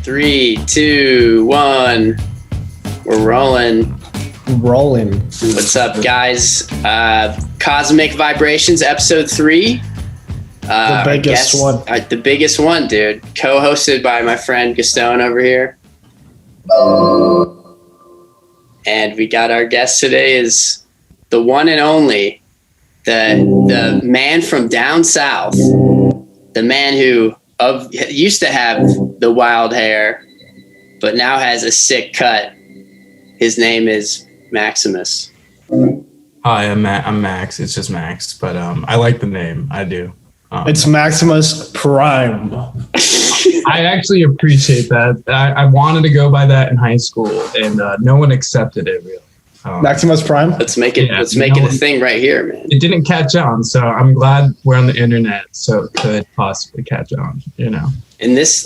3, 2, 1. We're rolling. What's up, guys? Cosmic Vibrations, episode 3. The biggest one. The biggest one, dude. Co-hosted by my friend Gaston over here. And we got our guest today is the one and only, the man from down south, the man who used to have the wild hair, but now has a sick cut. His name is Maximus. Hi, I'm Max. It's just Max, but I like the name. I do. It's Maximus Prime. I actually appreciate that. I wanted to go by that in high school, and no one accepted it really. Maximus Prime. Let's make it. Let's make it a thing right here, man. It didn't catch on, so I'm glad we're on the internet, so it could possibly catch on. You know. And this,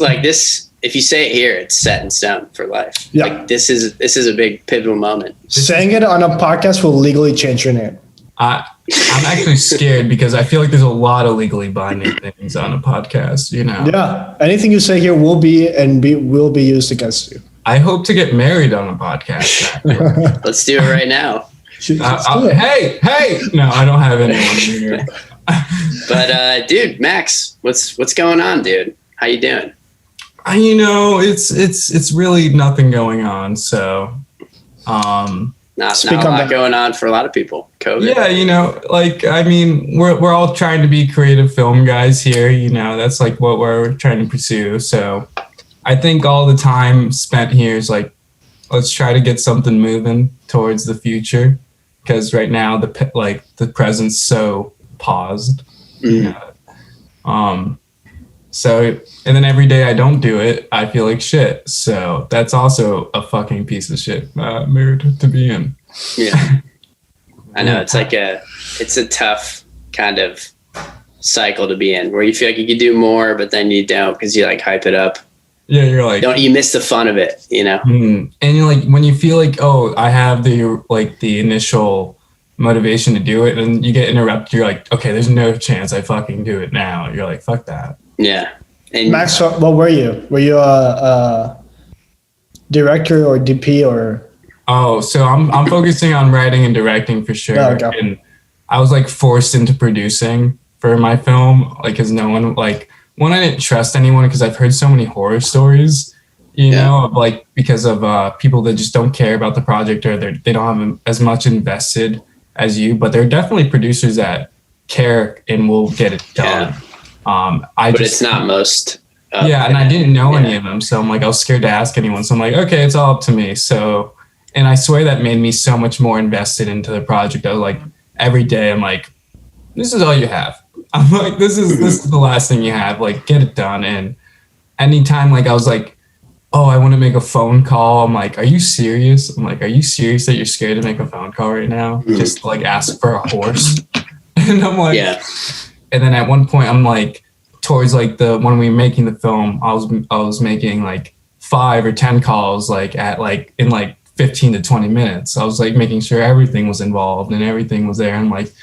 if you say it here, it's set in stone for life. Yeah. Like, this is a big pivotal moment. Saying it on a podcast will legally change your name. I'm actually scared because I feel like there's a lot of legally binding things on a podcast, you know. Yeah. Anything you say here will be used against you. I hope to get married on a podcast. Let's do it right now. Hey! No, I don't have anyone here. But dude, Max, what's going on, dude? How you doing? You know, it's really nothing going on. So, not a lot going on for a lot of people. COVID. Yeah, you know, we're all trying to be creative film guys here. You know, that's like what we're trying to pursue. So, I think all the time spent here is like, let's try to get something moving towards the future, because right now the present's so paused. Mm-hmm. You know? So, and then every day I don't do it, I feel like shit. So that's also a fucking piece of shit mood to be in. Yeah. I know, it's a tough kind of cycle to be in, where you feel like you could do more, but then you don't, because you like hype it up. Yeah, you're like, you miss the fun of it, you know? And you're like, when you feel like, oh, I have the initial motivation to do it, and you get interrupted, you're like, okay, there's no chance I fucking do it now. You're like, fuck that. Yeah. And Max, what were you? Were you a director or DP or? Oh, so I'm focusing on writing and directing for sure. Oh, okay. And I was like forced into producing for my film, like, because no one, like, one, I didn't trust anyone because I've heard so many horror stories, you know, of like, because of people that just don't care about the project, or they don't have as much invested as you, but there are definitely producers that care and will get it done. But it's not most. And I didn't know any of them, so I'm like, I was scared to ask anyone. So I'm like, okay, it's all up to me. So, and I swear that made me so much more invested into the project. I was like, every day I'm like, this is all you have. I'm like, this is the last thing you have. Like, get it done. And anytime, like, I was like, oh, I want to make a phone call. I'm like, are you serious? I'm like, are you serious that you're scared to make a phone call right now? Mm-hmm. Just to, like, ask for a horse. And I'm like, yeah. And then at one point, I'm like, towards like when we were making the film, I was making like 5 or 10 calls, like in 15 to 20 minutes. I was like making sure everything was involved and everything was there. And like,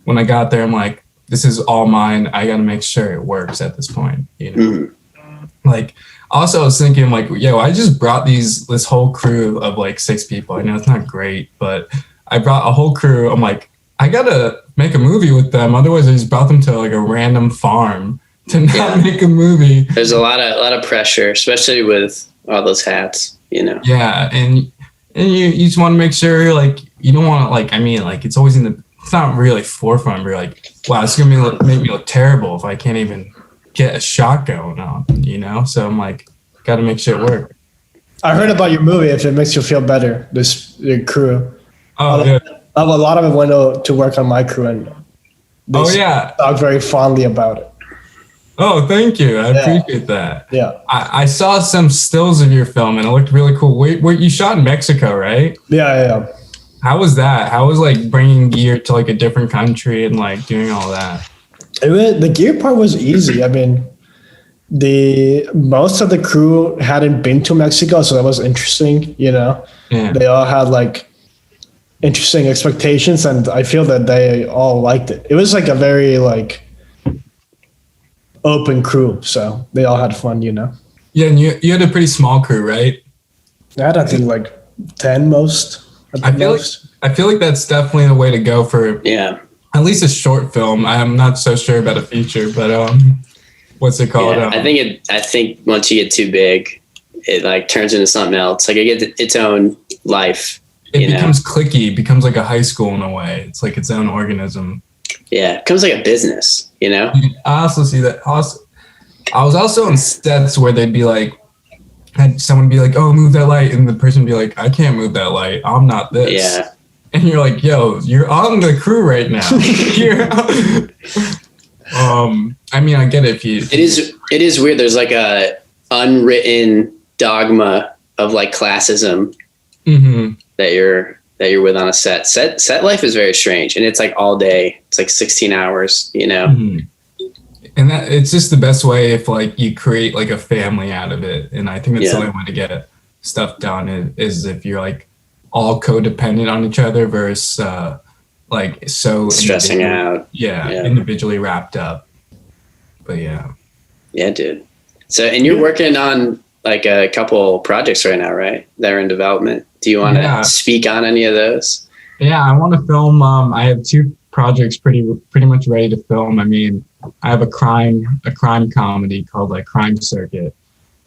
when I got there, I'm like, this is all mine. I got to make sure it works at this point, you know? Mm-hmm. Like, also I was thinking like, yo, I just brought this whole crew of like 6 people. I know it's not great, but I brought a whole crew. I'm like, I got to make a movie with them. Otherwise I just brought them to like a random farm to not make a movie. There's a lot of pressure, especially with all those hats, you know? Yeah. And you just want to make sure, like, you don't want to, like, I mean, like, it's always it's not really forefront, but you're like, wow, it's going to make me look terrible if I can't even get a shot going on, you know? So I'm like, got to make shit work. I heard about your movie, if it makes you feel better, your crew. Oh, yeah. A lot of it went to work on my crew, and they talk very fondly about it. Oh, thank you. I appreciate that. Yeah. I saw some stills of your film, and it looked really cool. Wait, you shot in Mexico, right? Yeah. How was that? How was like bringing gear to like a different country and like doing all that? The gear part was easy. I mean, most of the crew hadn't been to Mexico, so that was interesting, you know? Yeah. They all had like interesting expectations, and I feel that they all liked it. It was like a very like open crew, so they all had fun, you know? Yeah, and you had a pretty small crew, right? I had, I think, like 10 most. I feel like that's definitely the way to go for at least a short film. I'm not so sure about a feature, but what's it called? Yeah, I think once you get too big, it like turns into something else. Like it gets its own life. It becomes cliquey, becomes like a high school in a way. It's like its own organism. Yeah, it becomes like a business, you know? I also see that. I was also in sets where they'd be like, had someone be like, oh, move that light. And the person would be like, I can't move that light. I'm not this. Yeah. And you're like, yo, you're on the crew right now. I mean, I get it. It is weird. There's like a unwritten dogma of like classism that you're with on a set. Set life is very strange, and it's like all day. It's like 16 hours, you know. And that it's just the best way if like you create like a family out of it. And I think that's the only way to get stuff done is if you're like all codependent on each other versus like so stressing out. Individually wrapped up. But yeah, dude. So, and you're working on like a couple projects right now, right? That are in development. Do you want to speak on any of those? Yeah, I want to film. I have 2 projects pretty much ready to film. I mean, I have a crime comedy called like Crime Circuit,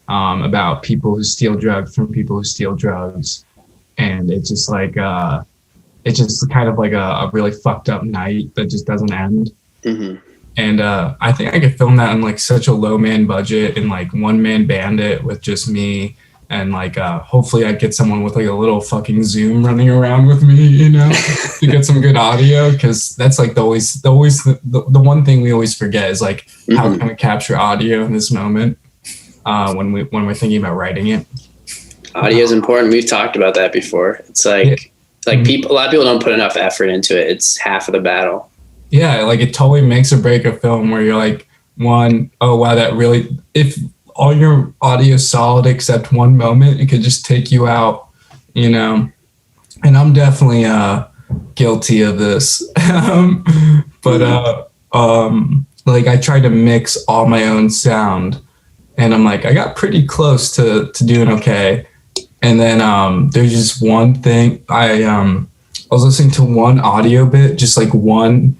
about people who steal drugs from people who steal drugs, and it's just like it's just kind of like a really fucked up night that just doesn't end. And I think I could film that on like such a low man budget and like one man bandit with just me. And like, hopefully I get someone with like a little fucking Zoom running around with me, you know, to get some good audio. Cause that's like the one thing we always forget is like, how can we capture audio in this moment? When we're thinking about writing it. Audio is important. We've talked about that before. It's like, a lot of people don't put enough effort into it. It's half of the battle. Yeah. Like it totally makes or break a film where you're like, oh wow, that really, if all your audio is solid except one moment, it could just take you out, you know. And I'm definitely guilty of this. But like I tried to mix all my own sound, and I'm like, I got pretty close to doing okay. And then there's just one thing. I was listening to one audio bit, just like one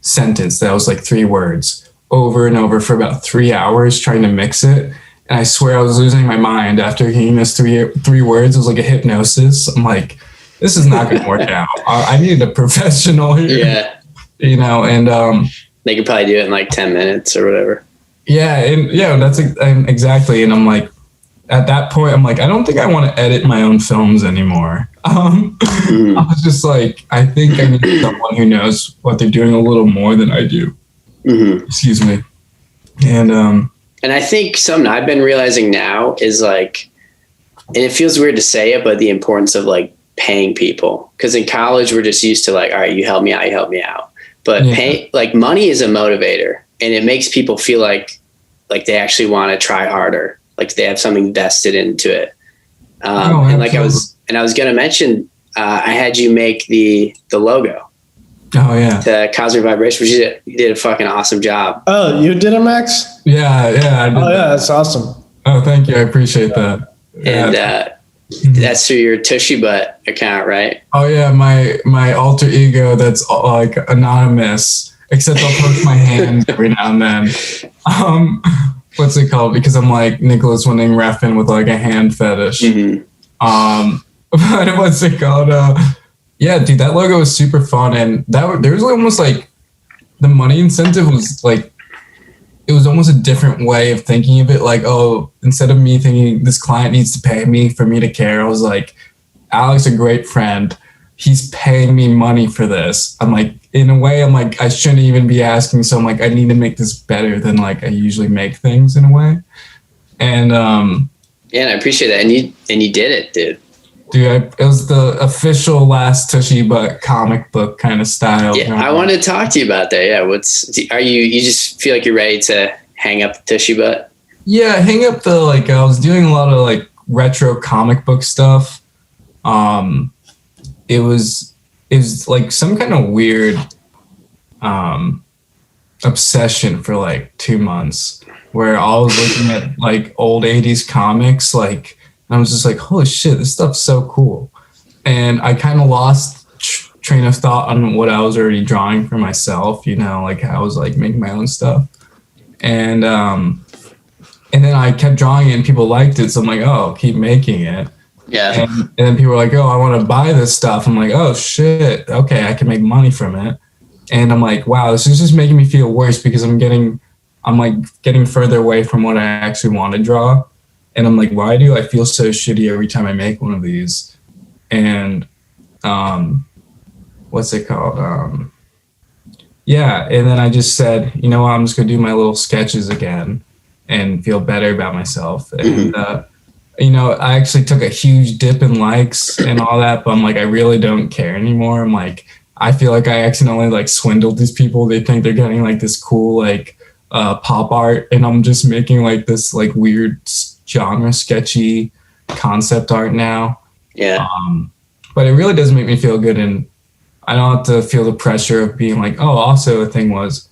sentence that was like 3 words over and over for about 3 hours trying to mix it. And I swear I was losing my mind after hearing this three words. It was like a hypnosis. I'm like, this is not going to work out. I needed a professional here. Yeah. You know, and they could probably do it in like 10 minutes or whatever. Yeah. And yeah, that's exactly. And I'm like, at that point, I'm like, I don't think I want to edit my own films anymore. I was just like, I think I need someone who knows what they're doing a little more than I do. Excuse me. And I think something I've been realizing now is like, and it feels weird to say it, but the importance of like paying people. Because in college, we're just used to like, all right, you help me out. But like money is a motivator, and it makes people feel like they actually want to try harder, like they have something vested into it. And like I was going to mention, I had you make the logo. Oh yeah, to Cosmic Vibration, which you did a fucking awesome job. Oh, you did it, Max? Yeah, I did. Oh yeah, that's awesome. Oh, thank you, I appreciate that. And that's through your Tushy Butt account, right? Oh yeah, my alter ego that's like anonymous, except I'll poke my hand every now and then. What's it called? Because I'm like Nicholas Winning Refn with like a hand fetish. But what's it called? Yeah, dude, that logo was super fun, and there was almost like the money incentive was like, it was almost a different way of thinking of it. Like, oh, instead of me thinking this client needs to pay me for me to care, I was like, Alex, a great friend, he's paying me money for this. I'm like, in a way, I'm like, I shouldn't even be asking. So I'm like, I need to make this better than like I usually make things in a way. And yeah, and I appreciate that. And you did it, dude. Dude, it was the official last Tushy Butt comic book kind of style. Yeah, I wanted to talk to you about that. Yeah, you just feel like you're ready to hang up the Tushy Butt? Yeah, hang up the, like, I was doing a lot of like retro comic book stuff. It was like some kind of weird obsession for like 2 months where I was looking at like old 80s comics, like I was just like, holy shit, this stuff's so cool. And I kind of lost train of thought on what I was already drawing for myself, you know, like I was like making my own stuff. And then I kept drawing it and people liked it. So I'm like, oh, keep making it. Yeah. And then people were like, oh, I want to buy this stuff. I'm like, oh shit. Okay. I can make money from it. And I'm like, wow, this is just making me feel worse because I'm getting further away from what I actually want to draw. And I'm like, why do I feel so shitty every time I make one of these? And, what's it called? Yeah. And then I just said, you know what, I'm just going to do my little sketches again and feel better about myself. And, you know, I actually took a huge dip in likes and all that, but I'm like, I really don't care anymore. I'm like, I feel like I accidentally like swindled these people. They think they're getting like this cool, like, pop art. And I'm just making like this like weird genre sketchy concept art now. Yeah. But it really does make me feel good. And I don't have to feel the pressure of being like, oh, also the thing was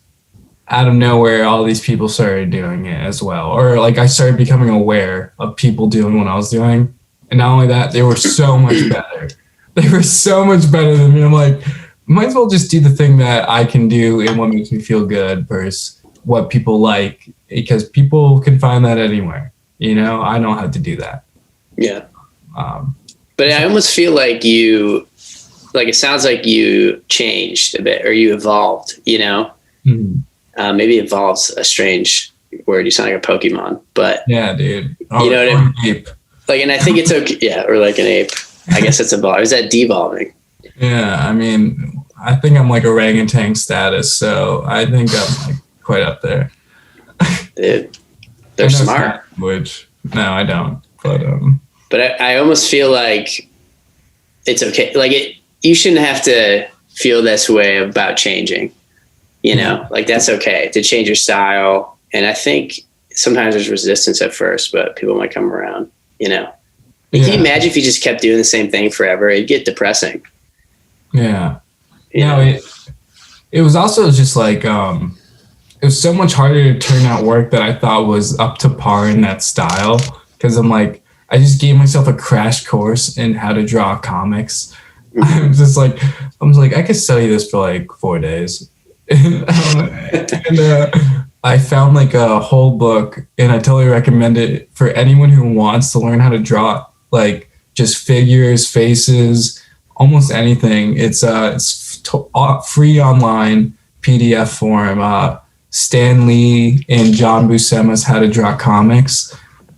out of nowhere, all these people started doing it as well. Or like I started becoming aware of people doing what I was doing. And not only that, they were so much better. They were so much better than me. I'm like, might as well just do the thing that I can do and what makes me feel good versus what people like, because people can find that anywhere. You know, I don't have to do that. Yeah. But I almost feel like it sounds like you changed a bit or you evolved, you know? Mm-hmm. Maybe evolve's a strange word. You sound like a Pokemon, but yeah, dude. You know what I mean? Ape. Like, and I think it's okay. Yeah. Or like an ape. I guess it's evolving. Is that devolving? Yeah. I mean, I think I'm like orangutan status. So I think I'm like quite up there. Dude, they're smart. Which no, I don't. But I almost feel like it's okay. Like you shouldn't have to feel this way about changing, you know, like that's okay to change your style. And I think sometimes there's resistance at first, but people might come around, you know. Can you imagine if you just kept doing the same thing forever? It'd get depressing. Yeah. It was also just like, it was so much harder to turn out work that I thought was up to par in that style. Cause I'm like, I just gave myself a crash course in how to draw comics. I was like, I could study this for like 4 days. And I found like a whole book and I totally recommend it for anyone who wants to learn how to draw like just figures, faces, almost anything. It's free online PDF form. Stan Lee and John Buscema's How to Draw Comics.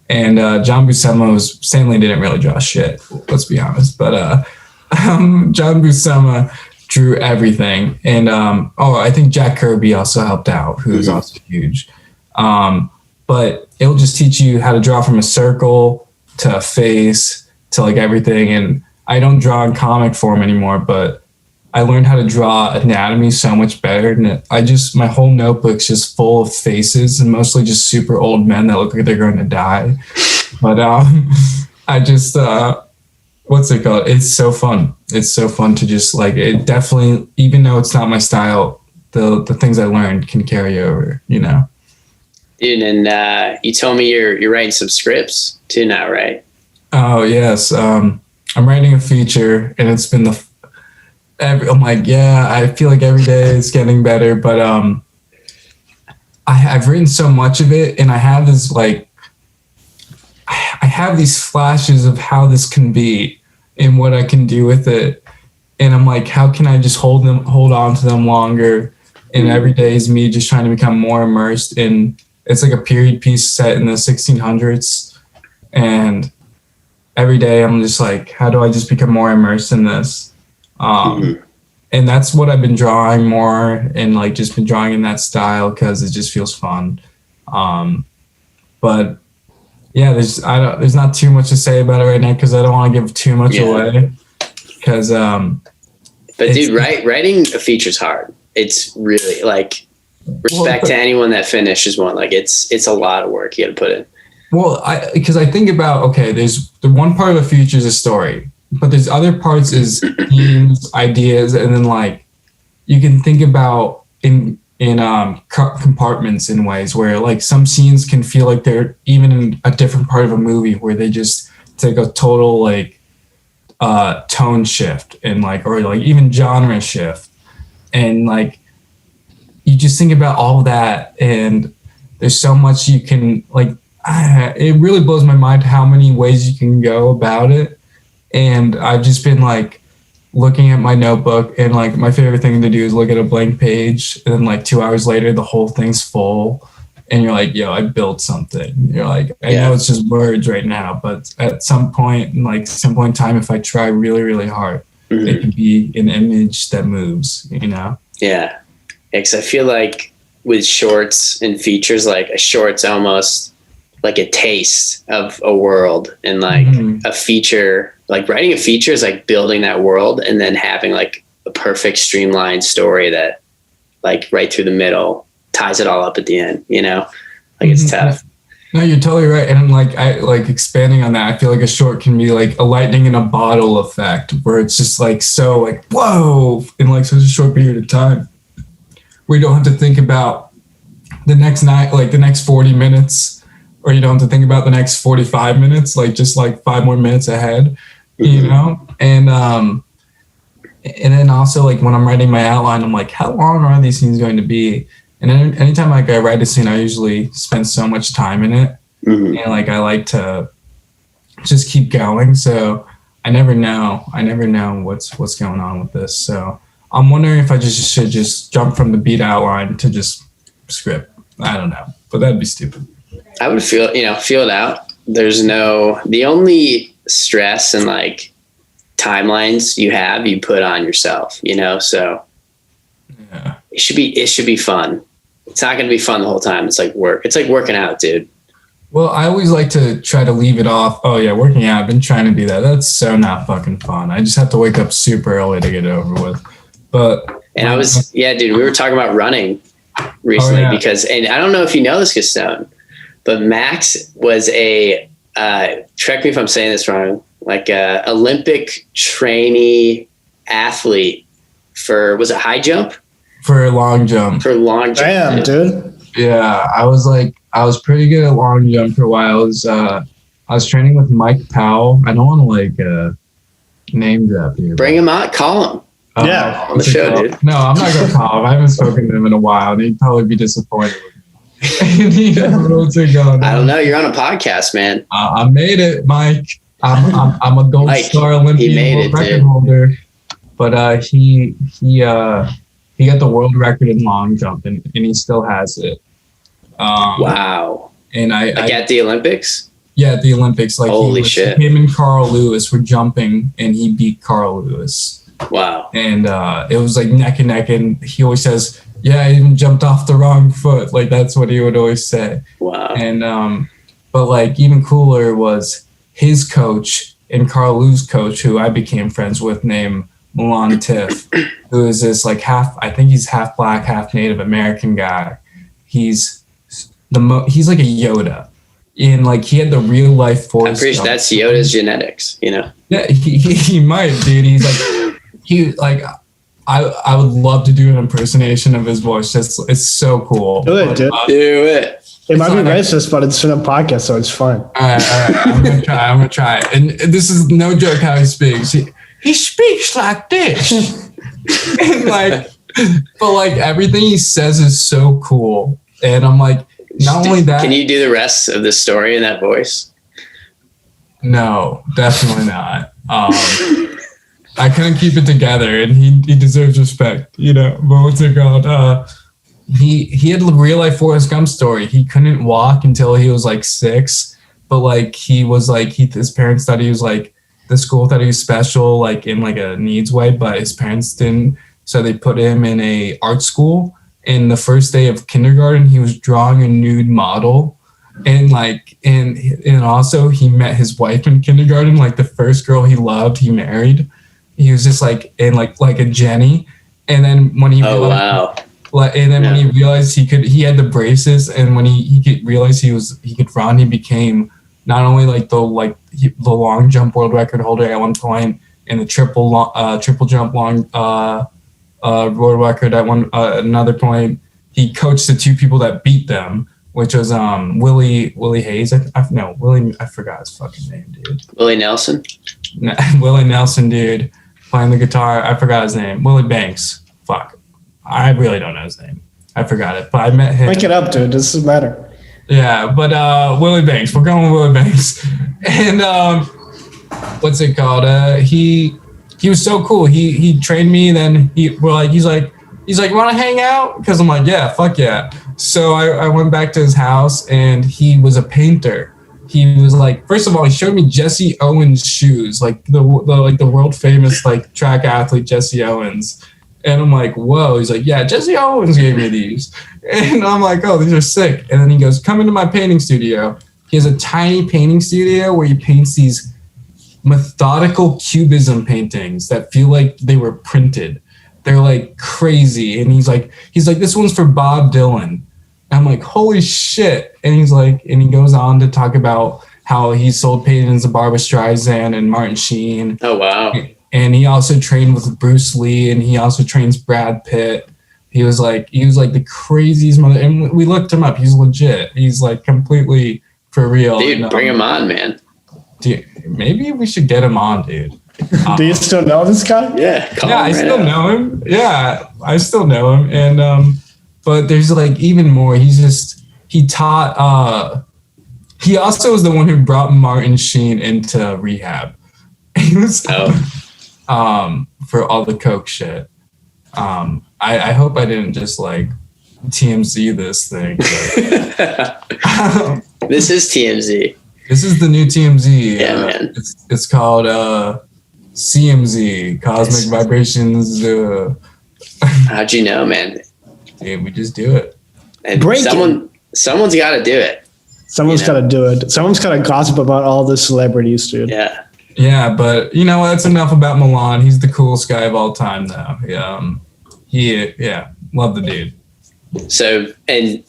And Stan Lee didn't really draw shit, let's be honest. But John Buscema drew everything. And I think Jack Kirby also helped out, who's also huge. But it'll just teach you how to draw from a circle to a face to like everything. And I don't draw in comic form anymore, but I learned how to draw anatomy so much better. And my whole notebook's just full of faces and mostly just super old men that look like they're going to die. But I just, what's it called? It's so fun. It's so fun to just like, it definitely, even though it's not my style, the things I learned can carry over, you know? Dude, and you told me you're writing some scripts too now, right? Oh, yes. I'm writing a feature and it's been I'm like, yeah, I feel like every day it's getting better, but I've written so much of it, and I have this like, I have these flashes of how this can be and what I can do with it, and I'm like, how can I just hold on to them longer? And every day is me just trying to become more immersed in. It's like a period piece set in the 1600s, and every day I'm just like, how do I just become more immersed in this? And that's what I've been drawing more and like just been drawing in that style because it just feels fun. But yeah, there's not too much to say about it right now because I don't want to give too much away. Because but dude, writing a feature's hard. It's really like respect to anyone that finishes one. Like it's a lot of work you got to put in. Well, because I think about there's the one part of a feature is a story. But there's other parts is themes, ideas, and then like you can think about in compartments in ways where like some scenes can feel like they're even in a different part of a movie where they just take a total like tone shift and like, or like even genre shift. And like, you just think about all that, and there's so much you can like, it really blows my mind how many ways you can go about it. And I've just been like looking at my notebook, and like my favorite thing to do is look at a blank page, and then like 2 hours later the whole thing's full, and you're like, yo, I built something. You're like, I know it's just words right now, but at some point in time, if I try really, really hard, it can be an image that moves, you know? Yeah. Because I feel like with shorts and features, like a short's almost like a taste of a world, and like a feature, like writing a feature is like building that world and then having like a perfect streamlined story that like right through the middle ties it all up at the end, you know? Like it's tough. No, you're totally right. And like, I like expanding on that, I feel like a short can be like a lightning in a bottle effect, where it's just like, so like, whoa, in like such a short period of time, where you don't have to think about the next night, like the next 40 minutes, or you don't have to think about the next 45 minutes, like just like 5 more minutes ahead, you know? And then also like when I'm writing my outline, I'm like, how long are these scenes going to be? And then anytime like I write a scene, I usually spend so much time in it. And like, I like to just keep going. So I never know what's going on with this. So I'm wondering if I should just jump from the beat outline to just script. I don't know, but that'd be stupid. I would feel it out. The only stress and like timelines you put on yourself, you know? So yeah, it should be fun. It's not going to be fun the whole time. It's like work. It's like working out, dude. Well, I always like to try to leave it off. Oh yeah, working out. I've been trying to do that. That's so not fucking fun. I just have to wake up super early to get it over with. Dude, we were talking about running recently because I don't know if you know this, Gaston, but Max was correct me if I'm saying this wrong, like a Olympic trainee athlete was it high jump? For long jump. Damn, dude. Yeah, I was pretty good at long jump for a while. I was training with Mike Powell. I don't want to like name drop here. Bring him out, call him. On the show, dude. No, I'm not gonna call him. I haven't spoken to him in a while, and he'd probably be disappointed with me. I don't know. You're on a podcast, man. I made it, Mike. I'm a gold star Olympian record holder. But he got the world record in long jump, and he still has it. Wow. And I at the Olympics? Yeah, at the Olympics. Like, holy shit. Him and Carl Lewis were jumping, and he beat Carl Lewis. Wow. And it was like neck and neck, and he always says, yeah, I even jumped off the wrong foot. Like, that's what he would always say. Wow. And but like even cooler was his coach and Carl Lewis' coach, who I became friends with, named Milan Tiff, who is this like I think he's half black, half Native American guy. He's like a Yoda. And like he had the real life force. I'm pretty sure that's Yoda's genetics, you know? Yeah, he might, dude. He's like, I would love to do an impersonation of his voice. It's so cool. Do it, dude. Do it. It might be racist, but it's in a podcast, so it's fun. All right. I'm gonna try. And this is no joke how he speaks. He speaks like this. And like, but like everything he says is so cool. And I'm like, not only that. Can you do the rest of the story in that voice? No, definitely not. I couldn't keep it together, and he deserves respect, you know. But what's it called? He had a real life Forrest Gump story. He couldn't walk until he was like 6, but like his parents thought he was like, the school thought he was special, like in like a needs way, but his parents didn't. So they put him in a art school. And the first day of kindergarten, he was drawing a nude model. And like, and also he met his wife in kindergarten, like the first girl he loved, he married. He was just like in like a Jenny. And then when he when he realized he had the braces, and when he realized he could run, he became not only like the long jump world record holder at one point, and the triple jump long world record at another point. he coached the two people that beat them, which was Willie Hayes. I forgot his fucking name, dude. Willie Nelson. Willie Nelson, dude, playing the guitar. I forgot his name. Willie Banks. Fuck, I really don't know his name. I forgot it, but I met him. Make it up, dude. This doesn't matter. Yeah, but Willie Banks. We're going with Willie Banks, and what's it called? He was so cool. He trained me. Then he's like, want to hang out? Because I'm like, yeah, fuck yeah. So I went back to his house, and he was a painter. He was like, first of all, he showed me Jesse Owens shoes, like the world famous like track athlete Jesse Owens. And I'm like, whoa. He's like, yeah, Jesse Owens gave me these. And I'm like, oh, these are sick. And then he goes, come into my painting studio. He has a tiny painting studio where he paints these methodical cubism paintings that feel like they were printed. They're like crazy. And he's like, this one's for Bob Dylan. I'm like, holy shit. And he's like, and he goes on to talk about how he sold paintings to Barbra Streisand and Martin Sheen. Oh, wow. And he also trained with Bruce Lee, and he also trains Brad Pitt. He was like the craziest mother. And we looked him up. He's legit. He's like completely for real. Dude, bring him on, man. Dude, maybe we should get him on, dude. Do you still know this guy? Yeah, I still know him. Yeah, I still know him. And but there's like even more. He taught. He also was the one who brought Martin Sheen into rehab. He was for all the coke shit. I hope I didn't just like TMZ this thing. But, this is TMZ. This is the new TMZ. Yeah, man. It's called CMZ, Cosmic Vibrations. How'd you know, man? Dude, we just do it. And someone's got to do it. Someone's got to do it. Someone's got to gossip about all the celebrities, dude. Yeah. Yeah, but you know, that's enough about Milan. He's the coolest guy of all time, though. Love the dude. So, and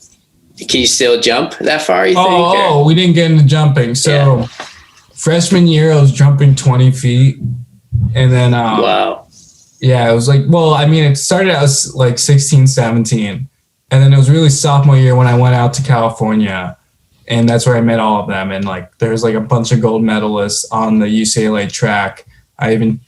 can you still jump that far, you think? Oh, we didn't get into jumping. So, freshman year, I was jumping 20 feet. And then, wow. Yeah, it was like, well, I mean, it started out as like 16, 17. And then it was really sophomore year when I went out to California. And that's where I met all of them. And like, there's like a bunch of gold medalists on the UCLA track. I even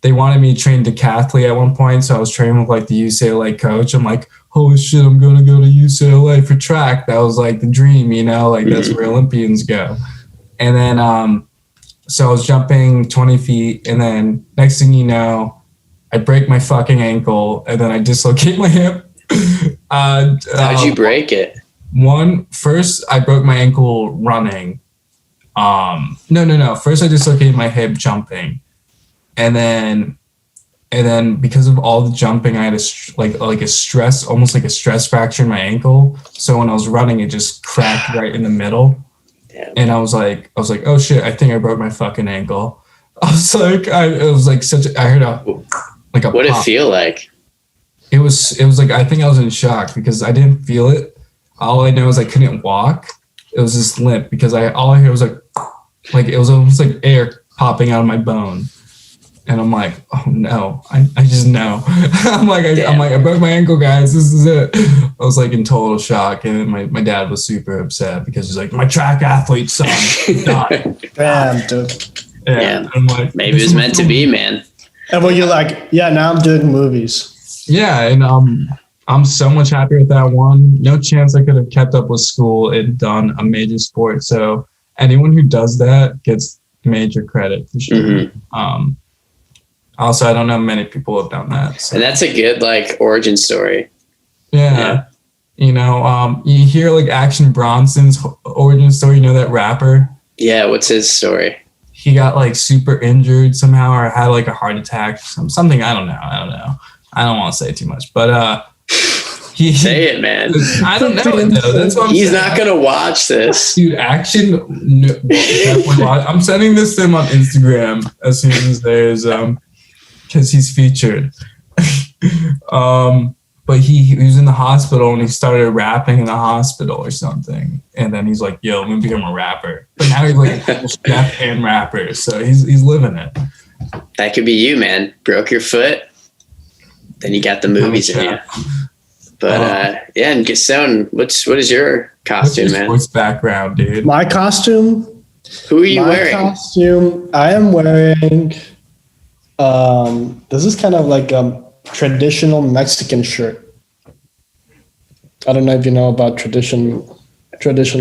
they wanted me to train decathlete at one point. So I was training with like the UCLA coach. I'm like, holy shit, I'm going to go to UCLA for track. That was like the dream, you know, like that's where Olympians go. And then, so I was jumping 20 feet. And then next thing you know, I break my fucking ankle and then I dislocate my hip. How'd you break it? First I broke my ankle running. No. First I dislocated my hip jumping. And then because of all the jumping, I had almost like a stress fracture in my ankle. So when I was running, it just cracked right in the middle. Damn. And I was like, oh shit, I think I broke my fucking ankle. I was like, I heard what did it feel like? It was like, I think I was in shock because I didn't feel it. All I know is I couldn't walk. It was just limp because all I heard was like it was almost like air popping out of my bone. And I'm like, oh no, I just know. I'm like, I broke my ankle, guys. This is it. I was like in total shock. And my dad was super upset because he's like, my track athlete son died. Damn, dude. Yeah. I'm like, maybe it was meant to be, man. And well, you're like, yeah, now I'm doing movies. Yeah, and I'm so much happier with that one. No chance I could have kept up with school and done a major sport. So anyone who does that gets major credit for sure. Mm-hmm. Also, I don't know many people have done that. So. And that's a good like origin story. Yeah. You know, you hear like Action Bronson's origin story. You know that rapper? Yeah. What's his story? He got like super injured somehow or had like a heart attack. Something. I don't know. I don't want to say too much, but say it, man. I don't know it though. That's what he's not gonna watch this, dude. Action. No, I'm sending this to him on Instagram as soon as there's because he's featured. But he was in the hospital and he started rapping in the hospital or something, and then he's like, "Yo, I'm gonna become a rapper." But now he's like a chef and rapper, so he's living it. That could be you, man. Broke your foot, then you got the movies in you. But yeah, and Gaston, what is your costume, what's your man? sports background, dude? My costume. Who are you wearing? Costume. I am wearing. This is kind of like a traditional Mexican shirt. I don't know if you know about traditional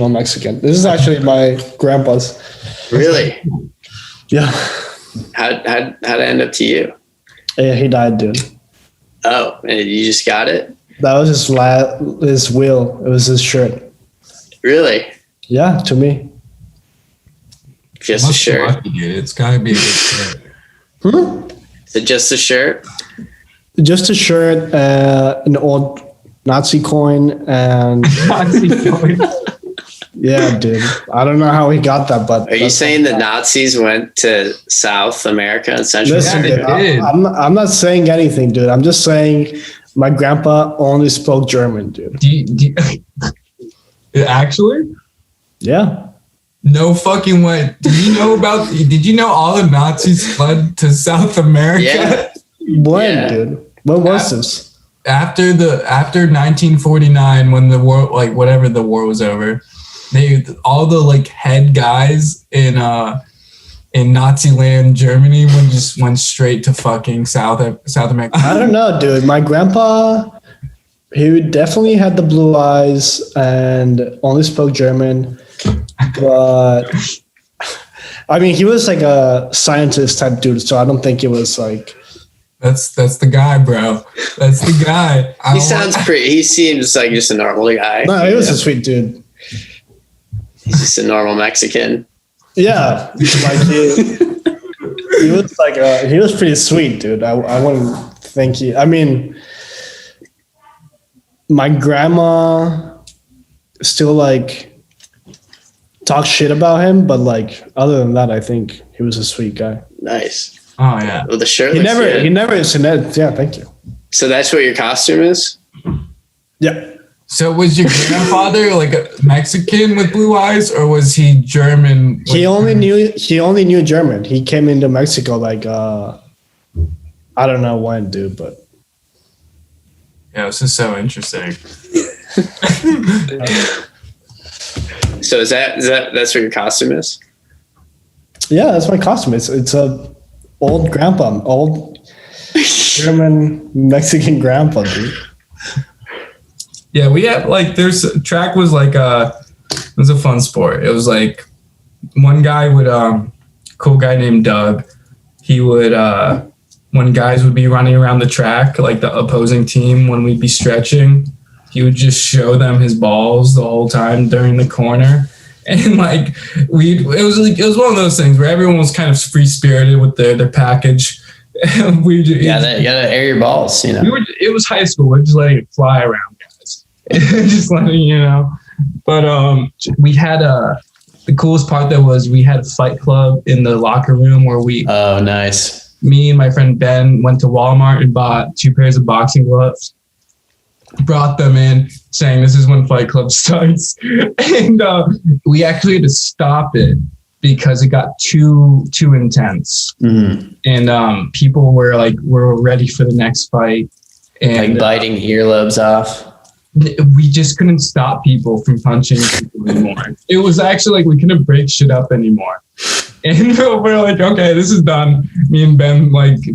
Mexican. This is actually my grandpa's. Really? Yeah. How'd it end up to you? Yeah, he died, dude. Oh, and you just got it? That was his will. It was his shirt. Really? Yeah, to me. Just a shirt. Lucky, dude. It's gotta be a good shirt. Is it just a shirt? Just a shirt, an old Nazi coin, and Nazi coin. yeah, dude. I don't know how he got that, but Are you saying the Nazis went to South America and Central listen, America? dude, did. I'm not saying anything, dude. I'm just saying my grandpa only spoke German, dude. Actually? Yeah. No fucking way. Did you know all the Nazis fled to South America? Yeah. When, dude? When was this? After 1949, when the war, like whatever the war was over, all the head guys in Nazi land Germany went straight to fucking South America. I don't know, dude. My grandpa, he definitely had the blue eyes and only spoke German. But I mean, he was like a scientist type dude, so I don't think it was like. That's the guy, bro. That's the guy. He seems like just a normal guy. No, he was a sweet dude. He's just a normal Mexican. Yeah, like he was he was pretty sweet, dude. I wouldn't think he. I mean, my grandma still talk shit about him, but other than that, I think he was a sweet guy. Nice. Oh yeah. Well, the shirt. He never. Yeah, thank you. So that's what your costume is? Yeah. So was your grandfather a Mexican with blue eyes, or was he German? He only knew German. He came into Mexico I don't know when, dude, but yeah, this is so interesting. So that's what your costume is? yeah, that's my costume. It's a old grandpa, old German Mexican grandpa, dude. Yeah, we have track was it was a fun sport. It was one guy cool guy named Doug. He would when guys would be running around the track, the opposing team, when we'd be stretching, he would just show them his balls the whole time during the corner. And it was one of those things where everyone was kind of free spirited with their package. You gotta air your balls, you know. It was high school. We're just letting it fly around, guys. Just letting you know. But we had the coolest part though was we had a fight club in the locker room where Oh, nice. Me and my friend Ben went to Walmart and bought 2 pairs of boxing gloves. Brought them in, saying this is when Fight Club starts, and we actually had to stop it because it got too intense, and people were ready for the next fight, and biting earlobes off. We just couldn't stop people from punching people anymore. It was actually we couldn't break shit up anymore, and we're okay, this is done. Me and Ben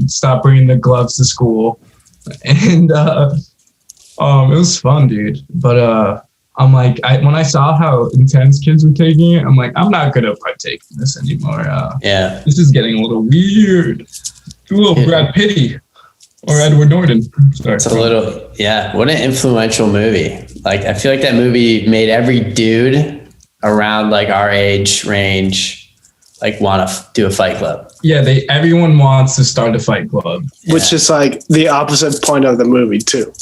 stopped bringing the gloves to school, and. It was fun, dude. But I'm when I saw how intense kids were taking it, I'm I'm not gonna partake in this anymore. Yeah, this is getting a little weird. A little Brad Pitt or Edward Norton. Sorry. It's a little, yeah. What an influential movie! I feel that movie made every dude around our age range want to do a fight club. Yeah, everyone wants to start a fight club, which is the opposite point of the movie too.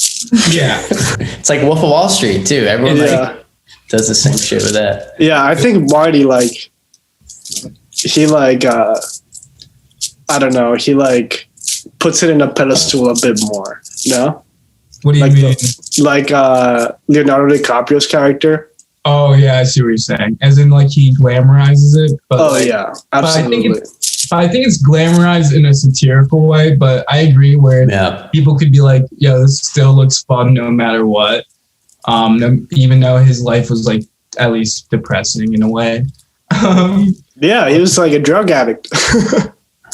Yeah, it's like Wolf of Wall Street too. Everyone does the same shit with that. Yeah, I think Marty he I don't know. He puts it in a pedestal a bit more. No. What do you mean? Leonardo DiCaprio's character. Oh yeah, I see what you're saying. As in he glamorizes it. But yeah, absolutely. I think it's glamorized in a satirical way, but I agree where people could be like, "Yo, this still looks fun no matter what," even though his life was like at least depressing in a way. Yeah, he was like a drug addict.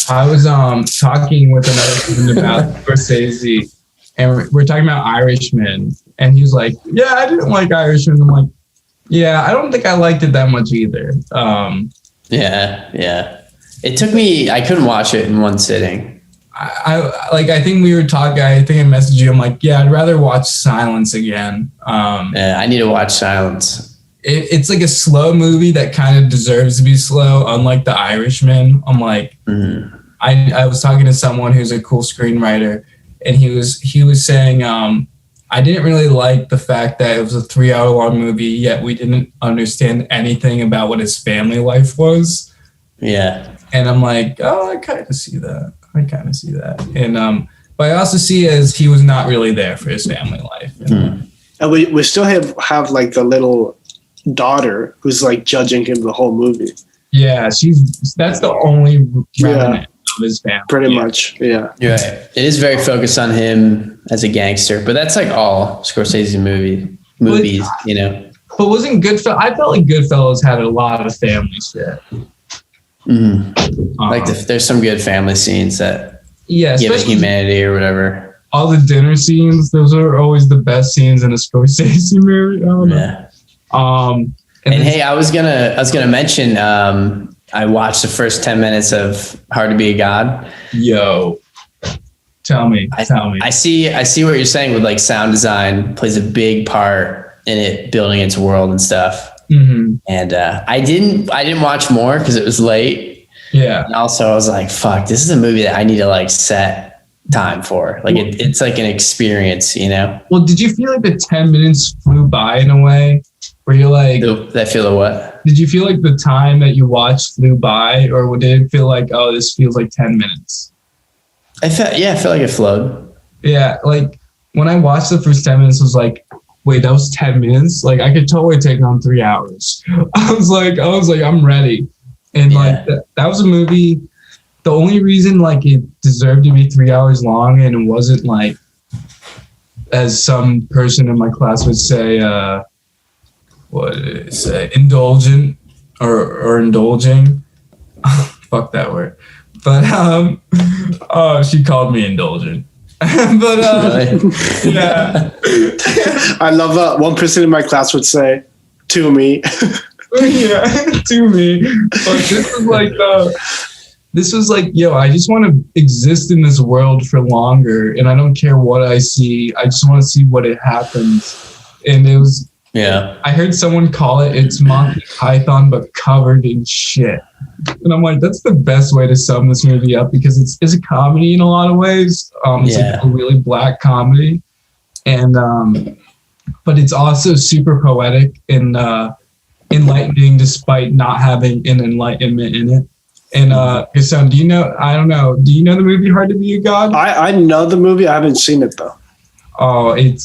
I was talking with another friend about Scorsese, and we're talking about Irishman, and he was like, "Yeah, I didn't like Irishman." I'm like, "Yeah, I don't think I liked it that much either." Yeah. It took me. I couldn't watch it in one sitting. I think we were talking. I think I messaged you. I'm like, "Yeah, I'd rather watch Silence again." I need to watch Silence. It's like a slow movie that kind of deserves to be slow, unlike The Irishman. I'm like, I was talking to someone who's a cool screenwriter, and he was saying, I didn't really like the fact that it was a 3-hour long movie, yet we didn't understand anything about what his family life was. Yeah. And I'm like, oh, I kind of see that. And but I also see as he was not really there for his family life. And we still have like the little daughter who's like judging him the whole movie. Yeah, that's the only remnant of his family. Pretty much, yeah. You're right. It is very focused on him as a gangster, but that's like all Scorsese movies, you know. But wasn't Goodfellas? I felt like Goodfellas had a lot of family shit. Like there's some good family scenes that give it humanity or whatever. All the dinner scenes, those are always the best scenes in a Scorsese movie. And hey, I was gonna mention I watched the first 10 minutes of Hard to Be a God. Yo, tell me. I see what you're saying with like sound design plays a big part in it building its world and stuff. And I didn't watch more because it was late. Yeah. And also I was like, fuck, this is a movie that I need to like set time for. Like it's like an experience, you know? Well, did you feel like the 10 minutes flew by in a way where you're like, that feel of what? Did you feel like the time that you watched flew by, or did it feel like, oh, this feels like 10 minutes? I felt like it flowed. Yeah. Like when I watched the first 10 minutes, I was like, wait, that was 10 minutes? Like I could totally take on 3 hours. I was like, I'm ready. And like that was a movie. The only reason like it deserved to be 3 hours long and it wasn't like, as some person in my class would say, what did it say? Indulgent or indulging. Fuck that word. But she called me indulgent. But yeah. I love that one person in my class would say to me. Yeah, to me. But this was like, yo, I just want to exist in this world for longer, and I don't care what I see. I just want to see what it happens. And it was, I heard someone call it's Monty Python, but covered in shit. And I'm like, that's the best way to sum this movie up, because it's a comedy in a lot of ways. It's like a really black comedy, and but it's also super poetic and enlightening, despite not having an enlightenment in it. And Gaston, do you know the movie Hard to Be a God? I know the movie. I haven't seen it though. Oh, it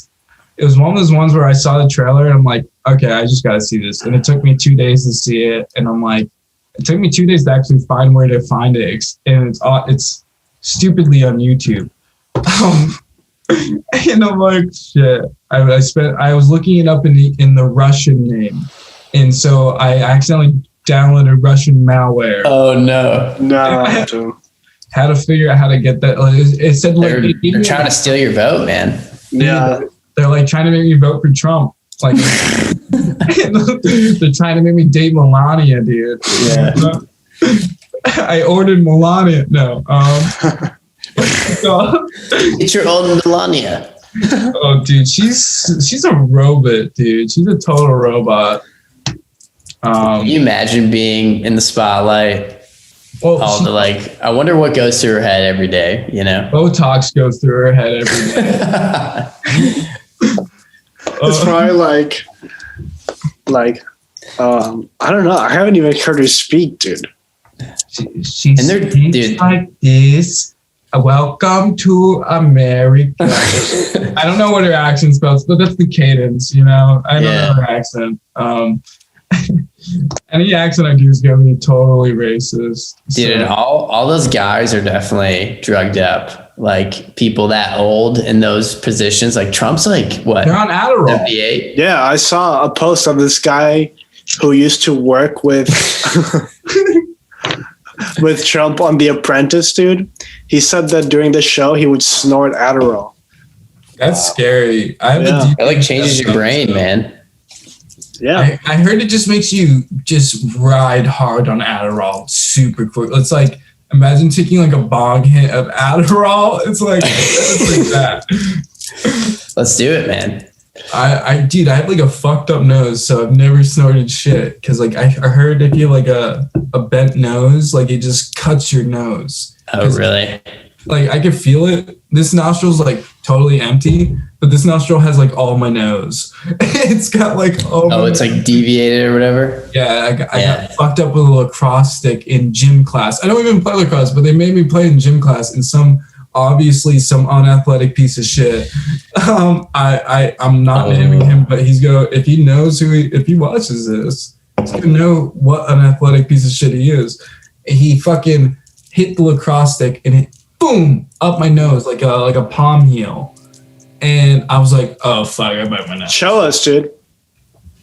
was one of those ones where I saw the trailer and I'm like, okay, I just got to see this. And it took me 2 days to see it. And I'm like, it took me 2 days to actually find where to find it. And it's stupidly on YouTube. And I'm like, shit. I was looking it up in the Russian name. And so I accidentally downloaded Russian malware. Oh no. Had to figure out how to get that. It said like they're trying to steal your vote, man. Yeah. They're like trying to make me vote for Trump. Like they're trying to make me date Melania, dude. Yeah. I ordered Melania. No. It's your own Melania. Oh, dude, she's a robot, dude. She's a total robot. Can you imagine being in the spotlight? Well, I wonder what goes through her head every day, you know? Botox goes through her head every day. It's probably I don't know. I haven't even heard her speak, dude. She speaks like this. Welcome to America. I don't know what her accent spells, but that's the cadence, you know? I don't know her accent. Any accent I do is gonna be totally racist. Dude, and all those guys are definitely drugged up. Like people that old in those positions. Like Trump's like what? They're on Adderall. 78. Yeah, I saw a post of this guy who used to work with with Trump on The Apprentice, dude. He said that during the show he would snort Adderall. That's scary. It like changes your brain, man. Yeah. I heard it just makes you just ride hard on Adderall super quick. It's like, imagine taking like a bong hit of Adderall. It's like that. Let's do it, man. Dude, I have like a fucked up nose, so I've never snorted shit. Cause like I heard if you have like a bent nose, like it just cuts your nose. Oh, really? Like I could feel it. This nostril's like totally empty, but this nostril has like all my nose. It's got like it's like deviated or whatever. Yeah, I got fucked up with a lacrosse stick in gym class. I don't even play lacrosse, but they made me play in gym class, and some unathletic piece of shit. I'm not naming him, but he's gonna, if he knows if he watches this, he's gonna know what unathletic piece of shit he is. He fucking hit the lacrosse stick and it boom up my nose like a palm heel, and I was like, oh fuck, I bite my nose. Show us, dude.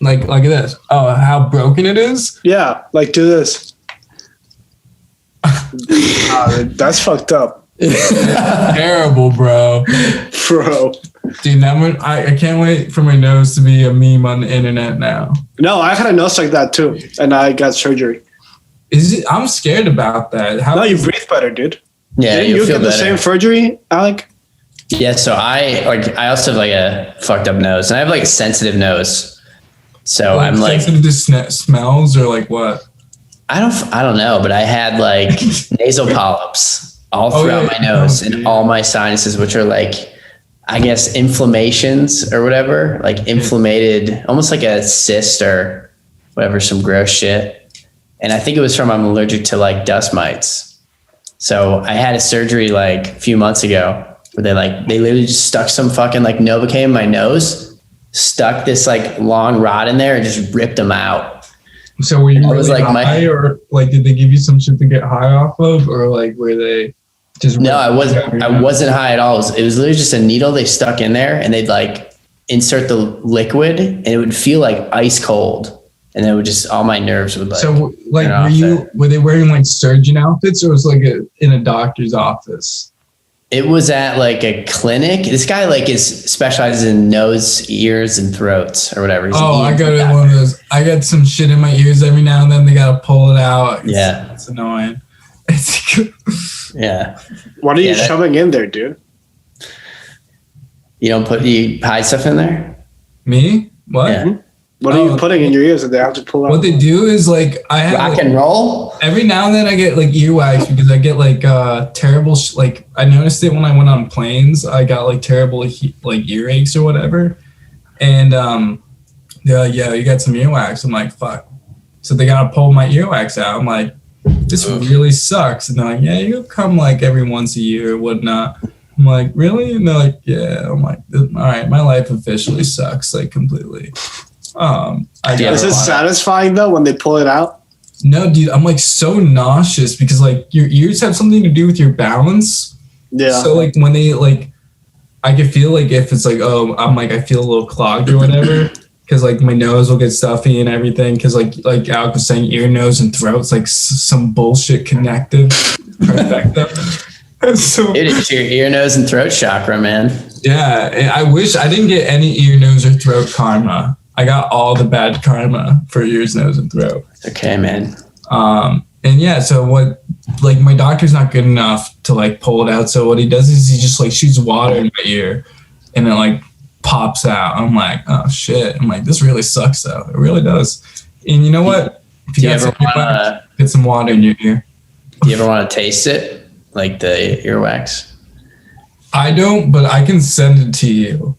Like this. Oh, how broken it is? Yeah, like do this. That's fucked up. Terrible, bro. Dude, now I can't wait for my nose to be a meme on the internet now. No, I had a nose like that too, and I got surgery. I'm scared about that. No, you breathe better, dude. Yeah, Didn't you get the same surgery, Alec? Yeah, so I also have like a fucked up nose, and I have like a sensitive nose. So like, I'm like sensitive to smells or like what? I don't know, but I had like nasal polyps all throughout my nose and all my sinuses, which are like, I guess, inflammations or whatever, like inflamed, almost like a cyst or whatever, some gross shit. And I think it was from I'm allergic to like dust mites. So I had a surgery like a few months ago where they literally just stuck some fucking like Novocaine in my nose, stuck this like long rod in there and just ripped them out. So were you really high, or like did they give you some shit to get high off of, or like were they just? No, I wasn't high at all. It was literally just a needle they stuck in there, and they'd like insert the liquid, and it would feel like ice cold. And then it would just, all my nerves would like. So like, were they wearing like surgeon outfits, or was it like in a doctor's office? It was at like a clinic. This guy like specializes in nose, ears, and throats or whatever. I go to one of those. I get some shit in my ears every now and then. They gotta pull it out. It's annoying. Yeah. What are you shoving in there, dude? You hide stuff in there? Me? What? Yeah. What are you putting in your ears that they have to pull out? What they do is like I have rock and roll. Every now and then I get like earwax because I get like terrible like I noticed it when I went on planes. I got like terrible like earaches or whatever, and they're like, yeah, you got some earwax. I'm like, fuck. So they gotta pull my earwax out. I'm like, this really sucks. And they're like, yeah, you come like every once a year or whatnot. I'm like, really? And they're like, yeah. I'm like, all right, my life officially sucks like completely. Is it satisfying though when they pull it out? No, dude, I'm like so nauseous because like your ears have something to do with your balance. Yeah. So like when they like, I can feel like if it's like, I'm like, I feel a little clogged or whatever, because like my nose will get stuffy and everything. Because like Alec was saying, ear, nose, and throat's like some bullshit connective. So, it's your ear, nose, and throat chakra, man. Yeah, I wish I didn't get any ear, nose, or throat karma. I got all the bad karma for ears, nose, and throat. Okay, man. And yeah, so what, like my doctor's not good enough to like pull it out. So what he does is he just like shoots water in my ear and it like pops out. I'm like, oh shit. I'm like, this really sucks though. It really does. And you know what? If you ever want get some water in your ear. Do you ever want to taste it? Like the earwax? I don't, but I can send it to you.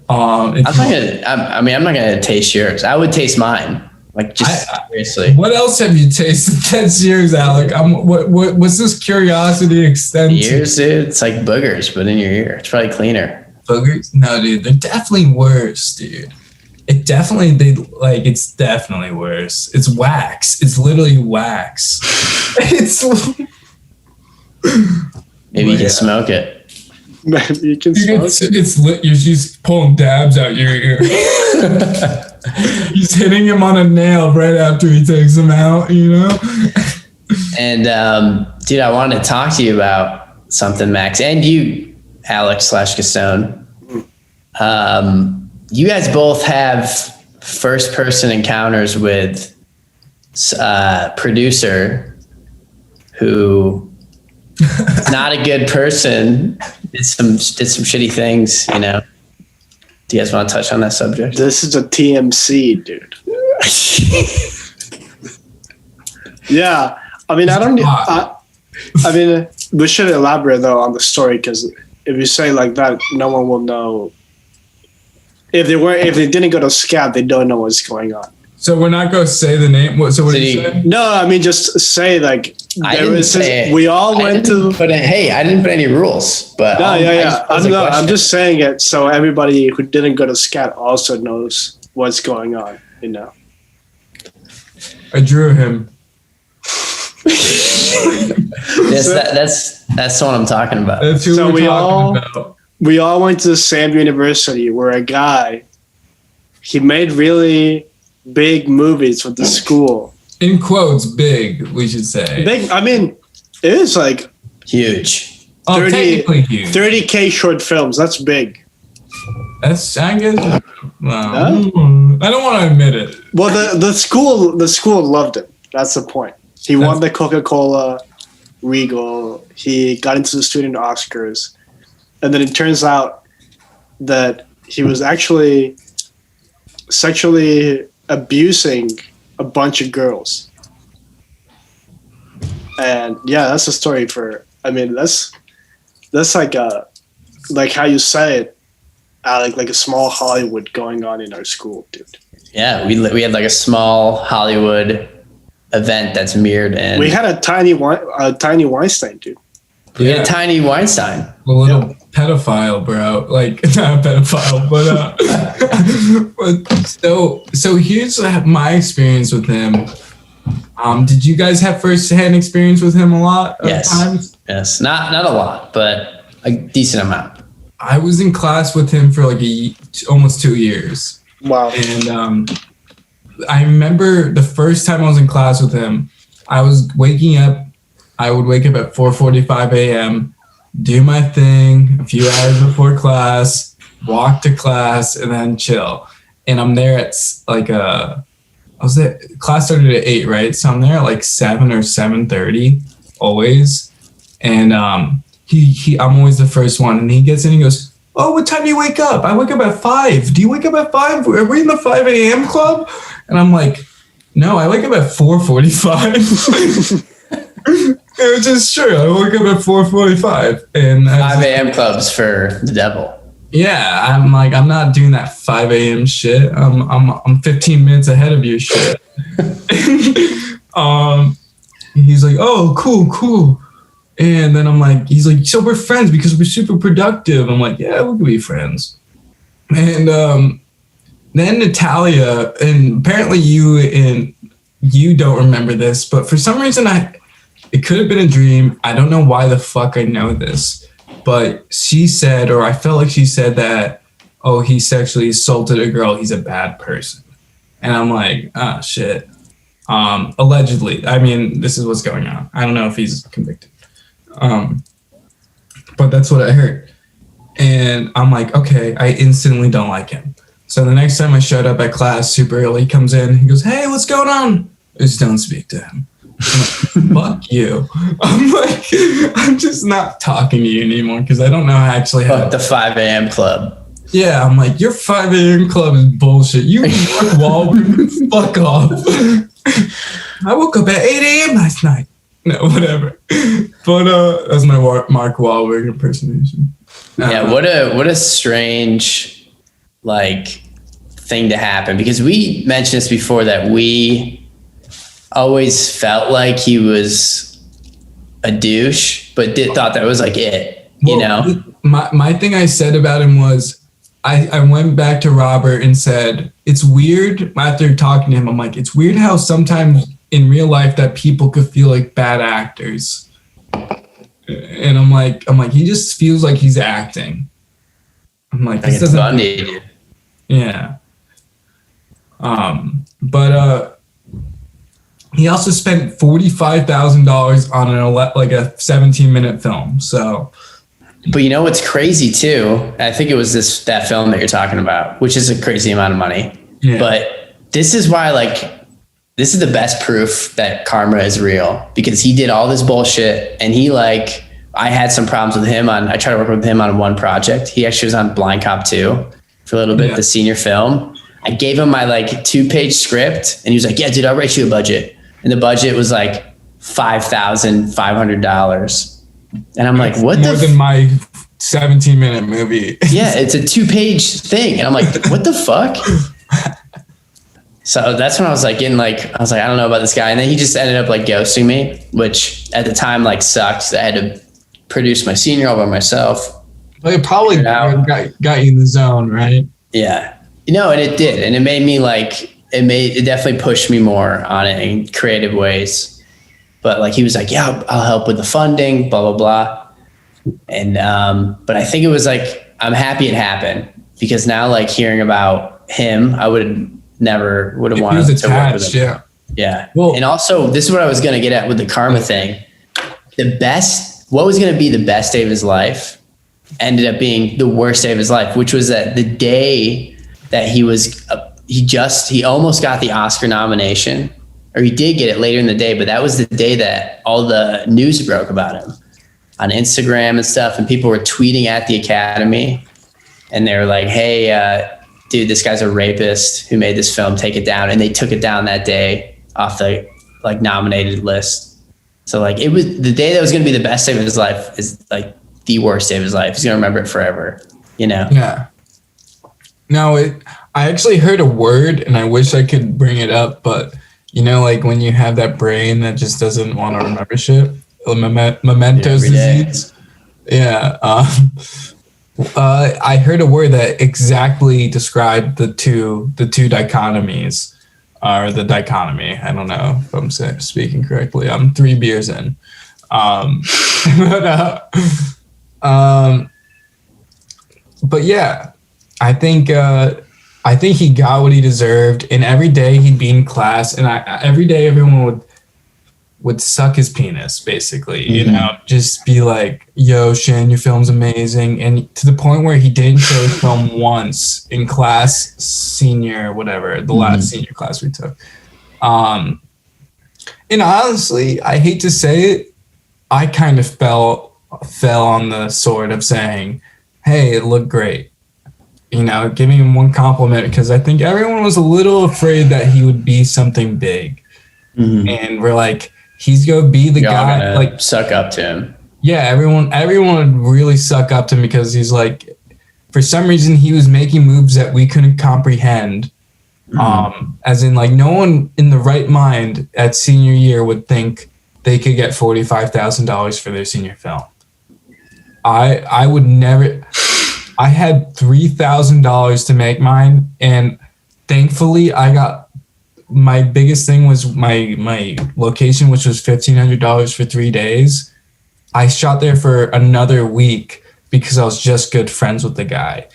I'm not gonna taste yours. I would taste mine. Like just seriously. What else have you tasted that's yours, Alec? What's this curiosity extend ears, dude? It's like boogers, but in your ear. It's probably cleaner. Boogers? No, dude, they're definitely worse, dude. It definitely it's definitely worse. It's wax. It's literally wax. Maybe you can smoke it. Maybe you can smoke it. It's lit. You're just pulling dabs out your ear. He's hitting him on a nail right after he takes them out, you know? And dude, I wanted to talk to you about something, Max, and you, Alex / Gaston. You guys both have first-person encounters with producer who is not a good person. Did some shitty things, you know. Do you guys want to touch on that subject? This is a TMC, dude. Yeah, I mean, I mean, we should elaborate though on the story, because if you say like that, no one will know. If they didn't go to SCAD, they don't know what's going on. So we're not going to say the name. So what did you say? No, I mean, just say like we all went to. Hey, I didn't put any rules, but yeah. I'm just saying it so everybody who didn't go to SCAD also knows what's going on. You know. I drew him. That's what I'm talking about. That's who we're talking about. We all went to the same university where a guy, he made really big movies with the school. In quotes, big, we should say. Big, I mean, it is like huge. 30K short films. That's big. That's, I guess, I don't want to admit it. Well, the school loved it. That's the point. He won the Coca-Cola Regal. He got into the student Oscars. And then it turns out that he was actually sexually abusing a bunch of girls. And yeah, that's the story that's like how you say it, Alec, like a small Hollywood going on in our school, dude. Yeah, we had like a small Hollywood event that's mirrored in. We had a tiny Weinstein, dude. We had a tiny Weinstein. A little pedophile, bro. Like, not a pedophile, but so here's my experience with him. Did you guys have first-hand experience with him a lot of times? Yes, not a lot, but a decent amount. I was in class with him for like almost 2 years. Wow. And I remember the first time I was in class with him, I was waking up. I would wake up at 4:45 a.m., do my thing a few hours before class, walk to class, and then chill. And I'm there at class started at 8, right? So I'm there at like 7 or 7:30 always. And I'm always the first one. And he gets in and he goes, "Oh, what time do you wake up?" "I wake up at 5. Do you wake up at 5? Are we in the 5 a.m. club?" And I'm like, "No, I wake up at 4:45. Which is true. I woke up at 4:45. And 5 a.m. clubs for the devil. Yeah, I'm like, I'm not doing that 5 a.m. shit. I'm 15 minutes ahead of your shit. He's like, "Oh, cool. And then I'm like, he's like, "So we're friends because we're super productive." I'm like, "Yeah, we could be friends." And then Natalia, and apparently you don't remember this, but for some reason it could have been a dream. I don't know why the fuck I know this, but she said, or I felt like she said that, "Oh, he sexually assaulted a girl. He's a bad person." And I'm like, "Ah, shit." Allegedly. I mean, this is what's going on. I don't know if he's convicted. But that's what I heard. And I'm like, okay, I instantly don't like him. So the next time I showed up at class super early, he comes in, he goes, "Hey, what's going on?" I just don't speak to him. I'm like, "Fuck you." I'm like, I'm just not talking to you anymore because I don't know actually how. Fuck the 5 a.m. club. Yeah, I'm like, your 5 a.m. club is bullshit. You Mark Wahlberg, fuck off. I woke up at 8 a.m. last night. No, whatever. But that's my Mark Wahlberg impersonation. Yeah, what a strange thing to happen, because we mentioned this before that we always felt like he was a douche, but thought that was like it, you know? My thing I said about him was, I went back to Robert and said, it's weird after talking to him. I'm like, it's weird how sometimes in real life that people could feel like bad actors. And I'm like, he just feels like he's acting. I'm like, this doesn't. Funny. Yeah. But he also spent $45,000 on a 17-minute film. So. But you know what's crazy too? I think it was that film that you're talking about, which is a crazy amount of money. Yeah. But this is why, this is the best proof that karma is real, because he did all this bullshit and I had some problems with him I tried to work with him on one project. He actually was on Blind Cop 2 for a little bit, the senior film. I gave him my 2-page script and he was like, yeah, dude, I'll write you a budget. And the budget was $5,500. And I'm like, what? More than my 17-minute movie. Yeah, it's a 2-page thing. And I'm like, what the fuck? So that's when I was I don't know about this guy. And then he just ended up ghosting me, which at the time sucked. I had to produce my senior all by myself. But it probably got you in the zone, right? Yeah. And it did. And it made me it definitely pushed me more on it in creative ways. But he was like, yeah, I'll help with the funding, blah, blah, blah. And, but I think it was I'm happy it happened, because now hearing about him, I would have wanted to work with him. Yeah. Yeah. Well, and also this is what I was going to get at with the karma thing. What was going to be the best day of his life ended up being the worst day of his life, which was that the day that he almost got the Oscar nomination. Or he did get it later in the day, but that was the day that all the news broke about him on Instagram and stuff. And people were tweeting at the Academy and they were like, hey, dude, this guy's a rapist who made this film, take it down. And they took it down that day off the nominated list. So it was the day that was going to be the best day of his life is the worst day of his life. He's going to remember it forever, Yeah. No, I actually heard a word and I wish I could bring it up, but when you have that brain that just doesn't want to remember shit, mementos disease. Yeah. I heard a word that exactly described the two dichotomies, or the dichotomy. I don't know if I'm speaking correctly. I'm 3 beers in. But yeah, I think he got what he deserved, and every day he'd be in class, and every day everyone would suck his penis, basically, just be like, yo, Shane, your film's amazing. And to the point where he didn't show his film once in class, senior, whatever, the last senior class we took. And honestly, I hate to say it, I kind of fell on the sword of saying, hey, it looked great. Giving him one compliment, because I think everyone was a little afraid that he would be something big. Mm-hmm. And we're like, he's going to be the guy, suck up to him. Yeah, everyone would really suck up to him, because he's for some reason he was making moves that we couldn't comprehend. Mm-hmm. As in no one in the right mind at senior year would think they could get $45,000 for their senior film. I would never. I had $3,000 to make mine, and thankfully I got, my biggest thing was my location, which was $1,500 for 3 days. I shot there for another week because I was just good friends with the guy,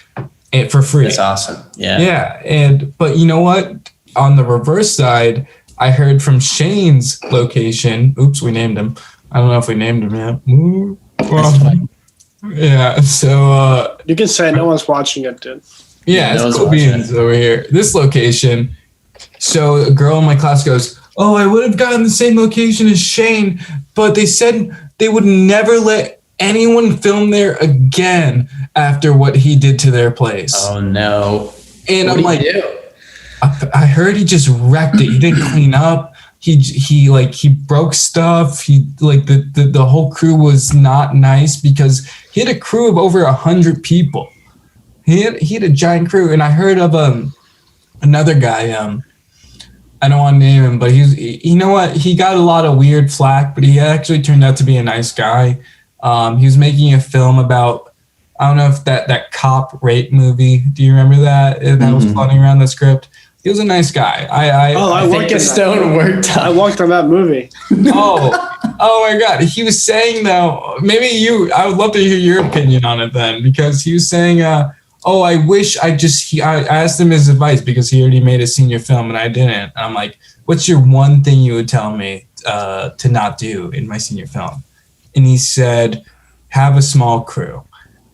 and for free. That's awesome. Yeah. Yeah. But you know what? On the reverse side, I heard from Shane's location. Oops, we named him. I don't know if we named him yet. Yeah, so you can say no one's watching it, dude. Yeah, it's cool beans over here. This location. So a girl in my class goes, oh, I would have gotten the same location as Shane, but they said they would never let anyone film there again after what he did to their place. Oh no. And I'm like, I heard he just wrecked it. He didn't clean up. He broke stuff. The whole crew was not nice, because he had a crew of over 100 people. He had a giant crew. And I heard of another guy. I don't want to name him, but you know what? He got a lot of weird flack, but he actually turned out to be a nice guy. He was making a film about I don't know if that cop rape movie. Do you remember that? That was floating around the script. He was a nice guy. I think Gaston worked on. I worked on that movie. Oh my God. He was saying though, I would love to hear your opinion on it then, because he was saying, I wish I asked him his advice because he already made a senior film and I didn't. And I'm like, what's your one thing you would tell me to not do in my senior film? And he said, have a small crew.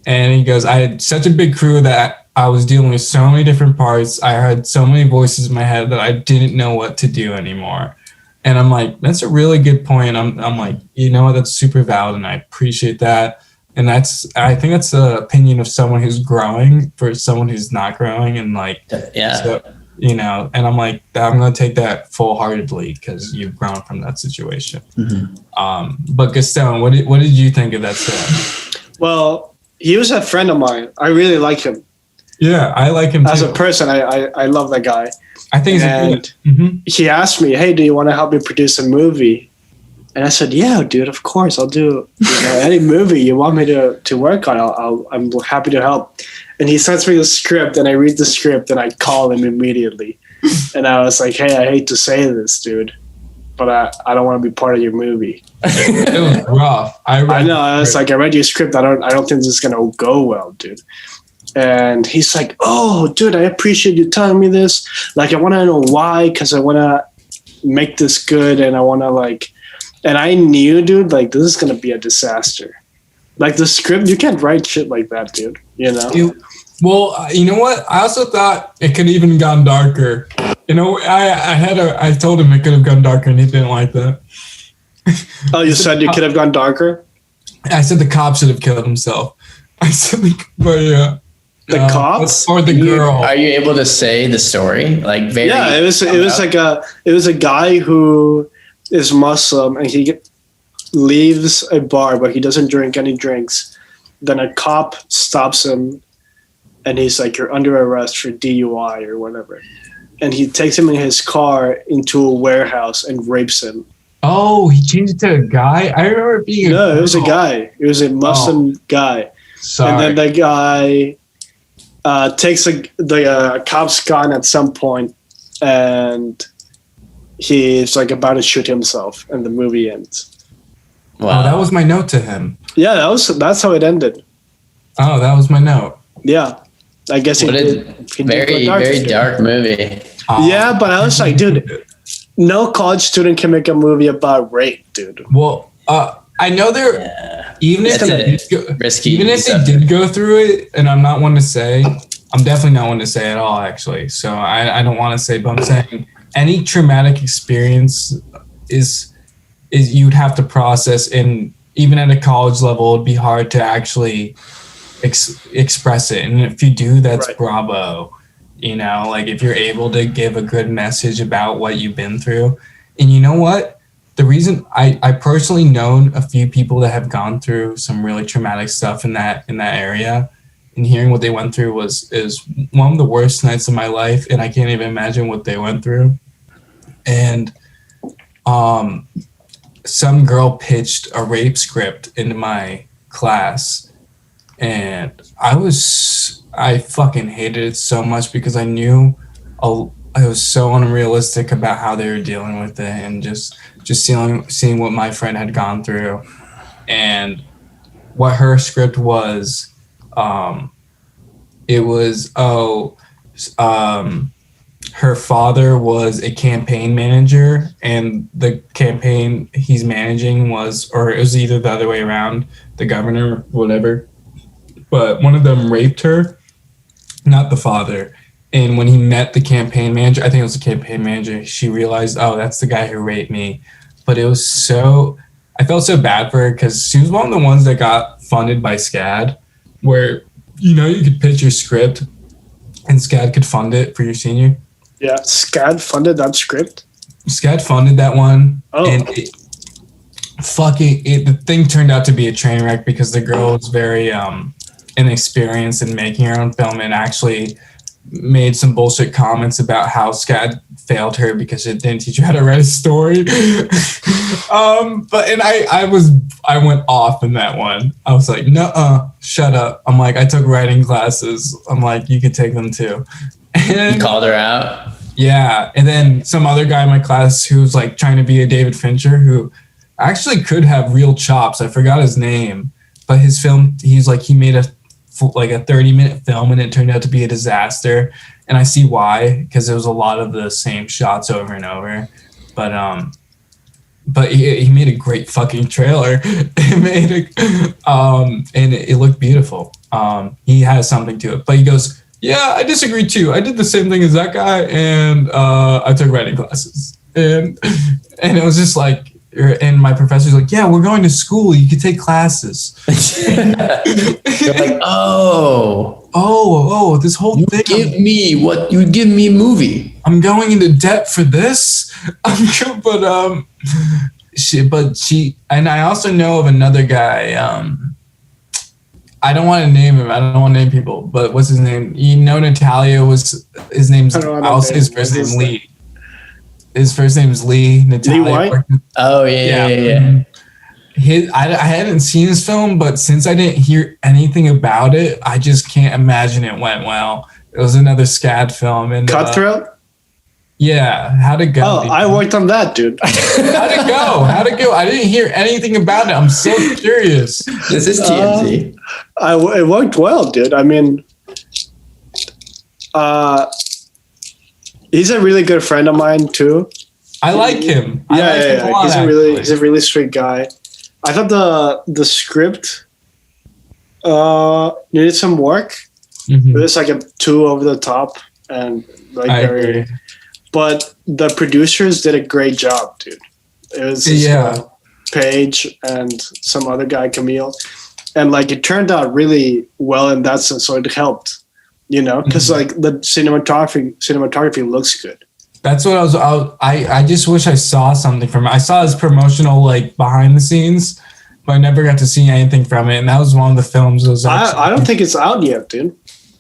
And he goes, I had such a big crew that I was dealing with so many different parts. I had so many voices in my head that I didn't know what to do anymore. And I'm like, that's a really good point. I'm like, you know what? That's super valid. And I appreciate that. And I think that's the opinion of someone who's growing for someone who's not growing. And like, so, and I'm like, I'm going to take that full heartedly because you've grown from that situation. But Gaston, what did you think of that story? Well, he was a friend of mine. I really like him. Yeah, I like him too. As a person, I love that guy. I think he asked me, hey, do you want to help me produce a movie? And I said, yeah, dude, of course. I'll do any movie you want me to work on. I'm happy to help. And he sends me the script, and I read the script, and I call him immediately. And I was like, hey, I hate to say this, dude, but I don't want to be part of your movie. It was rough. I know. I was like, I read your script. I don't think this is going to go well, dude. And he's like, oh, dude, I appreciate you telling me this. Like, I want to know why, because I want to make this good, and I want to and I knew, dude, like, this is going to be a disaster. Like, the script, you can't write shit like that, dude, you know? Well, you know what? I also thought it could even gone darker. You know, I told him it could have gone darker, and he didn't like that. Oh, you said you could have gone darker? I said the cop should have killed himself. I said, but yeah. The cops or the girl? Are you able to say the story? Like, very? Yeah, it was a guy who is Muslim, and he leaves a bar, but he doesn't drink any drinks. Then a cop stops him, and he's like, "You're under arrest for DUI or whatever." And he takes him in his car into a warehouse and rapes him. Oh, he changed it to a guy? I remember it being it was a guy. It was a Muslim guy. Sorry. And then the guy takes the cop's gun at some point, and he's like about to shoot himself, and the movie ends. Wow, that was my note to him. Yeah, that's how it ended. Oh, that was my note. Yeah, I guess he did. Very dark movie. Yeah, but I was like, dude, no college student can make a movie about rape, dude. Well, I know even if they did go through it, and I'm not one to say, I'm definitely not one to say at all, actually. So I don't want to say, but I'm saying any traumatic experience is you'd have to process, and even at a college level, it'd be hard to actually express it. And if you do, that's right. Bravo. You know, like if you're able to give a good message about what you've been through. And you know what? The reason I personally known a few people that have gone through some really traumatic stuff in that area, and hearing what they went through is one of the worst nights of my life, and I can't even imagine what they went through. And some girl pitched a rape script into my class, and I fucking hated it so much because I knew I was so unrealistic about how they were dealing with it, and just seeing what my friend had gone through, and what her script was. It was her father was a campaign manager, and the campaign he's managing or it was either the other way around, the governor, whatever. But one of them raped her, not the father. And when he met the campaign manager, I think it was the campaign manager, she realized, oh, that's the guy who raped me. But it was I felt so bad for her because she was one of the ones that got funded by SCAD, where, you know, you could pitch your script and SCAD could fund it for your senior. Yeah, SCAD funded that script? SCAD funded that one. Oh. And the thing turned out to be a train wreck because the girl was very inexperienced in making her own film, and actually made some bullshit comments about how SCAD failed her because it didn't teach her how to write a story. I went off in that one. I was like, no, shut up. I'm like, I took writing classes. I'm like, you could take them too. And You called her out. yeah. And then some other guy in my class who was like trying to be a David Fincher, who actually could have real chops. I forgot his name, but his film, he made a 30-minute film and it turned out to be a disaster. And I see why, because there was a lot of the same shots over and over. But he made a great fucking trailer. And it looked beautiful. He has something to it. But he goes, yeah, I disagree too. I did the same thing as that guy, and I took writing classes. And it was just like, and my professor's like, yeah, we're going to school. You can take classes. You're like, this whole you thing. give me a movie. I'm going into debt for this. And I also know of another guy. I don't want to name him. I don't want to name people, but what's his name? You know, Natalia was his name's. I'll say his first name Lee. His first name is Lee. Natalia. Lee White? Oh yeah. I hadn't seen his film, but since I didn't hear anything about it, I just can't imagine it went well. It was another SCAD film. And Cutthroat? yeah, how'd it go? Oh, I worked on that, dude. How'd it go? I didn't hear anything about it. I'm so curious. This is TNT. It worked well, dude. I mean, he's a really good friend of mine too. I like him. He's a really sweet guy. I thought the script needed some work. Mm-hmm. It was like a too over the top and like I agree. But the producers did a great job, dude. It was Paige and some other guy, Camille, and like it turned out really well in that sense. So it helped, because like the cinematography looks good. That's what I just wish I saw something from it. I saw his promotional like behind the scenes, but I never got to see anything from it. And that was one of the films. I don't think it's out yet, dude.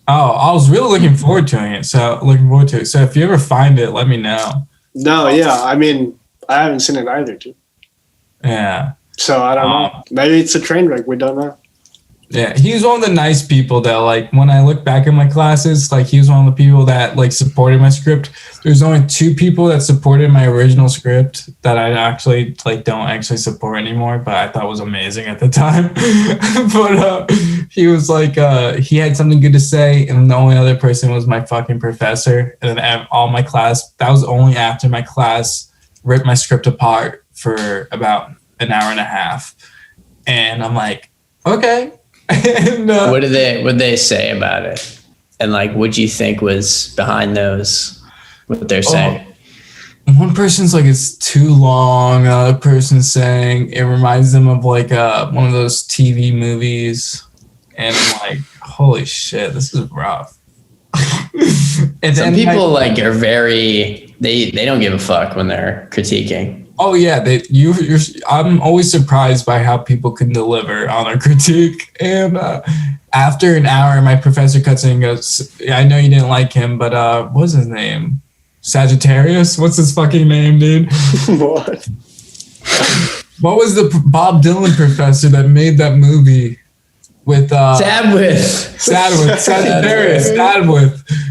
Oh, I was really looking forward to it. So if you ever find it, let me know. No, yeah. I mean, I haven't seen it either, dude. Yeah. So I don't know. Maybe it's a train wreck. We don't know. Yeah, he's one of the nice people that, like, when I look back at my classes, like, he was one of the people that, like, supported my script. There's only 2 people that supported my original script that I actually, like, don't actually support anymore, but I thought was amazing at the time. But he was, like, he had something good to say, and the only other person was my fucking professor. And then all my class, that was only after my class ripped my script apart for about an hour and a half. And I'm like, okay. And, what did they say about it? And like, what do you think was behind what they're saying? One person's like, it's too long. Another person's saying it reminds them of like one of those TV movies. And I'm like, holy shit, this is rough. And some people like are very, they don't give a fuck when they're critiquing. Oh yeah, I'm always surprised by how people can deliver on a critique. And after an hour, my professor cuts in and goes, I know you didn't like him, but what's his name? Sagittarius? What's his fucking name, dude? What? What was the Bob Dylan professor that made that movie with Sagittarius.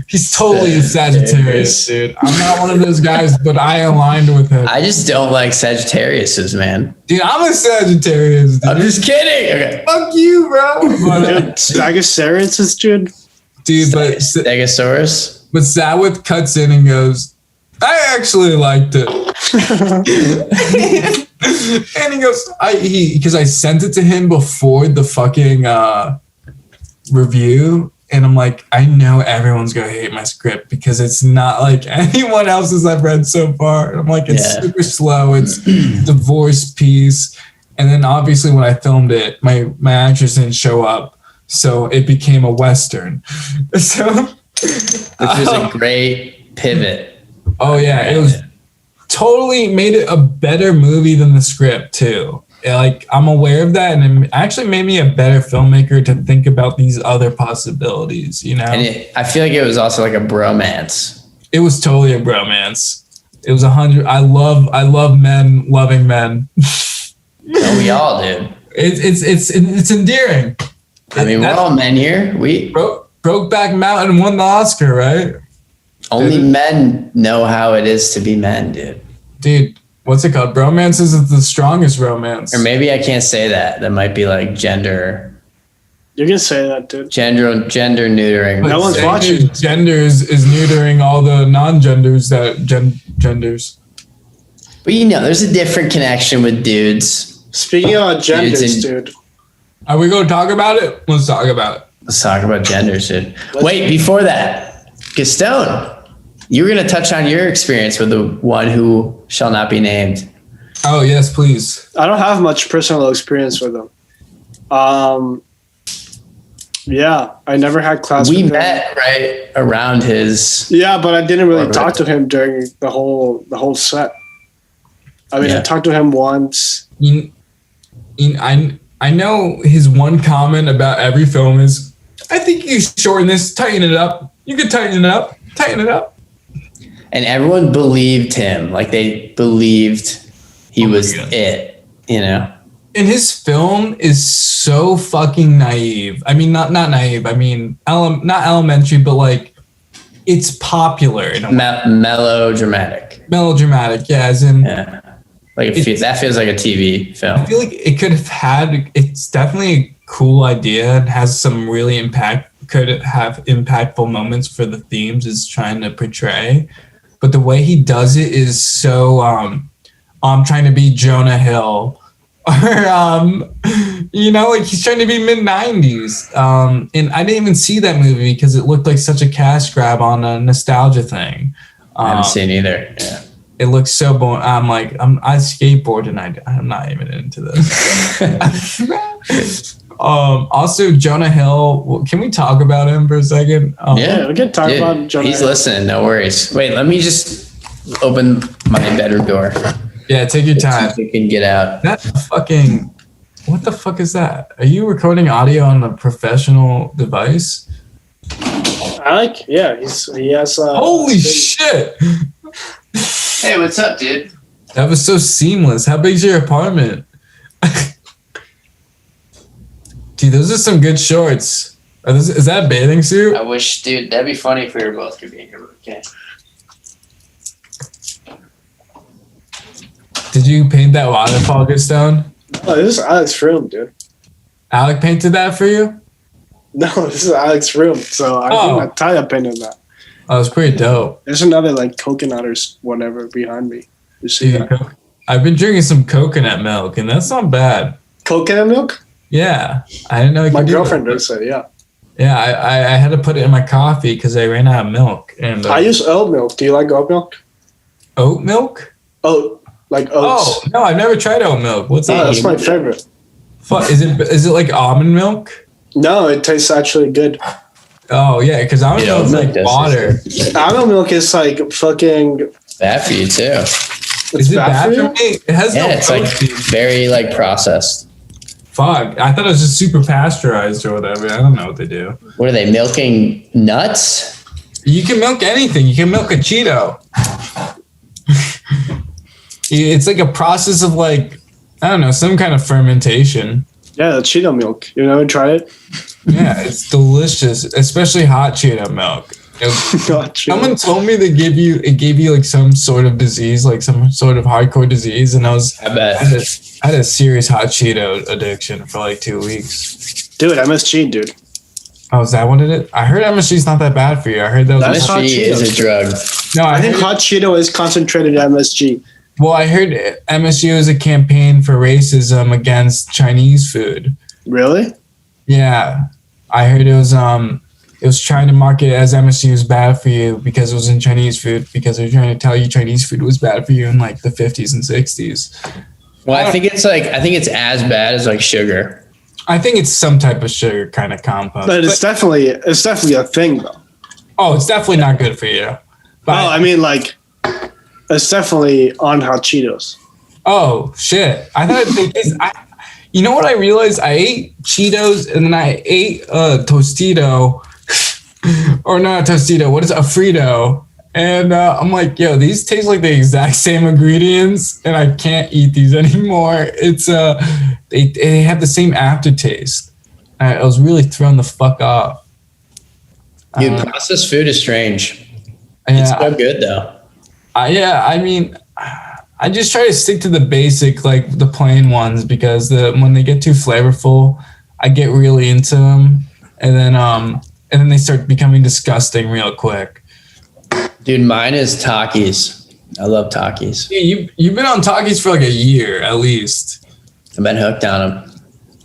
He's totally a Sagittarius, dude. I'm not one of those guys, but I aligned with him. I just don't like Sagittariuses, man. Dude, I'm a Sagittarius, dude. I'm just kidding. Okay. Fuck you, bro. Dude, Stegosaurus, dude. Dude, but Stegosaurus. But Sawith cuts in and goes, I actually liked it. And he goes, because I sent it to him before the fucking review. And I'm like, I know everyone's going to hate my script because it's not like anyone else's I've read so far. And I'm like, it's super slow. It's divorce piece. And then obviously when I filmed it, my actress didn't show up. So it became a Western. So, which was a great pivot. Oh yeah. It was totally made it a better movie than the script too. like I'm aware of that, and it actually made me a better filmmaker to think about these other possibilities, you know. And I feel like it was also like a bromance. It was totally a bromance. It was 100. I love men loving men. No, we all do. It's endearing. I mean, we're all men here. We Brokeback Mountain won the Oscar, right? only men know how it is to be men, dude. Dude, what's it called? Bromance is the strongest romance. Or maybe I can't say that. That might be like gender. You can say that, dude. Gender neutering. No one's watching. Genders is neutering all the non-genders that genders. But you know, there's a different connection with dudes. Speaking about genders, dude. Are we going to talk about it? Let's talk about it. Let's talk about genders, dude. Wait, before that, Gaston, you were going to touch on your experience with the one who shall not be named. Oh, yes, please. I don't have much personal experience with them. Yeah, I never had class with him. We met right around his. Yeah, but I didn't really talk to him during the whole set. I mean, I talked to him once. I know his one comment about every film is, I think you shorten this, tighten it up. You could tighten it up. And everyone believed him. Like they believed he was it, you know? And his film is so fucking naive. I mean, not naive. I mean, not elementary, but like it's popular in a way. Melodramatic. Melodramatic, yeah. As in, yeah. Like that feels like a TV film. I feel like it could have had. It's definitely a cool idea and has some really could have impactful moments for the themes it's trying to portray. But the way he does it is so. I'm trying to be Jonah Hill. Or you know, like he's trying to be mid-90s, and I didn't even see that movie because it looked like such a cash grab on a nostalgia thing. I haven't seen either. Yeah, it looks so boring. I skateboard and I'm not even into this. Also, Jonah Hill. Can we talk about him for a second? Yeah, we can talk about Jonah. He's Hill. listening. No worries. Wait, let me just open my bedroom door. Yeah, take your time. You can get out. That fucking. What the fuck is that? Are you recording audio on a professional device? Yeah, he has. Holy shit! Hey, what's up, dude? That was so seamless. How big's your apartment? Dude, those are some good shorts. Is that a bathing suit? I wish, dude, that'd be funny if we were both could be here. Okay. Did you paint that waterfall, Gaston? Oh, this is Alex's room, dude. Alec painted that for you? No, this is Alex's room. So I think Taya painted that. Oh, it's pretty dope. There's another like coconut or whatever behind me. You see that? I've been drinking some coconut milk, and that's not bad. Coconut milk? Yeah, I didn't know. My girlfriend does say, yeah. Yeah, I had to put it in my coffee because I ran out of milk. And I use oat milk. Do you like oat milk? Oat milk? Oat. Like oats. Oh, no, I've never tried oat milk. What's that? That's my favorite. Is it like almond milk? No, it tastes actually good. Oh, yeah, because almond milk is like water. Almond milk is like fucking... Bad for you, too. Is it bad for me? It has no it's protein. like very like processed. Fuck, I thought it was just super pasteurized or whatever. I don't know what they do. What are they, milking nuts? You can milk anything. You can milk a Cheeto. It's like a process of like, I don't know, some kind of fermentation. Yeah, the Cheeto milk. You never tried it? Yeah, it's delicious, especially hot Cheeto milk. Someone told me it gave you like some sort of disease, like some sort of hardcore disease, and I had a serious hot Cheeto addiction for like 2 weeks. Dude, MSG, dude. Oh, is that what it is? I heard MSG's not that bad for you. I heard that was MSG is a drug. No, I think hot Cheeto is concentrated MSG. Well, I heard MSG was a campaign for racism against Chinese food. Really? Yeah, I heard it was trying to market it as MSG was bad for you because it was in Chinese food, because they're trying to tell you Chinese food was bad for you in like the 50s and 60s. Well, I think it's as bad as like sugar. I think it's some type of sugar kind of compound. But it's definitely a thing though. Oh, it's definitely not good for you. But I mean like it's definitely on hot Cheetos. Oh shit! I thought you know what I realized? I ate Cheetos and then I ate Tostito, or not a Tostito. What is it? A Frito? And I'm like, yo, these taste like the exact same ingredients, and I can't eat these anymore. It's they have the same aftertaste. I was really thrown the fuck off. Dude, processed food is strange. Yeah, It's so good though. I mean, I just try to stick to the basic, like the plain ones, because when they get too flavorful, I get really into them, and then they start becoming disgusting real quick. Dude, mine is Takis. I love Takis. Yeah, you've been on Takis for like a year at least. I've been hooked on them.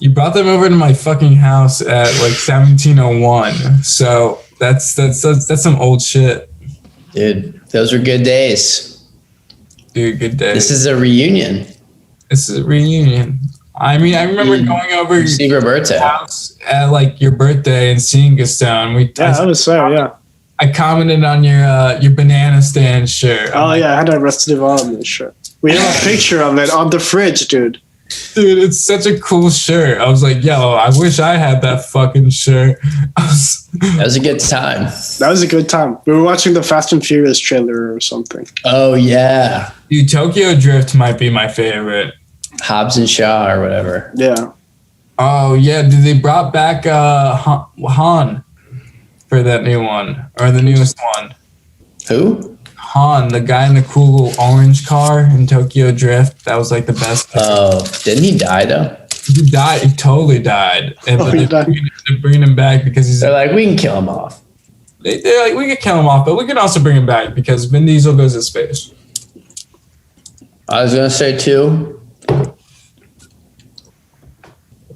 You brought them over to my fucking house at like 1701. So that's some old shit. Dude, those were good days. Dude, good day. This is a reunion. This is a reunion. I mean, I remember going over See Roberto. your house at like your birthday and seeing Gaston. I was so, yeah. I commented on your banana stand shirt. Oh, yeah, I had a Arrested Development shirt. We have a picture of it on the fridge, dude. Dude, it's such a cool shirt. I was like, yo, I wish I had that fucking shirt. That was a good time. That was a good time. We were watching the Fast and Furious trailer or something. Oh, yeah. Dude, Tokyo Drift might be my favorite. Hobbs and Shaw or whatever. Yeah. Oh, yeah. Dude, they brought back Han for that new one, or the newest one. Who? Han, the guy in the cool orange car in Tokyo Drift. That was like the best. Oh, didn't he die though? He died. He totally died. And but they're bringing him back because They're like, we can kill him off. they're like, we could kill him off, but we can also bring him back because Vin Diesel goes to space. I was gonna say too.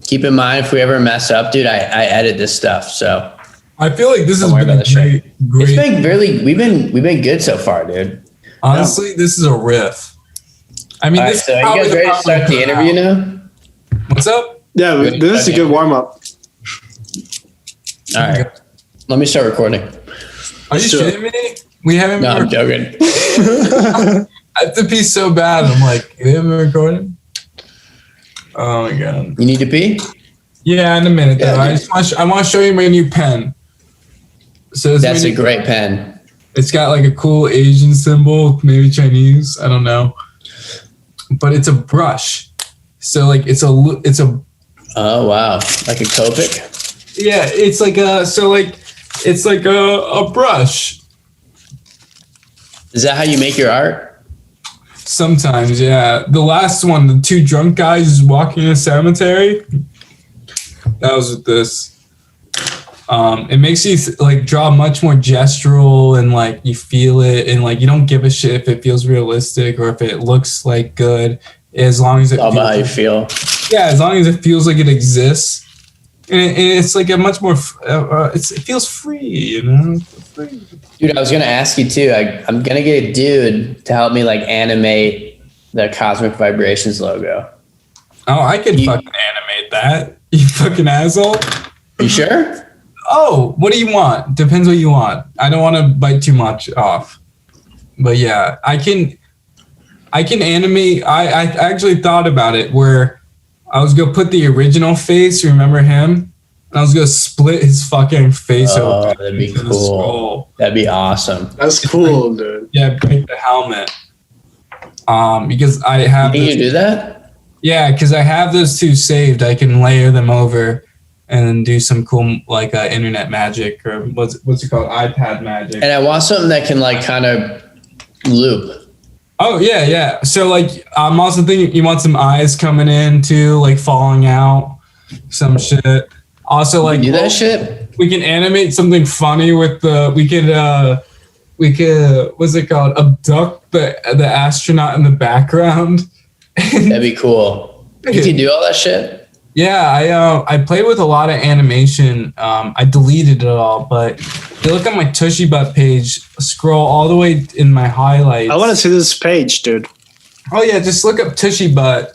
Keep in mind, if we ever mess up, dude, I edit this stuff, so I feel like this has worry been about a the great. it's been really we've been good so far, dude. Honestly, this is a riff. I mean, All right, this so are you guys ready to start the interview now? What's up? Yeah, this is a good warm-up. All right, let me start recording. Are you shitting me? We haven't. No, I'm been joking. I have to pee so bad. I'm like, we haven't been recording. Oh my god. You need to pee? Yeah, in a minute though. Yeah, I want to show you my new pen. So That's a great pen. It's got like a cool Asian symbol, maybe Chinese. I don't know, but it's a brush. So like it's a Oh wow, like a Copic. yeah. It's like a brush. Is that how you make your art? Sometimes, yeah. The last one, the two drunk guys walking in a cemetery. That was with this. It makes you like draw much more gestural and like you feel it and like you don't give a shit if it feels realistic or if it looks like good, as long as it All feels about how you feel. yeah, as long as it feels like it exists. And it's like a much more it feels free, you know. Free. Dude, I was gonna ask you too. I'm gonna get a dude to help me like animate the Cosmic Vibrations logo. Oh, I could fucking animate that. You fucking asshole. You sure? Oh, what do you want? Depends what you want. I don't want to bite too much off. But yeah, I can animate. I actually thought about it where I was gonna put the original face, remember him? And I was gonna split his fucking face open. That'd be into the cool. skull. That'd be awesome. That's cool, dude. Yeah, break the helmet. Because I have Can you do that? yeah, because I have those two saved. I can layer them over and then do some cool like internet magic or what's it called? iPad magic. And I want something that can like kind of loop. Oh yeah. So like I'm also thinking you want some eyes coming in too, like falling out, some shit. Also like Do that shit? we can animate something funny with we could what's it called? Abduct the astronaut in the background. That'd be cool. You can do all that shit? Yeah, I played with a lot of animation. I deleted it all, but if you look at my Tushy Butt page, scroll all the way in my highlights. I want to see this page, dude. Oh yeah, just look up Tushy Butt.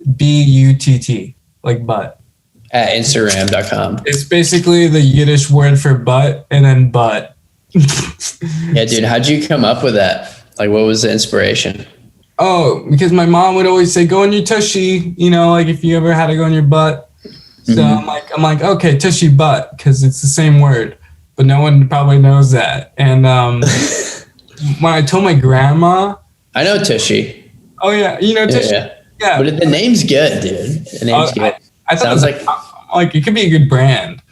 TUSHIBUTT, like butt. At Instagram.com. It's basically the Yiddish word for butt and then butt. Yeah, dude, how'd you come up with that? Like, what was the inspiration? Oh, because my mom would always say, "Go on your tushy," like if you ever had to go on your butt. So I'm like, okay, tushy butt, because it's the same word, but no one probably knows that. And when I told my grandma, I know tushy. oh yeah, tushy, yeah. But the name's good, dude. The name's good. I thought Sounds it was like it could be a good brand.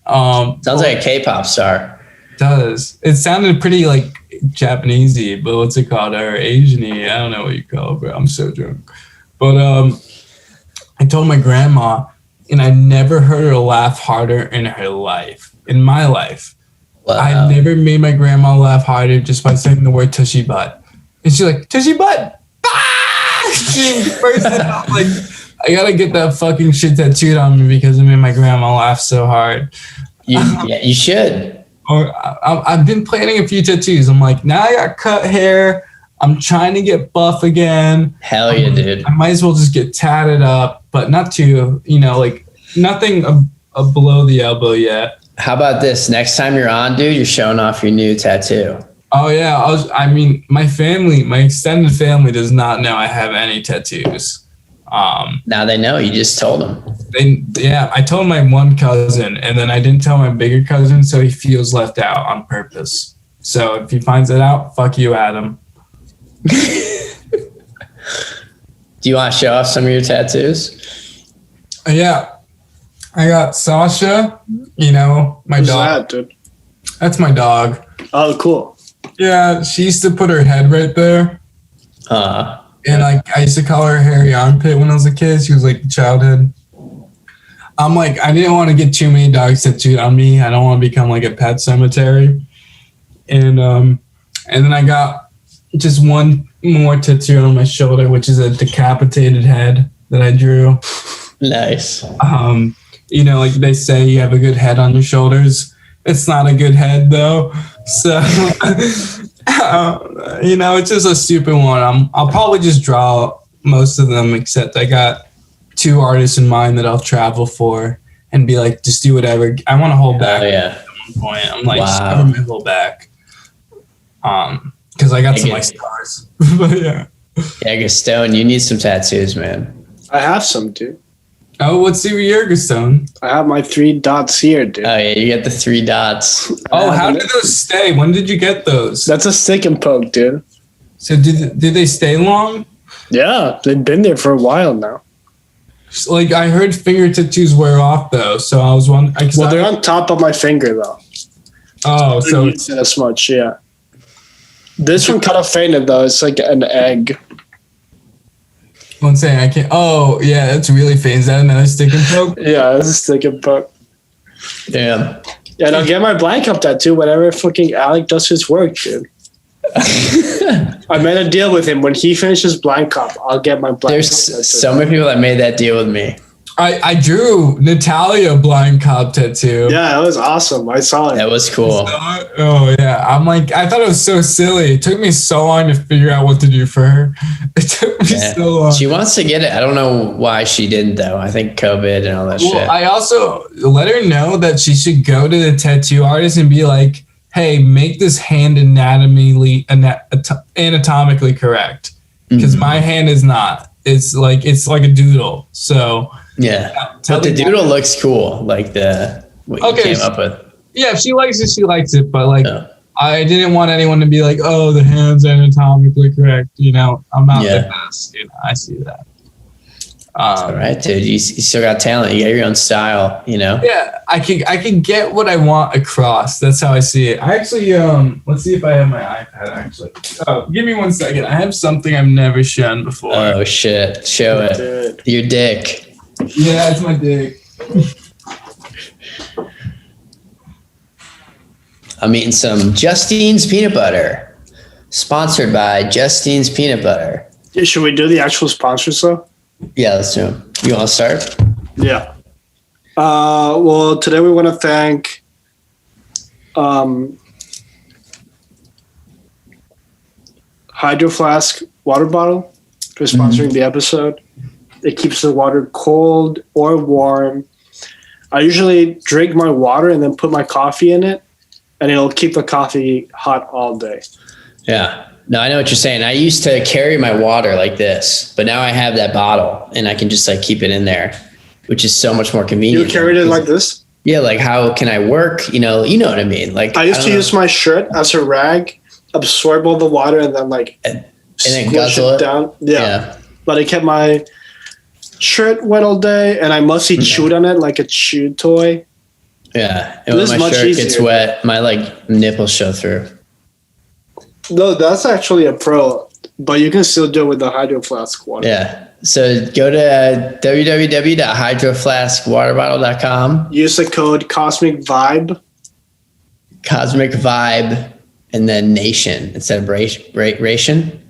Sounds like a K-pop star. It does. It sounded pretty like Japanesey, but what's it called? Or Asian-y? I don't know what you call it, bro. I'm so drunk. But I told my grandma, and I never heard her laugh harder in her life. In my life. Wow. I never made my grandma laugh harder just by saying the word tushy butt. And she's like, tushy butt! Ah! She burst it out like, I gotta get that fucking shit tattooed on me because it made my grandma laugh so hard. You should. Or I've been planning a few tattoos. I'm like, now I got cut hair. I'm trying to get buff again. Hell yeah, dude. I might as well just get tatted up, but not too, like nothing below the elbow yet. How about this? Next time you're on, dude, you're showing off your new tattoo. Oh yeah, my extended family does not know I have any tattoos. Now they know. You just told them. I told my one cousin, and then I didn't tell my bigger cousin, so he feels left out on purpose. So if he finds it out, fuck you, Adam. Do you want to show off some of your tattoos? Yeah, I got Sasha. My Who's dog. that, dude? That's my dog. Oh, cool. Yeah, she used to put her head right there. And I used to call her hairy armpit when I was a kid. She was like childhood. I'm like, I didn't want to get too many dogs tattooed on me. I don't want to become like a pet cemetery. And then I got just one more tattoo on my shoulder, which is a decapitated head that I drew. Nice. Like they say, you have a good head on your shoulders. It's not a good head though. So, it's just a stupid one. I'll probably just draw most of them, except I got 2 artists in mind that I'll travel for and be like, just do whatever. I want to hold back. Oh, yeah. At one point, I'm like, just never may hold back. Because I got some like stars. But yeah. Yeah, Gaston, you need some tattoos, man. I have some, dude. Oh, let's see your Gaston. I have my 3 dots here, dude. Oh yeah, you get the 3 dots. Oh, how did those stay? When did you get those? That's a stick and poke, dude. So did they stay long? Yeah, they've been there for a while now. Like I heard finger tattoos wear off though, so I was wondering. Well, they're on top of my finger though. Oh, so it's as much, yeah. This one kind of faded though. It's like an egg. One saying I can't. Oh yeah, that's really faint. Is that another stick and poke? Yeah, it's a stick and poke. Damn. Yeah, and I'll get my blind cup tattoo whenever fucking Alec does his work, dude. I made a deal with him. When he finishes blind cup, I'll get my blind There's cup tattoo. so many people that made that deal with me. I drew Natalia blind cop tattoo. Yeah, that was awesome. I saw it. That was cool. Oh yeah, I'm like, I thought it was so silly. It took me so long to figure out what to do for her. It took me so long. She wants to get it. I don't know why she didn't though. I think COVID and all that shit. I also let her know that she should go to the tattoo artist and be like, hey, make this hand anatomically correct. Because my hand is not. It's like a doodle. So yeah, but the doodle looks cool. Like what you came up with. Yeah, if she likes it, she likes it. But like, I didn't want anyone to be like, oh, the hand's anatomically correct. I'm not the best. I see that. All right, dude. You still got talent. You got your own style. Yeah, I can get what I want across. That's how I see it. I actually let's see if I have my iPad. Actually, give me 1 second. I have something I've never shown before. Oh shit! Show it. Dude. Your dick. Yeah, it's my dick. I'm eating some Justine's peanut butter. Sponsored by Justine's peanut butter. Yeah, should we do the actual sponsors though? Yeah, let's do them. You want to start? Yeah. Well, today we want to thank Hydro Flask water bottle for sponsoring the episode. It keeps the water cold or warm. I usually drink my water and then put my coffee in it, and it'll keep the coffee hot all day. Yeah. No, I know what you're saying. I used to carry my water like this, but now I have that bottle and I can just like keep it in there, which is so much more convenient. You carried it like this? Yeah, like how can I work? You know what I mean? Like I used to use my shirt as a rag, absorb all the water, and then like and then squish guzzle it down. Yeah. But I kept my shirt wet all day, and I mostly chewed on it like a chew toy. Yeah, and when my shirt gets wet, my like nipples show through. No, that's actually a pro, but you can still do it with the Hydro Flask water. Yeah. So go to www.hydroflaskwaterbottle.com. Use the code Cosmic Vibe. Cosmic Vibe, and then Nation instead of ration.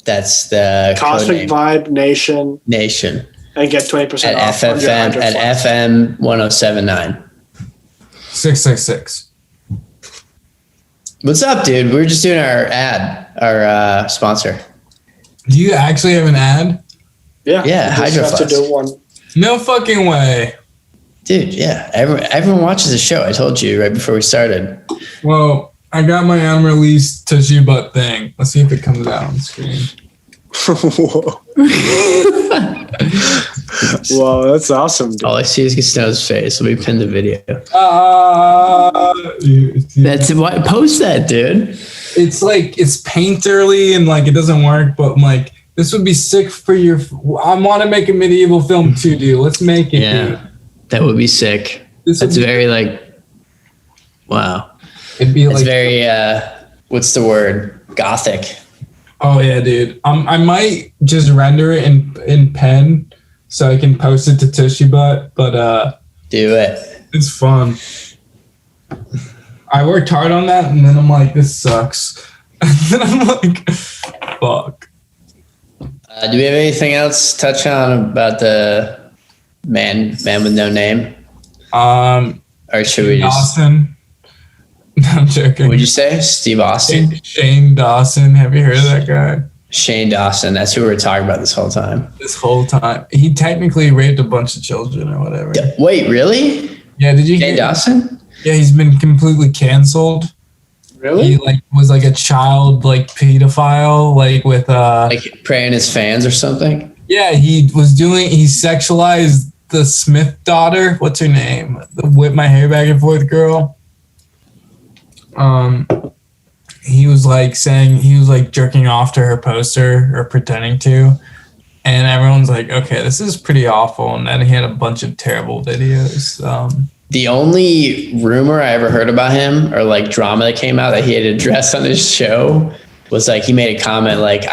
That's the Cosmic Vibe Nation. Nation. And get 20% at off on your Hydro at Flask. FM 1079. 666. What's up, dude? We were just doing our sponsor. Do you actually have an ad? Yeah. Yeah, you just Hydro have to Flask. do one. No fucking way. Dude, yeah. Everyone watches the show. I told you right before we started. Well, I got my unreleased Tushy Butt thing. Let's see if it comes out on screen. Whoa. Wow, that's awesome, dude. All I see is Gaston's face. Let me pin the video. It's That's why post that, dude. it's painterly and like it doesn't work, but like this would be sick for your. I want to make a medieval film too, dude. Let's make it. Yeah, dude. that would be sick. That's very like, wow. It'd be It's like very what's the word? Gothic. Oh yeah, dude. I might just render it in pen so I can post it to Tushy Butt, but Do it. it's fun. I worked hard on that, and then I'm like, this sucks. And then I'm like, fuck. Do we have anything else to touch on about the man with no name? Or should we just? Dawson. No, I'm joking. What'd you say? Steve Austin? Shane Dawson. Have you heard of that guy? Shane Dawson. That's who we were talking about this whole time. This whole time, he technically raped a bunch of children or whatever. Wait, really? Yeah, did you Shane hear? Dawson? Yeah, he's been completely canceled. Really? He like was like a child like pedophile, like with Like praying his fans or something? yeah, he sexualized the Smith daughter. What's her name? The whip my hair back and forth girl. He was like saying he was like jerking off to her poster or pretending to, and everyone's like, okay, this is pretty awful. And then he had a bunch of terrible videos. The only rumor I ever heard about him or like drama that came out that he had addressed on his show was like he made a comment like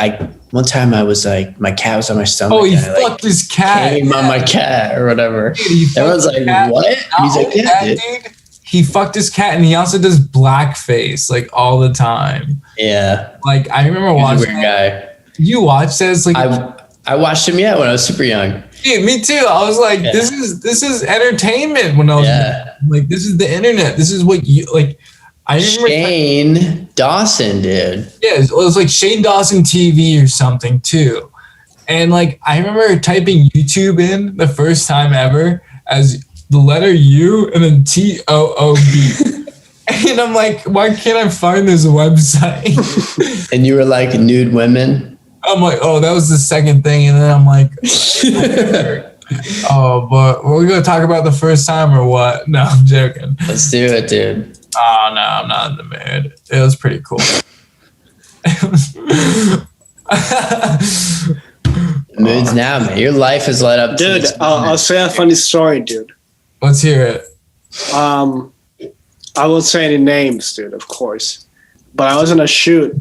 one time I was like my cat was on my stomach. Oh, he and I, fucked his cat. came on my cat or whatever. Dude, he Everyone's fucked like, his cat. what? He's like, yeah, dude. He fucked his cat, and he also does blackface like all the time. Yeah. Like I remember He's a watching. weird guy. You watched that? It's like I watched him when I was super young. dude, me too. I was like, Yeah. this is entertainment when I was like, this is the internet. This is what you like. I remember Shane Dawson, dude. yeah, it was like Shane Dawson TV or something too. And like I remember typing YouTube in the first time ever as the letter U and then TOOB. And I'm like, why can't I find this website? And you were like nude women. I'm like, oh, that was the second thing. And then I'm like, oh, but we're going to talk about the first time or what? No, I'm joking. Let's do it, dude. Oh, no, I'm not in the mood. It was pretty cool. Moods now, man. Your life has led up to Dude, this I'll moment. say a funny story, dude. Let's hear it. I won't say any names, dude, of course. But I was in a shoot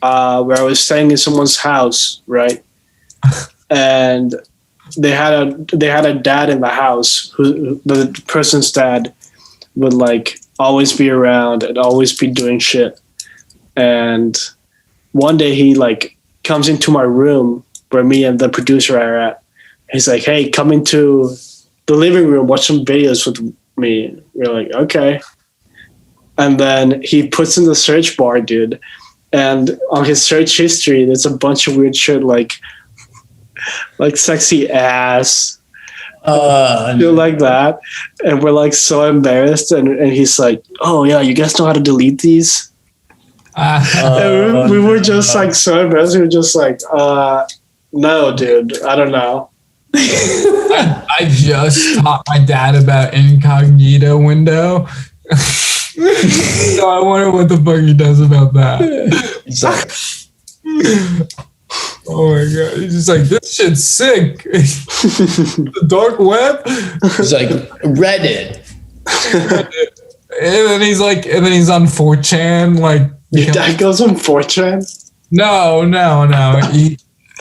where I was staying in someone's house, right? And they had a dad in the house who the person's dad would like always be around and always be doing shit. And one day he like comes into my room where me and the producer are at. He's like, "Hey, come into the living room, watch some videos with me." We're like, "Okay." And then he puts in the search bar, dude. And on his search history, there's a bunch of weird shit like sexy ass, shit like that. And we're like so embarrassed. And he's like, "Oh yeah, you guys know how to delete these?" And we were just like so embarrassed. We were just like, no, dude, I don't know. I just taught my dad about incognito window. So I wonder what the fuck he does about that. Oh my god, he's just like, this shit's sick. The dark web. He's like, Reddit. And then he's on 4chan, like. Your dad goes on 4chan? No.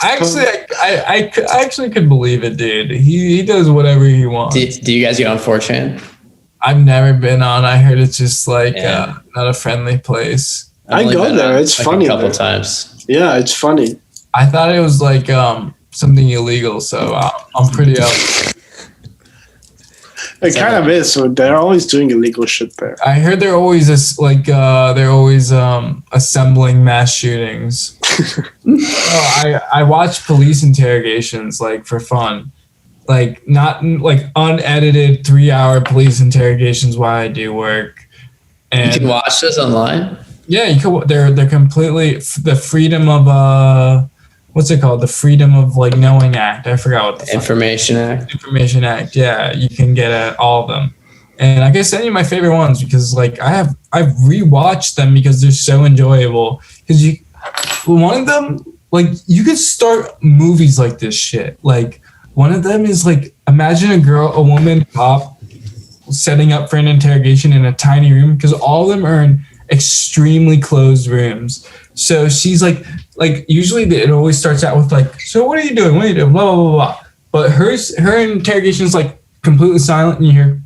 I actually could believe it, dude. He does whatever he wants. Do you guys get on 4chan? I've never been on. I heard it's just like not a friendly place. I go there. It's like funny. A couple times. Yeah, it's funny. I thought it was like something illegal, so I'm pretty up. It kind of is. So they're always doing illegal shit there. I heard they're always assembling mass shootings. I watch police interrogations like for fun, like not like unedited 3-hour police interrogations while I do work. And you can watch this online. Yeah, you could. They're completely the freedom of what's it called? The Freedom of like Knowing Act. I forgot what the Information Act. Information Act. Yeah, you can get at all of them. And I guess any of my favorite ones because like I've rewatched them because they're so enjoyable. Because one of them, like you could start movies like this shit. Like one of them is like imagine a woman cop setting up for an interrogation in a tiny room because all of them are in extremely closed rooms. So she's like usually it always starts out with like, so what are you doing? What are you doing? Blah blah blah blah. But her interrogation is like completely silent, and you hear.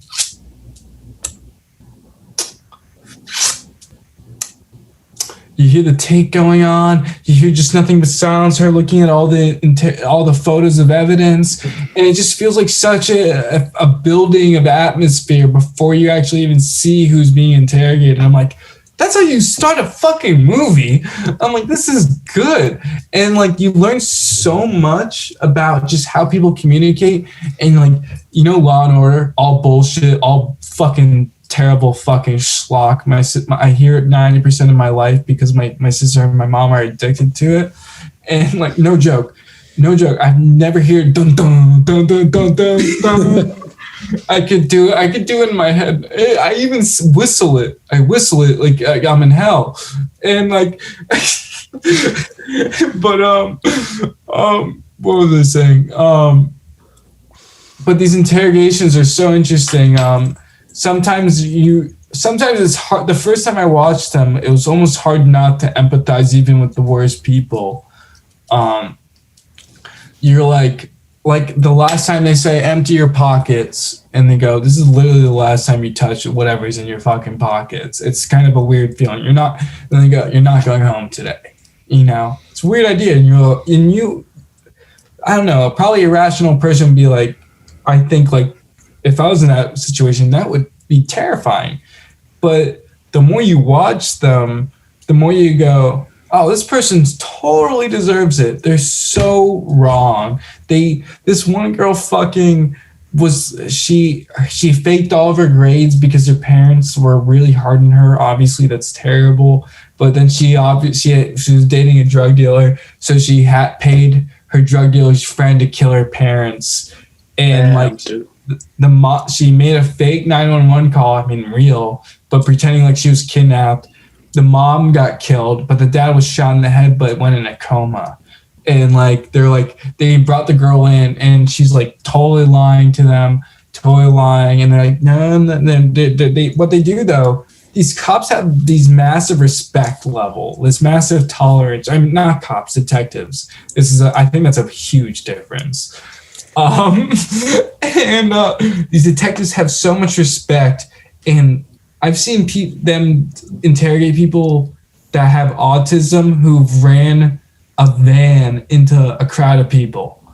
You hear the take going on. You hear just nothing but silence. Her looking at all the photos of evidence, and it just feels like such a building of atmosphere before you actually even see who's being interrogated. I'm like, that's how you start a fucking movie. I'm like, this is good, and like you learn so much about just how people communicate, and like Law and Order, all bullshit, all fucking. Terrible fucking schlock. I hear it 90% of my life because my sister and my mom are addicted to it. And like, no joke. I've never heard dun dun dun dun dun dun dun. I could do it in my head. I even whistle it. I whistle it like I'm in hell. And like, but what was I saying? But these interrogations are so interesting. Sometimes it's hard. The first time I watched them, it was almost hard not to empathize even with the worst people. You're like the last time they say empty your pockets and they go, this is literally the last time you touch whatever's in your fucking pockets. It's kind of a weird feeling. Then they go, you're not going home today. It's a weird idea. And I don't know, probably a rational person would be like, I think like, if I was in that situation, that would be terrifying. But the more you watch them, the more you go, oh, this person totally deserves it. They're so wrong. This one girl fucking she faked all of her grades because her parents were really hard on her. Obviously, that's terrible. But then she was dating a drug dealer, so she paid her drug dealer's friend to kill her parents. And she made a fake 911 call, real, but pretending like she was kidnapped. The mom got killed, but the dad was shot in the head, but went in a coma. And like, they brought the girl in and she's like totally lying to them, And they're like, no. They what they do though, these cops have these massive respect level, this massive tolerance. Not cops, detectives. I think that's a huge difference. And these detectives have so much respect, and I've seen them interrogate people that have autism who've ran a van into a crowd of people.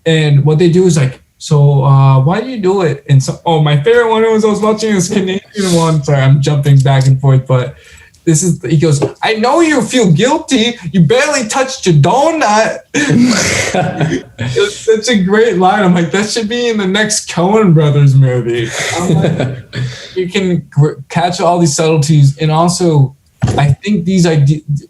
And what they do is like, so why do you do it? And so, my favorite one was I was watching this Canadian one. Sorry, I'm jumping back and forth, but he goes, I know you feel guilty. You barely touched your donut. It's such a great line. I'm like, that should be in the next Coen Brothers movie. I'm like, you can catch all these subtleties. And also, I think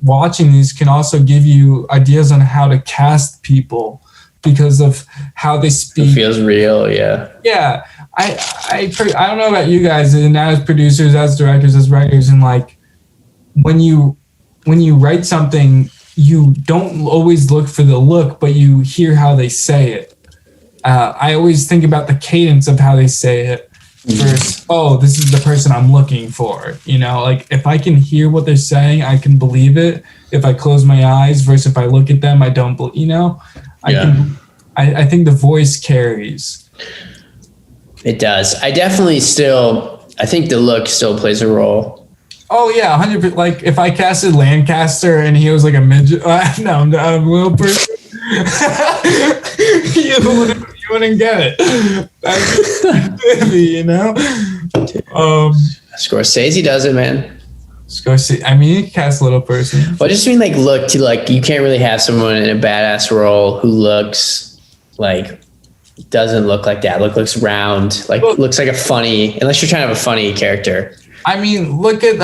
watching these can also give you ideas on how to cast people because of how they speak. It feels real, yeah. Yeah, I don't know about you guys, and as producers, as directors, as writers, and like when you write something, you don't always look for the look, but you hear how they say it. I always think about the cadence of how they say it. Versus, oh, this is the person I'm looking for. You know, like if I can hear what they're saying, I can believe it. If I close my eyes versus if I look at them, I don't believe, you know, I think the voice carries. It does. I think the look still plays a role. Oh yeah, 100%. Like if I casted Lancaster and he was like a midget, no, a little person, you wouldn't get it. That's you know. Scorsese does it, man. Scorsese. I mean, you can cast little person. Well, I just mean like look to like you can't really have someone in a badass role who looks like doesn't look like that. Looks round, like looks like a funny. Unless you're trying to have a funny character. I mean, look at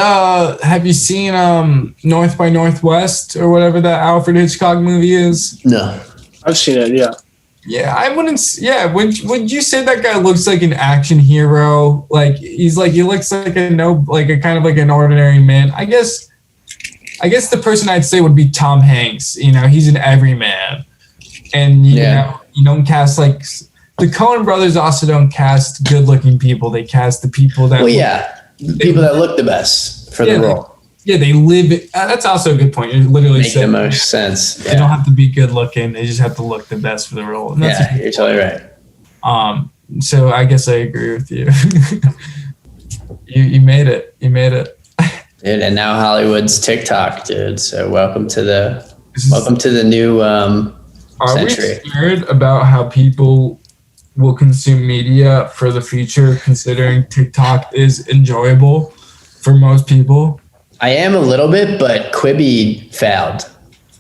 have you seen North by Northwest or whatever that Alfred Hitchcock movie is? No, I've seen it. Yeah. Yeah, I wouldn't. Yeah, would you say that guy looks like an action hero? Like he looks like a kind of like an ordinary man. I guess the person I'd say would be Tom Hanks. You know, he's an everyman, and you know, you don't cast like the Coen brothers also don't cast good-looking people. They cast the people that people that look the best for the role. They live it. That's also a good point. You're literally make the most sense. They don't have to be good looking. They just have to look the best for the role. And that's you're totally right. So I guess I agree with you. you made it. You made it. Dude, and now Hollywood's TikTok, dude. So welcome to the new century. Are we scared about how people will consume media for the future, considering TikTok is enjoyable for most people? I am a little bit, but Quibi failed.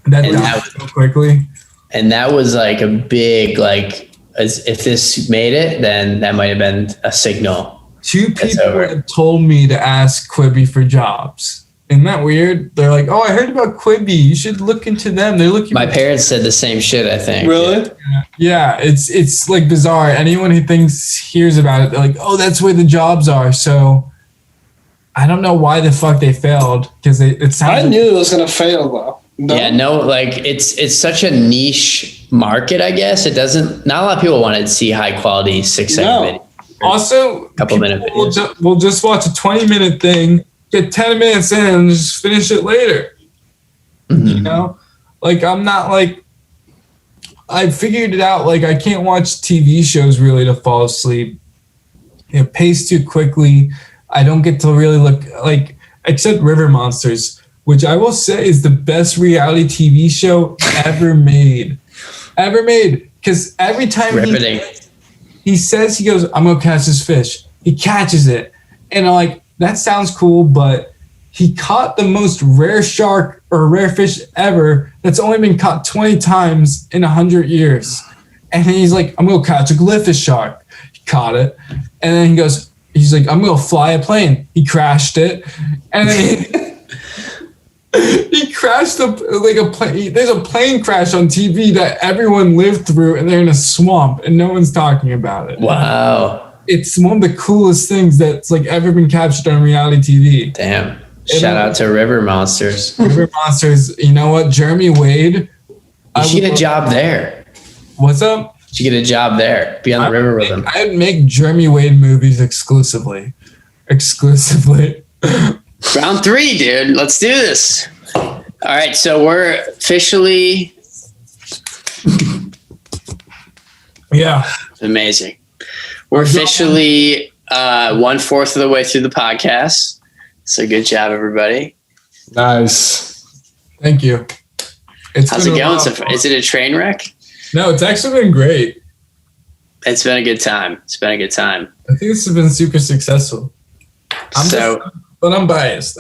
That died so quickly. And that was like a big, like, if this made it, then that might have been a signal. 2 people had told me to ask Quibi for jobs. Isn't that weird? They're like, oh, I heard about Quibi. You should look into them. They're looking. My parents said the same shit, I think. Really? Yeah, it's like bizarre. Anyone who hears about it, they're like, oh, that's where the jobs are. So I don't know why the fuck they failed because it sounds. I knew it was gonna fail though. No? Yeah, no, like it's such a niche market. I guess it doesn't. Not a lot of people want to see high quality 6-second video. Also, a couple minute videos. We'll just watch a 20-minute thing, get 10 minutes in, and just finish it later. Mm-hmm. You know, like I'm not like. I figured it out. Like I can't watch TV shows really to fall asleep. It pays too quickly. I don't get to really look like, except River Monsters, which I will say is the best reality TV show ever made. Because every time he says, he goes, I'm going to catch this fish. He catches it. And I'm like, that sounds cool, but he caught the most rare shark or rare fish ever that's only been caught 20 times in 100 years. And he's like, I'm going to catch a glyphis shark. He caught it. And then he goes, he's like, I'm going to fly a plane. He crashed it. And then he crashed a plane. There's a plane crash on TV that everyone lived through and they're in a swamp and no one's talking about it. Wow. It's one of the coolest things that's like ever been captured on reality TV. Damn. Shout out to River Monsters. River Monsters. You know what? Jeremy Wade. You should get a job there. What's up? You get a job there. Be on the river with him. I'd make Jeremy Wade movies exclusively. Round 3, dude. Let's do this. All right, so we're officially. Yeah. Amazing. We're officially 1/4 of the way through the podcast. So good job, everybody. Nice. Thank you. How's it going? Is it a train wreck? No, it's actually been great. It's been a good time. I think this has been super successful. But I'm biased.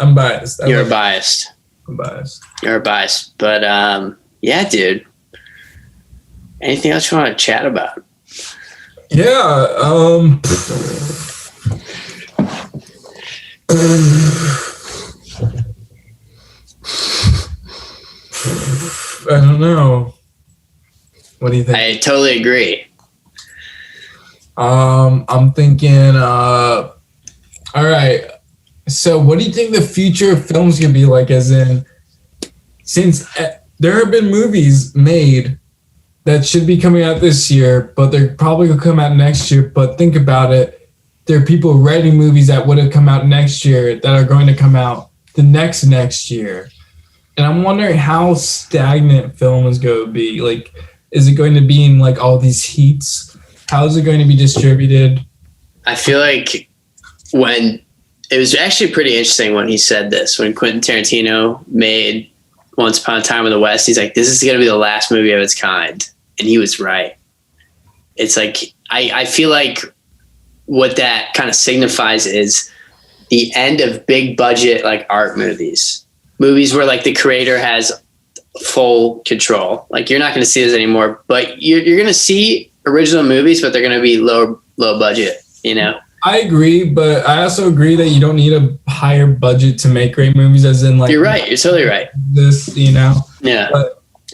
You're biased. I'm biased. You're biased. But yeah, dude. Anything else you want to chat about? Yeah. I don't know. What do you think? I totally agree. I'm thinking, all right. So what do you think the future of film's gonna be like? As in, since there have been movies made that should be coming out this year, but they're probably gonna come out next year. But think about it. There are people writing movies that would have come out next year that are going to come out the next year. And I'm wondering how stagnant film is going to be. Like, is it going to be in like all these heats? How is it going to be distributed? I feel like when it was actually pretty interesting when he said this, when Quentin Tarantino made Once Upon a Time in the West, he's like, this is going to be the last movie of its kind. And he was right. It's like, I feel like what that kind of signifies is the end of big budget, like art movies where like the creator has full control. Like you're not going to see this anymore, but you're going to see original movies, but they're going to be low budget, you know? I agree, but I also agree that you don't need a higher budget to make great movies, as in like, you're right. You're totally right. This, you know? Yeah.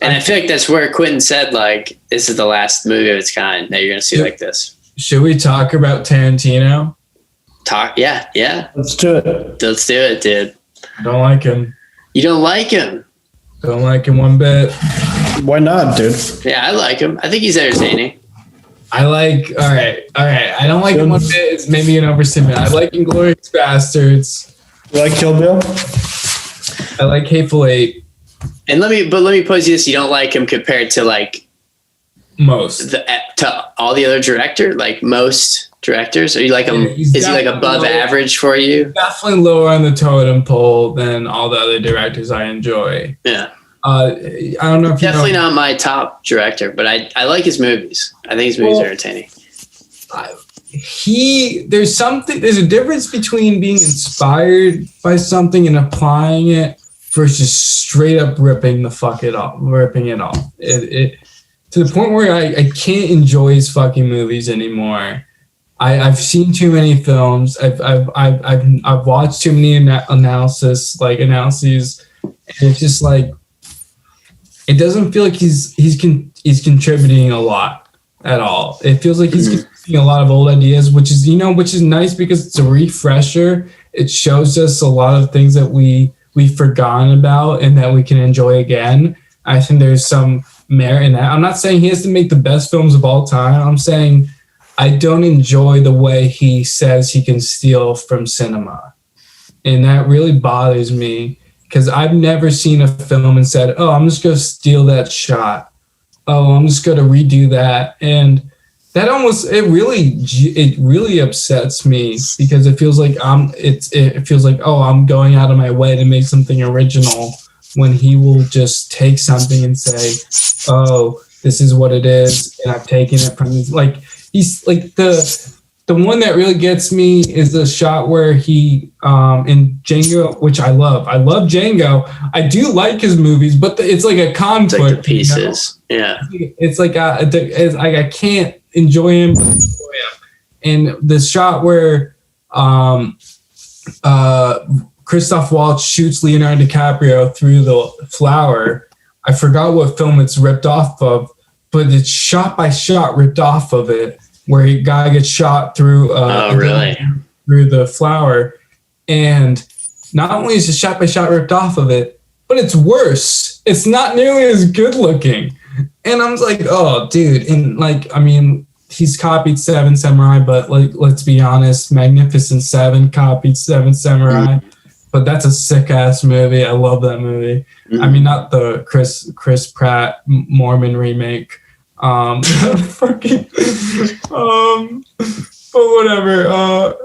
And I feel like that's where Quentin said, like, this is the last movie of its kind that you're going to see like this. Should we talk about Tarantino? Yeah. Let's do it. Let's do it, dude. I don't like him. You don't like him? Don't like him one bit. Why not, dude? Yeah, I like him. I think he's entertaining. All right. I don't like him one bit. It's maybe an overstatement. I like Inglourious Bastards. You like Kill Bill? I like Hateful Eight. And let me pose you this: you don't like him compared to like most to all the other most directors? Are you like him? Yeah, is he like above average for you? Definitely lower on the totem pole than all the other directors I enjoy. Yeah. I don't know if definitely not my top director, but I like his movies. I think his movies are entertaining. There's a difference between being inspired by something and applying it versus straight up ripping it off. It to the point where I can't enjoy his fucking movies anymore. I've seen too many films. I've watched too many analyses, and it's just like, it doesn't feel like he's contributing a lot at all. It feels like he's contributing a lot of old ideas, which is nice because it's a refresher. It shows us a lot of things that we've forgotten about and that we can enjoy again. I think there's some merit in that. I'm not saying he has to make the best films of all time. I'm saying I don't enjoy the way he says he can steal from cinema. And that really bothers me because I've never seen a film and said, oh, I'm just going to steal that shot. Oh, I'm just going to redo that. And that it really upsets me because it feels like I'm going out of my way to make something original when he will just take something and say, oh, this is what it is. And I've taken it from his, like, he's like the one that really gets me is the shot where he in Django, which I love Django. I do like his movies, but it's like a conflict. It's like the pieces. You know? Yeah. It's like I can't enjoy him. And the shot where Christoph Waltz shoots Leonardo DiCaprio through the flower. I forgot what film it's ripped off of, but it's shot by shot ripped off of it, where a guy gets shot through through the flower. And not only is it shot by shot ripped off of it, but it's worse. It's not nearly as good looking. And I'm like, oh, dude. And like, I mean, he's copied Seven Samurai, but like, let's be honest, Magnificent Seven copied Seven Samurai. But that's a sick ass movie. I love that movie. I mean, not the Chris Pratt Mormon remake. But whatever.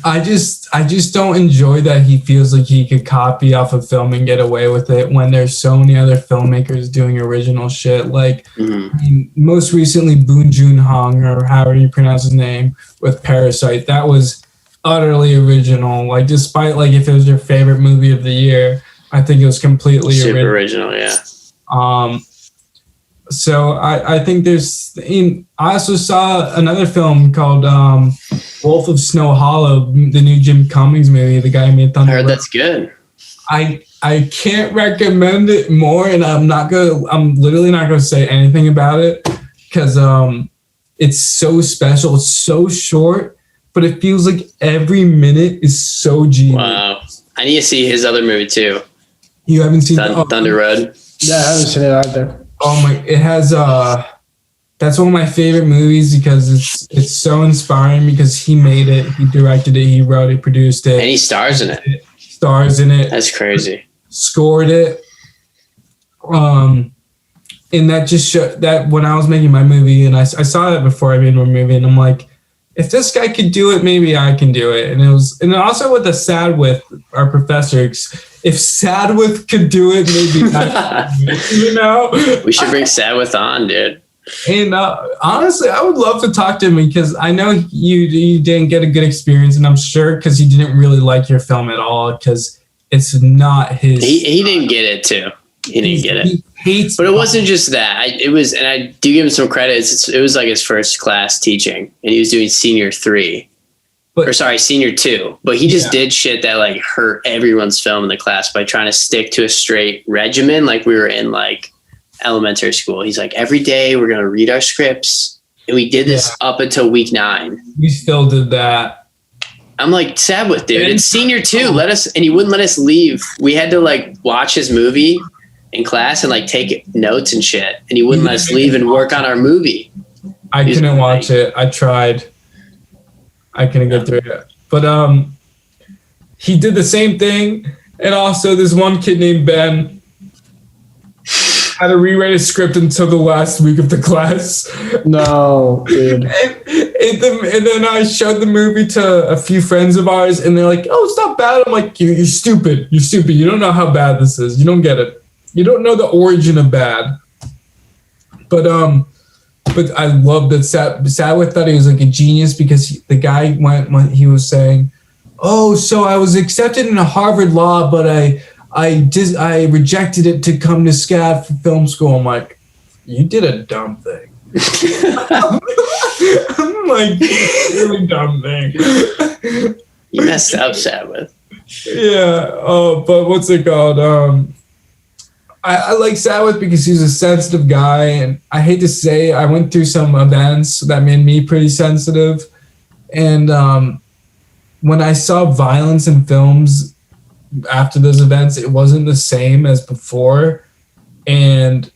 I just don't enjoy that he feels like he could copy off a film and get away with it when there's so many other filmmakers doing original shit. Like, I mean, most recently, Boon Joon-hong, or however you pronounce his name, with Parasite. That was utterly original. Like, despite like if it was your favorite movie of the year, I think it was completely super original. Yeah. So I think I also saw another film called Wolf of Snow Hollow, the new Jim Cummings movie. The guy who made Thunder. I heard that's good. I can't recommend it more, and I'm literally not gonna say anything about it because it's so special. It's so short, but it feels like every minute is so genius. Wow. I need to see his other movie too. You haven't seen Thunder Road? Yeah, I haven't seen it either. Oh my! It has that's one of my favorite movies because it's so inspiring because he made it, he directed it, he wrote it, produced it, And he stars in it. That's crazy. Scored it. And that just showed that when I was making my movie, and I saw that before I made my movie, and I'm like, if this guy could do it, maybe I can do it. And also with the Sadwith, our professor, if Sadwith could do it, maybe I can do it, you know? We should bring Sadwith on, dude. And honestly, I would love to talk to him because I know you didn't get a good experience, and I'm sure because he didn't really like your film at all because it's not his. He didn't get it too. He didn't get it. He hates. But it wasn't just that. It was, and I do give him some credit. It was like his first class teaching, and he was doing senior 3, senior 2. But he just did shit that like hurt everyone's film in the class by trying to stick to a straight regimen, like we were in like elementary school. He's like, every day we're gonna read our scripts, and we did this up until week 9. We still did that. I'm like, Sadwith, dude, it's senior 2. And he wouldn't let us leave. We had to like watch his movie in class and like take notes and shit, and he wouldn't let us leave and work on our movie. I couldn't watch it. I tried. I couldn't get through it. But he did the same thing, and also this one kid named Ben had to rewrite a script until the last week of the class. No, dude. And then I showed the movie to a few friends of ours, and they're like, "Oh, it's not bad." I'm like, "You're stupid. You're stupid. You don't know how bad this is. You don't get it. You don't know the origin of bad." But I love that Sadwith thought he was like a genius because the guy went he was saying, "Oh, so I was accepted into Harvard Law, but I rejected it to come to SCAD for film school." I'm like, "You did a dumb thing." I'm like, really dumb thing. You messed up, Sadwith. Yeah. But what's it called? I like Sadwith because he's a sensitive guy, and I hate to say I went through some events that made me pretty sensitive. And when I saw violence in films after those events, it wasn't the same as before. And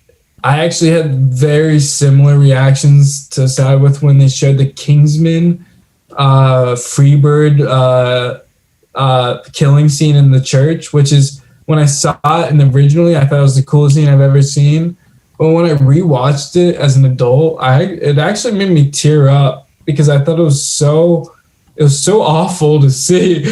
I actually had very similar reactions to Sadwith when they showed the Kingsman Freebird killing scene in the church, which is when I saw it and originally I thought it was the coolest scene I've ever seen. But when I rewatched it as an adult, it actually made me tear up because I thought it was so awful to see.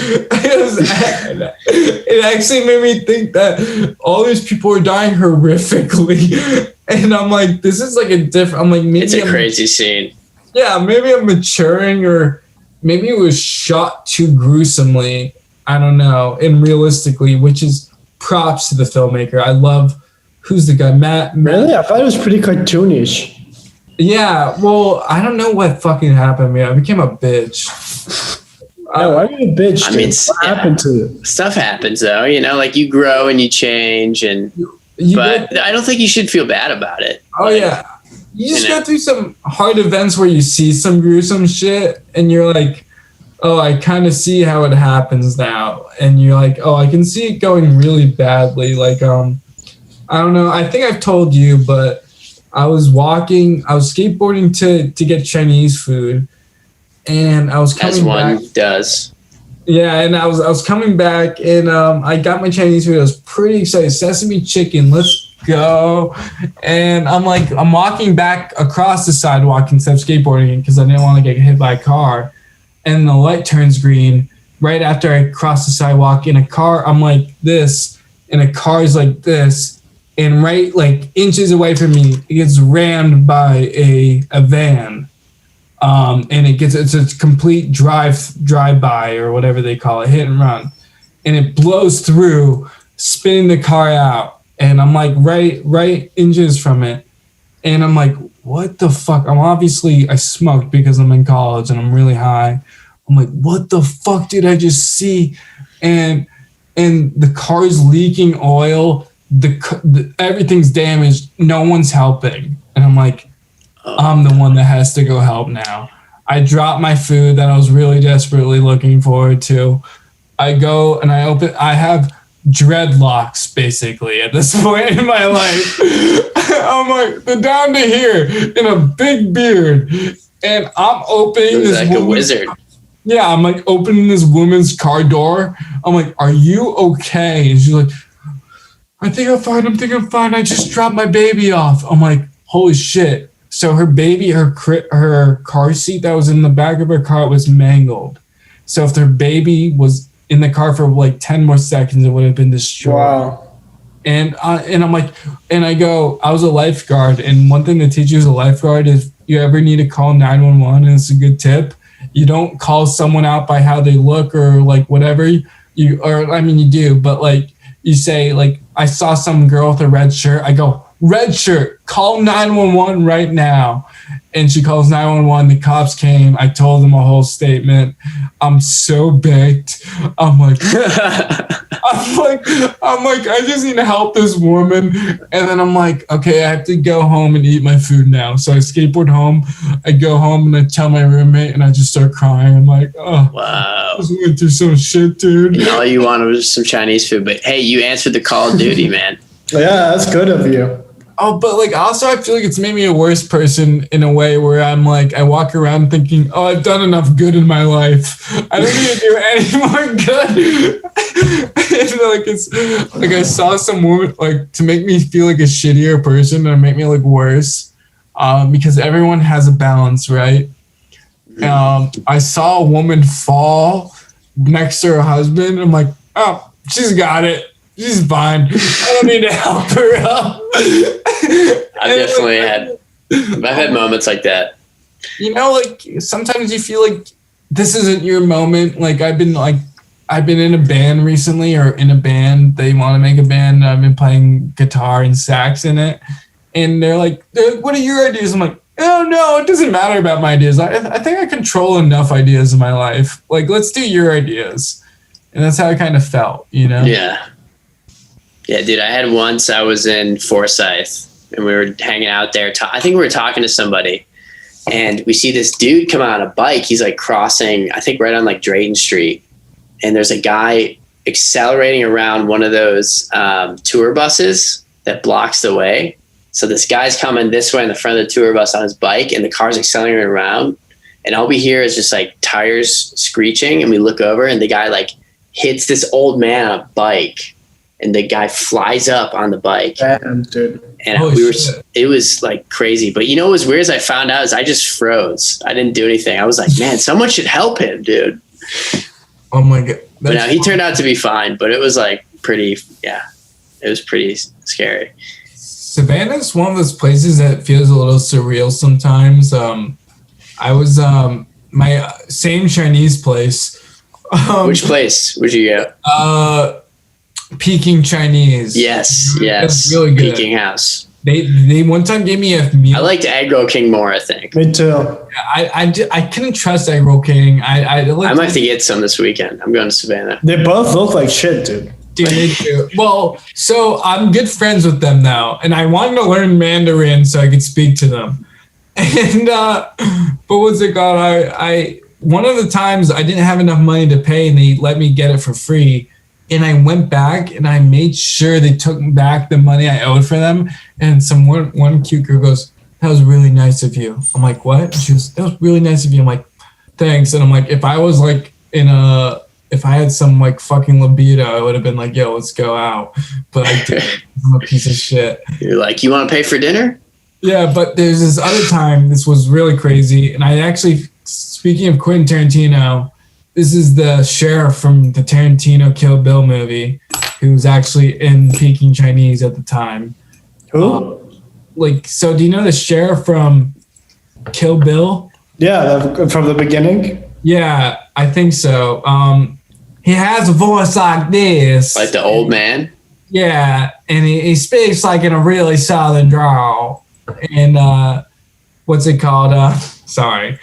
It actually made me think that all these people are dying horrifically. And I'm like, this is like maybe it's a crazy scene. Yeah, maybe I'm maturing, or maybe it was shot too gruesomely. I don't know. And realistically, which is props to the filmmaker. I love, who's the guy? Matt. Really? I thought it was pretty cartoonish. Yeah, well, I don't know what fucking happened, man. I became a bitch. No, why are you a bitch? I mean, what happened to it? Stuff happens, though. You know, like you grow and you change, but I don't think you should feel bad about it. Oh, yeah. You just go through some hard events where you see some gruesome shit, and you're like, oh, I kind of see how it happens now. And you're like, oh, I can see it going really badly. Like, I don't know. I think I've told you, but I was skateboarding to get Chinese food, and I was coming as one back. Does. Yeah, and I was coming back, and I got my Chinese food. I was pretty excited. Sesame chicken, let's go. And I'm walking back across the sidewalk instead of skateboarding because I didn't want to get hit by a car. And the light turns green right after I cross the sidewalk. In a car, I'm like this, and a car is like this. And right like inches away from me, it gets rammed by a van. And it's a complete drive-by or whatever they call it, hit and run. And it blows through, spinning the car out. And I'm like right inches from it. And I'm like, what the fuck? I smoked because I'm in college and I'm really high. I'm like, what the fuck did I just see? And and the car's leaking oil. Everything's damaged. No one's helping. And I'm like, I'm the one that has to go help now. I drop my food that I was really desperately looking forward to. I go and I have dreadlocks basically at this point in my life. I'm like, they're down to here in a big beard. And I'm opening this like a wizard. Yeah, I'm like opening this woman's car door. I'm like, are you okay? And she's like, I think I'm fine. I just dropped my baby off. I'm like, holy shit. So her baby, her car seat that was in the back of her car was mangled. So if their baby was in the car for like 10 more seconds, it would have been destroyed. Wow. And I'm like, and I go, I was a lifeguard. And one thing to teach you as a lifeguard is if you ever need to call 911, and it's a good tip, you don't call someone out by how they look or like whatever you do, but like you say, like, I saw some girl with a red shirt. I go, red shirt, call 911 right now. And she calls 911. The cops came. I told them a whole statement. I'm so baked. I'm like, I just need to help this woman. And then I'm like, okay, I have to go home and eat my food now. So I skateboard home. I go home and I tell my roommate and I just start crying. I'm like, oh, wow. I was going through some shit, dude. And all you wanted was some Chinese food. But hey, you answered the call of duty, man. Yeah, that's good of you. Oh, but like also I feel like it's made me a worse person in a way where I'm like, I walk around thinking, oh, I've done enough good in my life. I don't need to do any more good. And like it's like I saw some woman like to make me feel like a shittier person and make me look worse. Because everyone has a balance, right? I saw a woman fall next to her husband. I'm like, oh, she's got it. She's fine. I don't need to help her up. I've had moments like that. You know, like sometimes you feel like this isn't your moment. Like I've been in a band recently, or in a band. They want to make a band. I've been playing guitar and sax in it, and they're like, "What are your ideas?" I'm like, "Oh no, it doesn't matter about my ideas. I think I control enough ideas in my life. Like, let's do your ideas." And that's how I kind of felt, you know? Yeah. Yeah, dude, I had once I was in Forsyth and we were hanging out there. I think we were talking to somebody and we see this dude come on a bike. He's like crossing, I think right on like Drayton Street. And there's a guy accelerating around one of those tour buses that blocks the way. So this guy's coming this way in the front of the tour bus on his bike and the car's accelerating around. And all we hear is just like tires screeching. And we look over and the guy like hits this old man on a bike. And the guy flies up on the bike. Damn, dude. And it was like crazy. But you know what was weird is I found out is I just froze. I didn't do anything. I was like, man, someone should help him, dude. Oh my God. But now he turned out to be fine, but it was like it was pretty scary. Savannah's one of those places that feels a little surreal sometimes. I was my same Chinese place. Which place would you go? Peking Chinese. Yes. That's really good. Peking House. They one time gave me a meal. I liked Egg Roll King more, I think. Me too. I couldn't trust Egg Roll King. I might have to get some this weekend. I'm going to Savannah. They both look like shit, dude. Dude, they do. Well, so I'm good friends with them now, and I wanted to learn Mandarin so I could speak to them. And but what's it called? I one of the times I didn't have enough money to pay, and they let me get it for free. And I went back and I made sure they took back the money I owed for them. And one cute girl goes, "That was really nice of you." I'm like, "What?" And she goes, "That was really nice of you." I'm like, "Thanks." And I'm like, if I was like if I had some like fucking libido, I would have been like, "Yo, let's go out." But I didn't. I'm a piece of shit. You're like, "You want to pay for dinner?" Yeah, but there's this other time. This was really crazy. And I actually, speaking of Quentin Tarantino, this is the sheriff from the Tarantino Kill Bill movie, who was actually in Peking Chinese at the time. Who? So do you know the sheriff from Kill Bill? Yeah, from the beginning. Yeah, I think so. He has a voice like this. Like the old man? Yeah, and he speaks like in a really southern drawl. And what's it called? Sorry.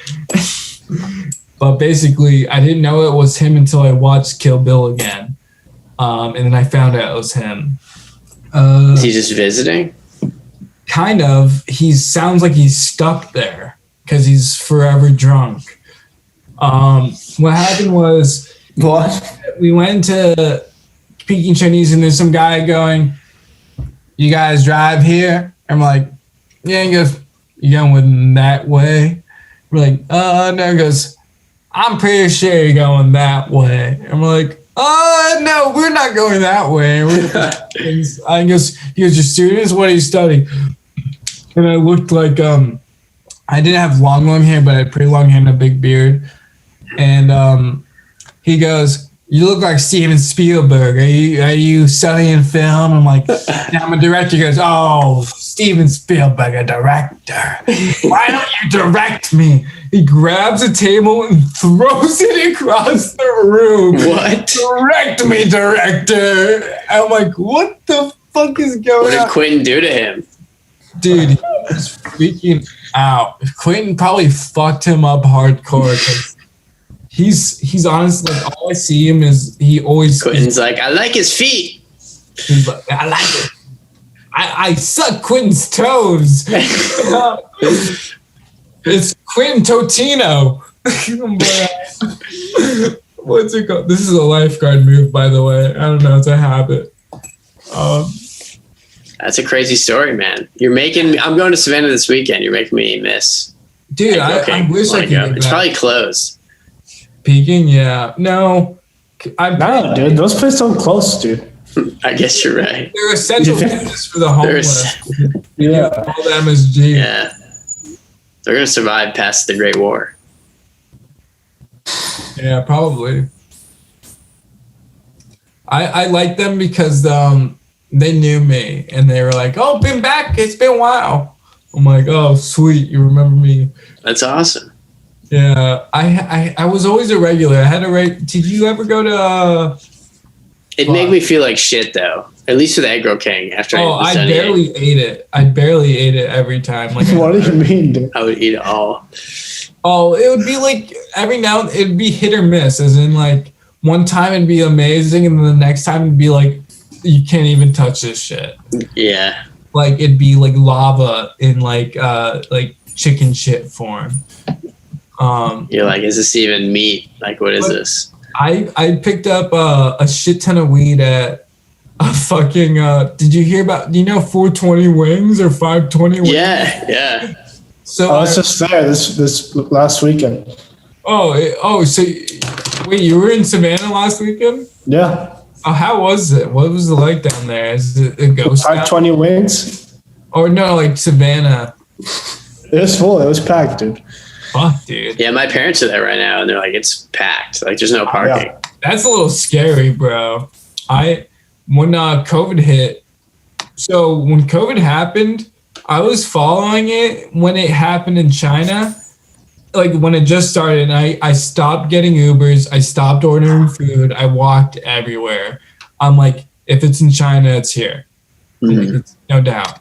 But basically, I didn't know it was him until I watched Kill Bill again. And then I found out it was him. Is he just visiting? Kind of. He sounds like he's stuck there because he's forever drunk. What happened was we went to Peking Chinese and there's some guy going, "You guys drive here?" I'm like, "Yeah." He goes, "You going that way?" We're like, no. He goes, "I'm pretty sure you're going that way." And we're like, "No, we're not going that way." I guess he goes, "Your students, what are you studying?" And I looked like, I didn't have long hair, but I had pretty long hair and a big beard. And he goes, "You look like Steven Spielberg. Are you studying film?" I'm like, "Yeah, I'm a director." He goes, "Oh, Steven Spielberg, a director. Why don't you direct me?" He grabs a table and throws it across the room. What? "Direct me, director." I'm like, what the fuck is going on? What did Quentin do to him? Dude, he was freaking out. Quentin probably fucked him up hardcore. He's honestly, like, all I see him is he always. Quentin's like, "I like his feet." He's like, "I like it. I suck Quentin's toes." It's Quentin Totino. What's it called? This is a lifeguard move, by the way. I don't know. It's a habit. That's a crazy story, man. You're making me. I'm going to Savannah this weekend. You're making me miss. Dude, I wish I could go. get It's back. probably closed. Peking, yeah. No. No, dude, those places don't close, dude. I guess you're right. They're essential business for the homeless. Yeah. All the MSG. Yeah. They're going to survive past the Great War. Yeah, probably. I like them because they knew me and they were like, "Oh, been back. It's been a while." I'm like, "Oh, sweet. You remember me." That's awesome. Yeah. I was always a regular. I had to write. Did you ever go to It'd make me feel like shit, though. At least with Egg Roll King. After I barely ate it. I barely ate it every time. Like, What do you mean, dude? I would eat it all. oh, it would be like every now and it'd be hit or miss, as in like one time it'd be amazing and then the next time it'd be like, you can't even touch this shit. Yeah. Like it'd be like lava in like chicken shit form. You're like, is this even meat? Like, what is this? I picked up a shit ton of weed at a fucking did you hear about, do you know 420 wings or 520 wings? Yeah. So It's just fair this last weekend. So wait, you were in Savannah last weekend? Yeah. Oh, how was it? What was it like down there? Is it a ghost town? 520 wings. Or no, like Savannah. It was full. It was packed, dude. Fuck, dude. Yeah, my parents are there right now, and they're like, it's packed. Like, there's no parking. Yeah. That's a little scary, bro. When COVID hit, so when COVID happened, I was following it when it happened in China. Like when it just started, and I stopped getting Ubers. I stopped ordering food. I walked everywhere. I'm like, if it's in China, it's here. Mm-hmm. Like, it's no doubt.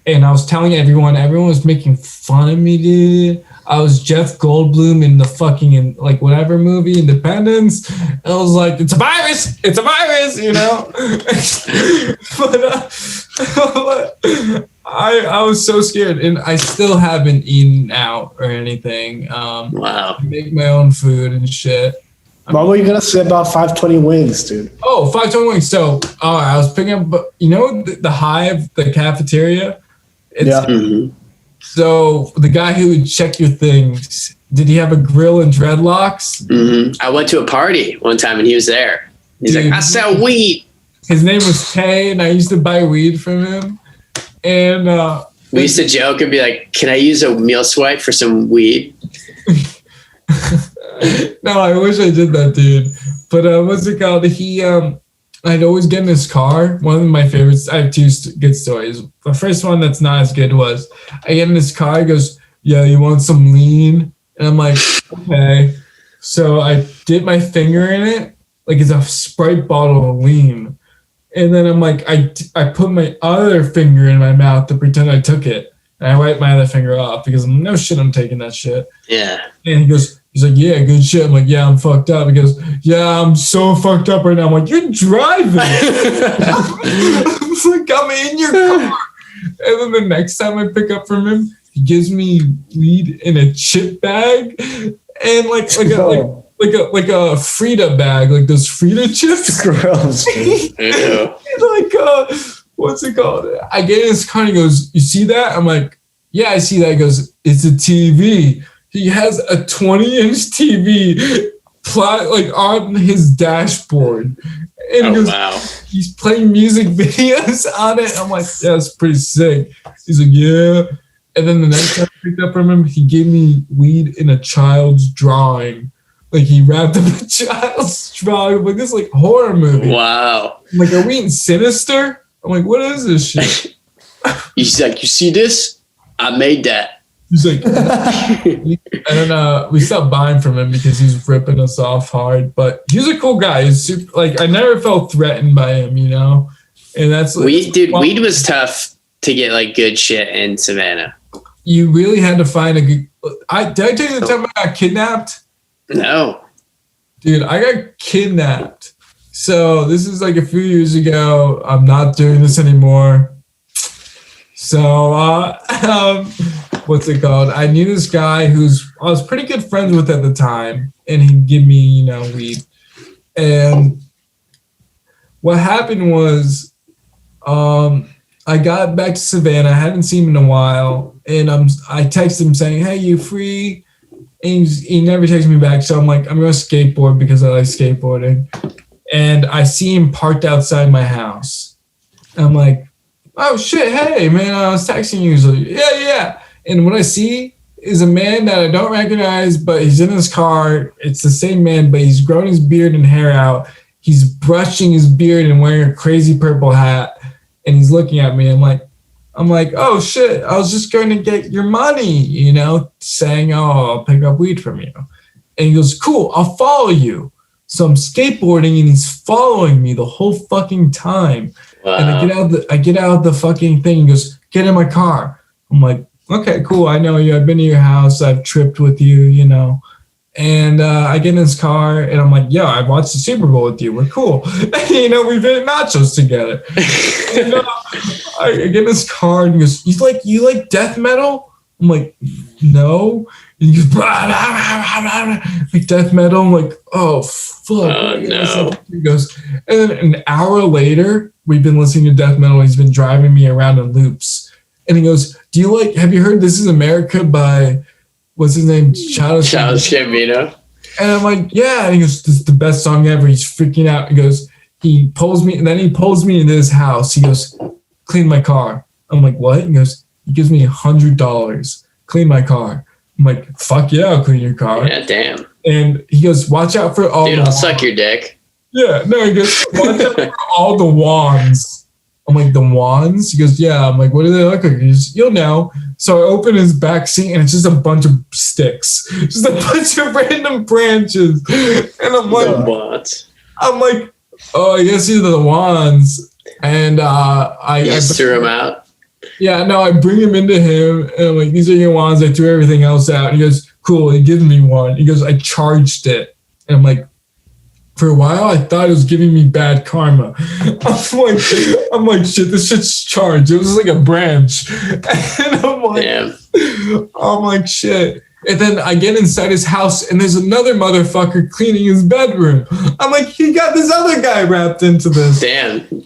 And I was telling everyone was making fun of me, dude. I was Jeff Goldblum in the fucking like whatever movie, Independence. I was like, it's a virus, you know. But I was so scared, and I still haven't eaten out or anything. Wow. I make my own food and shit. What were you gonna say about 520 wings, dude? Oh, 520 wings. So I was picking up, you know, the Hive, the cafeteria. Yeah. Mm-hmm. So the guy who would check your things, did he have a grill and dreadlocks? Mm-hmm. I went to a party one time, and he was there. He's Dude, like, I sell weed. His name was Tay, and I used to buy weed from him. And We used to joke and be like, can I use a meal swipe for some weed? no, I wish I did that, dude. But what's it called? I'd always get in his car. One of my favorites, I have two good stories. The first one that's not as good was I get in his car, he goes, "Yeah, you want some lean?" And I'm like, okay. So I dip my finger in it, like it's a Sprite bottle of lean. And then I'm like, I put my other finger in my mouth to pretend I took it. And I wipe my other finger off because no shit, I'm taking that shit. Yeah. And he goes, He's like, yeah, good shit. I'm like, yeah, I'm fucked up. He goes, yeah, I'm so fucked up right now. I'm like, you're driving. It's like, I'm in your car. And then the next time I pick up from him, he gives me weed in a chip bag and like a Frida bag, like those Frida chips. Gross. Like, what's it called? I get in his car and he goes, you see that? I'm like, yeah, I see that. He goes, it's a TV. He has a 20-inch TV like on his dashboard. And he's playing music videos on it. I'm like, yeah, that's pretty sick. He's like, yeah. And then the next time I picked up from him, he gave me weed in a child's drawing. Like he wrapped up a child's drawing. Like this like horror movie. Wow. I'm like, are we in Sinister? I'm like, what is this shit? He's like, you see this? I made that. He's like, and then we stopped buying from him because he's ripping us off hard. But he's a cool guy. He's super, like, I never felt threatened by him, you know. And that's weed was tough to get like good shit in Savannah. You really had to find a good. Did I tell you the time I got kidnapped? No, dude, I got kidnapped. So this is like a few years ago. I'm not doing this anymore. So, what's it called? I knew this guy I was pretty good friends with at the time, and he'd give me, you know, weed. And what happened was, I got back to Savannah. I hadn't seen him in a while, and I texted him saying, "Hey, you free?" And he never texted me back. So I'm like, I'm going to skateboard because I like skateboarding. And I see him parked outside my house. I'm like, oh shit, hey man, I was texting you. He's like, yeah. And what I see is a man that I don't recognize, but he's in his car. It's the same man, but he's growing his beard and hair out. He's brushing his beard and wearing a crazy purple hat. And he's looking at me. I'm like, oh shit, I was just going to get your money, you know, saying, oh, I'll pick up weed from you. And he goes, cool, I'll follow you. So I'm skateboarding and he's following me the whole fucking time. Wow. And I get out of the fucking thing. He goes, get in my car. I'm like, okay, cool. I know you. I've been to your house. I've tripped with you, you know. And I get in his car and I'm like, yo, I watched the Super Bowl with you. We're cool. And, you know, we've been nachos together. And, I get in his car and he goes, he's like, you like death metal? I'm like, no. And he goes, like death metal. I'm like, oh, fuck. Oh, no. He goes, and then an hour later, we've been listening to death metal. He's been driving me around in loops. And he goes, have you heard This Is America by, what's his name? Childish Gambino. And I'm like, yeah. And he goes, this is the best song ever. He's freaking out. He goes, he pulls me into his house. He goes, clean my car. I'm like, what? He goes, he gives me $100. Clean my car. I'm like, fuck yeah, I'll clean your car. Yeah, damn. And he goes, watch out for all Dude, I'll suck your dick. Yeah, no, he goes, watch out for all the wands. I'm like, the wands? He goes, yeah. I'm like, what do they look like? He goes, you'll know. So I open his back seat and it's just a bunch of sticks. Just a bunch of random branches. And I'm like, what? I'm like, oh, I guess these are the wands. And I just threw him out. Yeah, no, I bring him into him and I'm like, these are your wands. I threw everything else out. And he goes, cool. He gives me one. He goes, I charged it. And I'm like, for a while, I thought it was giving me bad karma. I'm like, shit, this shit's charged. It was like a branch. And I'm like, damn. I'm like, shit. And then I get inside his house and there's another motherfucker cleaning his bedroom. I'm like, he got this other guy wrapped into this. Damn.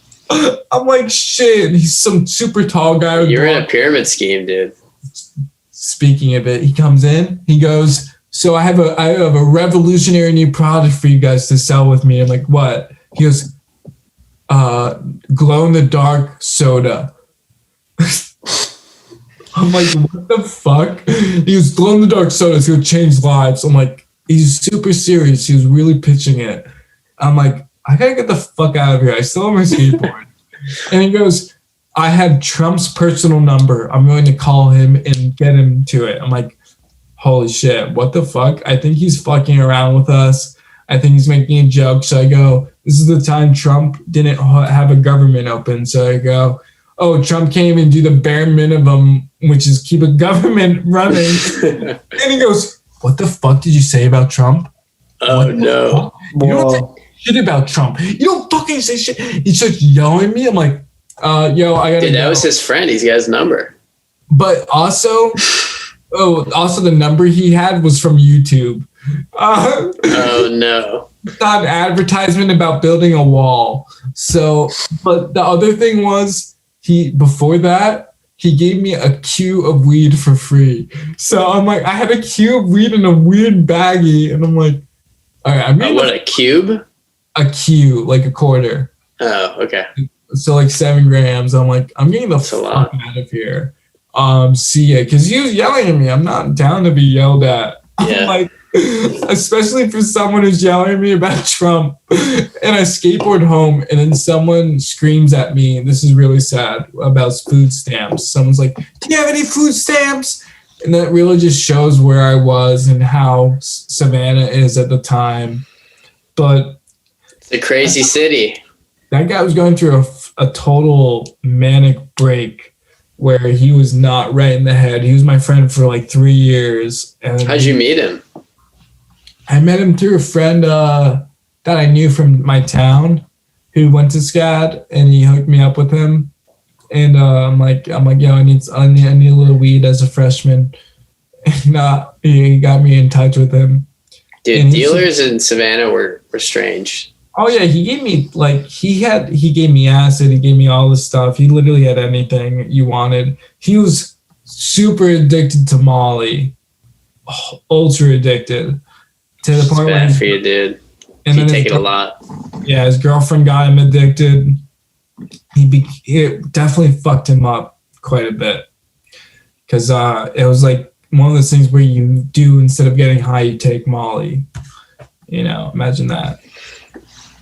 I'm like, shit. He's some super tall guy. You're in a pyramid scheme, dude. Speaking of it, he comes in. He goes, so I have a revolutionary new product for you guys to sell with me. I'm like, what? He goes, glow in the dark soda. I'm like, what the fuck? He goes, glow in the dark soda. It's gonna change lives. I'm like, he's super serious. He was really pitching it. I'm like, I gotta get the fuck out of here. I still have my skateboard. And he goes, I have Trump's personal number. I'm going to call him and get him to it. I'm like, holy shit, what the fuck? I think he's fucking around with us. I think he's making a joke. So I go, this is the time Trump didn't have a government open. So I go, oh, Trump can't even do the bare minimum, which is keep a government running. And he goes, what the fuck did you say about Trump? Oh, no. You don't say shit about Trump. You don't fucking say shit. He starts yelling at me. I'm like, yo, I gotta Dude, that go. was his friend. He's got his number. But also, also the number he had was from YouTube. Oh, no. Not an advertisement about building a wall. So, but the other thing was, before that, he gave me a cue of weed for free. So I'm like, I had a cue of weed in a weird baggie, and I'm like, all right, what, a cube? A cue, like a quarter. Oh, okay. So like 7 grams. I'm like, I'm getting the fuck out of here. See ya, because he was yelling at me. I'm not down to be yelled at. Yeah. I'm like, especially for someone who's yelling at me about Trump. And I skateboard home, and then someone screams at me, and this is really sad, about food stamps. Someone's like, do you have any food stamps? And that really just shows where I was and how Savannah is at the time. But it's a crazy city. That guy was going through a total manic break where he was not right in the head. He was my friend for like 3 years. And how'd you meet him? I met him through a friend that I knew from my town who went to SCAD, and he hooked me up with him. And I'm like, yo, I need a little weed as a freshman. And he got me in touch with him. Dude, dealers in Savannah were strange. Oh yeah, he gave me he gave me acid, he gave me all this stuff. He literally had anything you wanted. He was super addicted to Molly. Ultra addicted. To the point where for you, dude. And you take it a lot. Yeah, his girlfriend got him addicted. It definitely fucked him up quite a bit. Because it was like one of those things where you do, instead of getting high, you take Molly. You know, imagine that.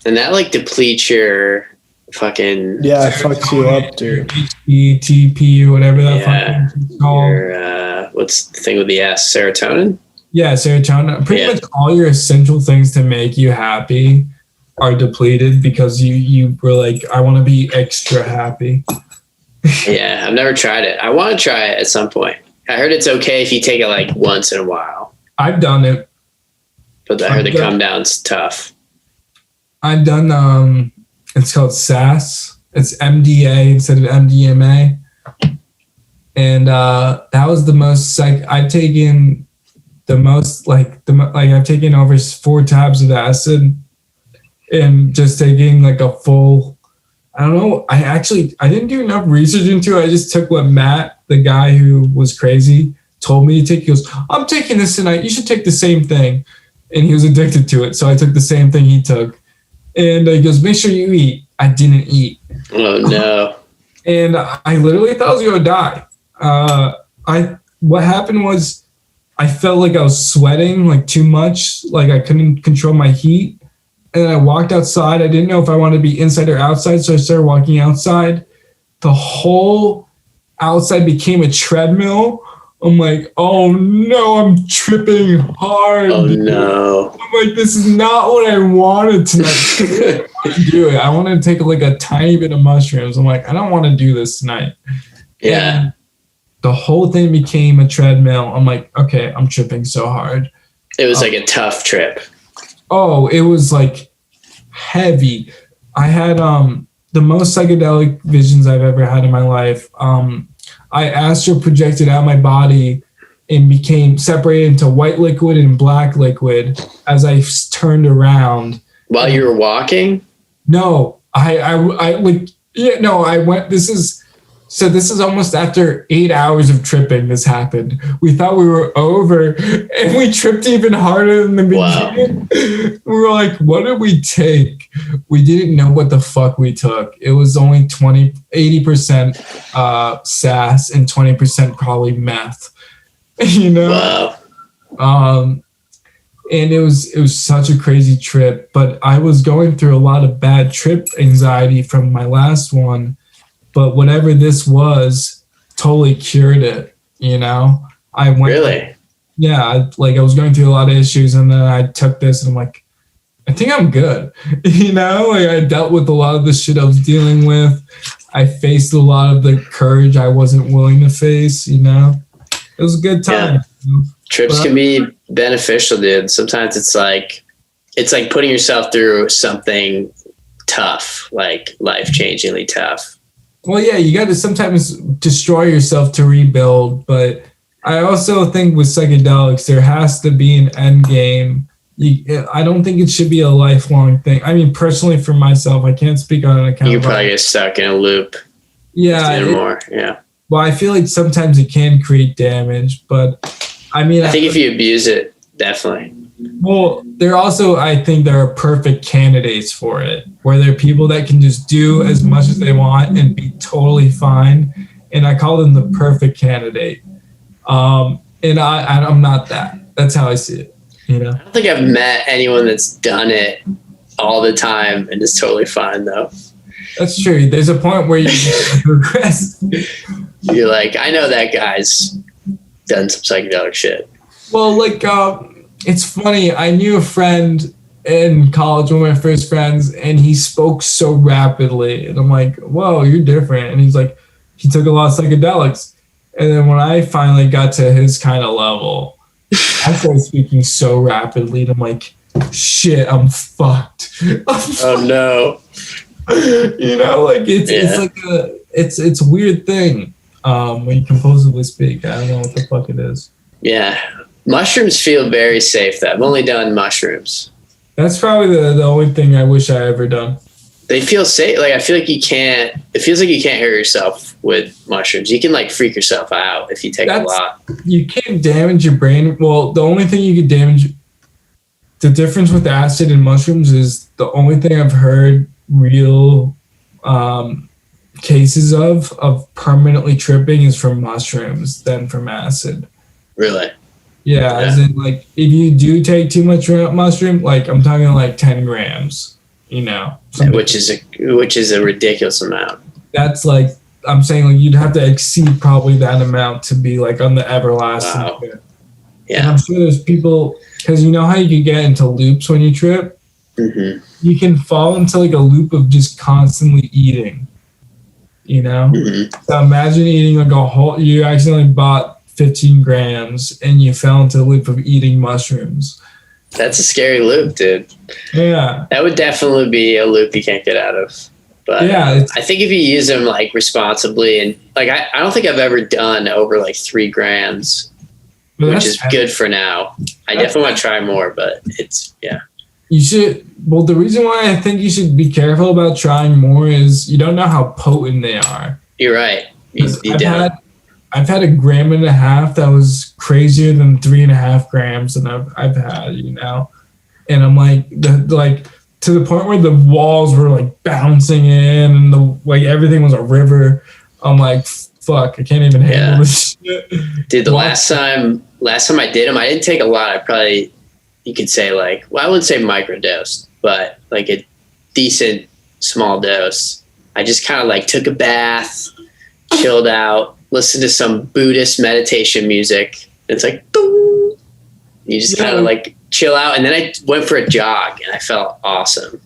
And that like depletes your fucking... Yeah, it fucks you up, dude. HTP or whatever that fucking is called. Your, what's the thing with the S? Serotonin? Yeah, serotonin. Pretty much all your essential things to make you happy are depleted because you were like, I want to be extra happy. Yeah, I've never tried it. I want to try it at some point. I heard it's okay if you take it like once in a while. I've done it. But I heard the come down's tough. I've done, it's called SAS. It's MDA instead of MDMA. And that was the most, I've taken the most, I've taken over 4 tabs of acid and just taking like a full, I don't know. I didn't do enough research into it. I just took what Matt, the guy who was crazy, told me to take. He goes, I'm taking this tonight. You should take the same thing. And he was addicted to it. So I took the same thing he took. And he goes, make sure you eat. I didn't eat. Oh, no. And I literally thought I was going to die. What happened was I felt like I was sweating like too much. Like I couldn't control my heat. And I walked outside. I didn't know if I wanted to be inside or outside. So I started walking outside. The whole outside became a treadmill. I'm like, oh no, I'm tripping hard. Oh no. I'm like, this is not what I wanted tonight. Do it. I want to take like a tiny bit of mushrooms. I'm like, I don't want to do this tonight. Yeah. And the whole thing became a treadmill. I'm like, okay, I'm tripping so hard. It was like a tough trip. Oh, it was like heavy. I had the most psychedelic visions I've ever had in my life. I astral projected out my body and became separated into white liquid and black liquid as I turned around. While you were walking? No, I went, this is almost after 8 hours of tripping. This happened. We thought we were over and we tripped even harder than the beginning. Wow. We were like, what did we take? We didn't know what the fuck we took. It was only 80% SAS and 20% probably meth, you know? Wow. And it was such a crazy trip, but I was going through a lot of bad trip anxiety from my last one. But whatever this was totally cured it, you know? I went. Really? Yeah. I was going through a lot of issues and then I took this and I'm like, I think I'm good. You know, like I dealt with a lot of the shit I was dealing with. I faced a lot of the courage I wasn't willing to face, you know? It was a good time. Yeah. Trips can be beneficial, dude. Sometimes it's like putting yourself through something tough, like life-changingly tough. Well, yeah, you got to sometimes destroy yourself to rebuild, but I also think with psychedelics, there has to be an end game. I don't think it should be a lifelong thing. I mean, personally, for myself, I can't speak on an account. You probably get stuck in a loop. Yeah. More. Yeah. Well, I feel like sometimes it can create damage, but I mean, I think if you abuse it, definitely. Well, I think there are perfect candidates for it, where there are people that can just do as much as they want and be totally fine. And I call them the perfect candidate. And I'm not that. That's how I see it. You know? I don't think I've met anyone that's done it all the time and is totally fine, though. That's true. There's a point where you regress. You're like, I know that guy's done some psychedelic shit. Well, like, it's funny. I knew a friend in college, one of my first friends, and he spoke so rapidly. And I'm like, whoa, you're different. And he's like, he took a lot of psychedelics. And then when I finally got to his kind of level, I started speaking so rapidly. And I'm like, shit, I'm fucked. Oh, no. You know, like it's a weird thing when you compulsively speak. I don't know what the fuck it is. Yeah. Mushrooms feel very safe, though. I've only done mushrooms. That's probably the only thing I wish I ever done. They feel safe. Like, I feel like it feels like you can't hurt yourself with mushrooms. You can, like, freak yourself out if you take a lot. You can't damage your brain. Well, the only thing you could damage, the difference with acid and mushrooms is the only thing I've heard real cases of permanently tripping is from mushrooms than from acid. Really? Yeah, as in, like, if you do take too much mushroom, like, I'm talking like 10 grams, you know. Which is a ridiculous amount. That's like, I'm saying, like, you'd have to exceed probably that amount to be, like, on the everlasting. Wow. Trip. Yeah. And I'm sure there's people, because you know how you can get into loops when you trip? Mm-hmm. You can fall into, like, a loop of just constantly eating, you know? Mm-hmm. So imagine eating, like, you accidentally bought 15 grams and you fell into the loop of eating mushrooms. That's a scary loop, dude. Yeah. That would definitely be a loop you can't get out of. But yeah, I think if you use them, like, responsibly, and, like, I don't think I've ever done over, like, 3 grams, which is good for now. I definitely want to try more, but it's, yeah. You should, well, the reason why I think you should be careful about trying more is you don't know how potent they are. You're right. I've had 1.5 grams that was crazier than 3.5 grams that I've had, you know? And I'm like to the point where the walls were, like, bouncing in and everything was a river. I'm like, fuck, I can't even handle this shit. Dude, the last time I did them, I didn't take a lot. I probably, you could say, like, well, I wouldn't say microdose, but, like, a decent small dose. I just kind of, like, took a bath, chilled out, listened to some Buddhist meditation music. It's like, boom. You just kind of, like, chill out. And then I went for a jog and I felt awesome.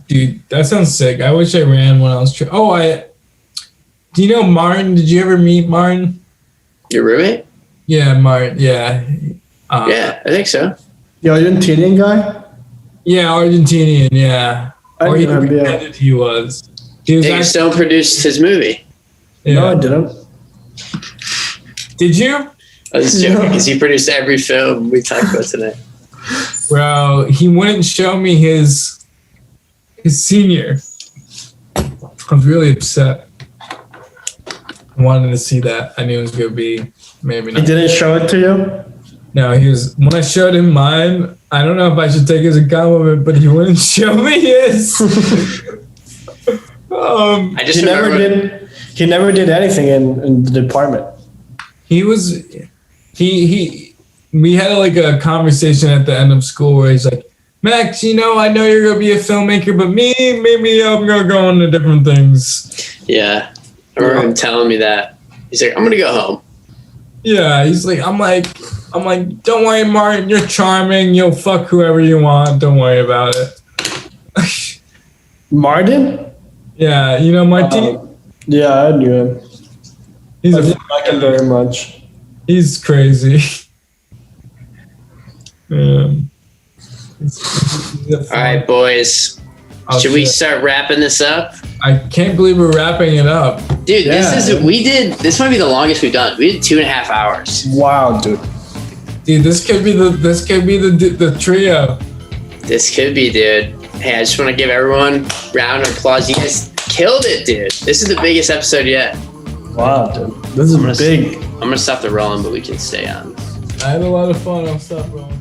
Dude, that sounds sick. I wish I ran when I was do you know Martin? Did you ever meet Martin? Your roommate? Yeah, Martin. Yeah. Yeah, I think so. The Argentinian guy? Yeah, Argentinian. Yeah. Or he pretended he was. Dave Stone produced his movie. Yeah. No, I didn't. Did you? I was joking because he produced every film we talked about today. Bro, he wouldn't show me his senior. I was really upset. I wanted to see that. I knew it was going to be maybe not. He didn't show it to you? No, when I showed him mine, I don't know if I should take it as a compliment, but he wouldn't show me his. I just remember he never did anything in the department. We had, like, a conversation at the end of school where he's like, Max, you know, I know you're going to be a filmmaker, but maybe I'm going to go into different things. Yeah. I remember him telling me that. He's like, I'm going to go home. Yeah. He's like, I'm like, don't worry, Martin, you're charming. You'll fuck whoever you want. Don't worry about it. Martin? Yeah. You know Martin? Yeah, I knew him. I like him very much. He's crazy. All right, boys. Should we start wrapping this up? I can't believe we're wrapping it up. Dude, this might be the longest we've done. We did 2.5 hours. Wow, dude. Dude, this could be the trio. This could be, dude. Hey, I just want to give everyone a round of applause. You guys killed it, dude. This is the biggest episode yet. Wow, dude. This is big. I'm going to stop the rolling, but we can stay on. I had a lot of fun. I'll stop rolling.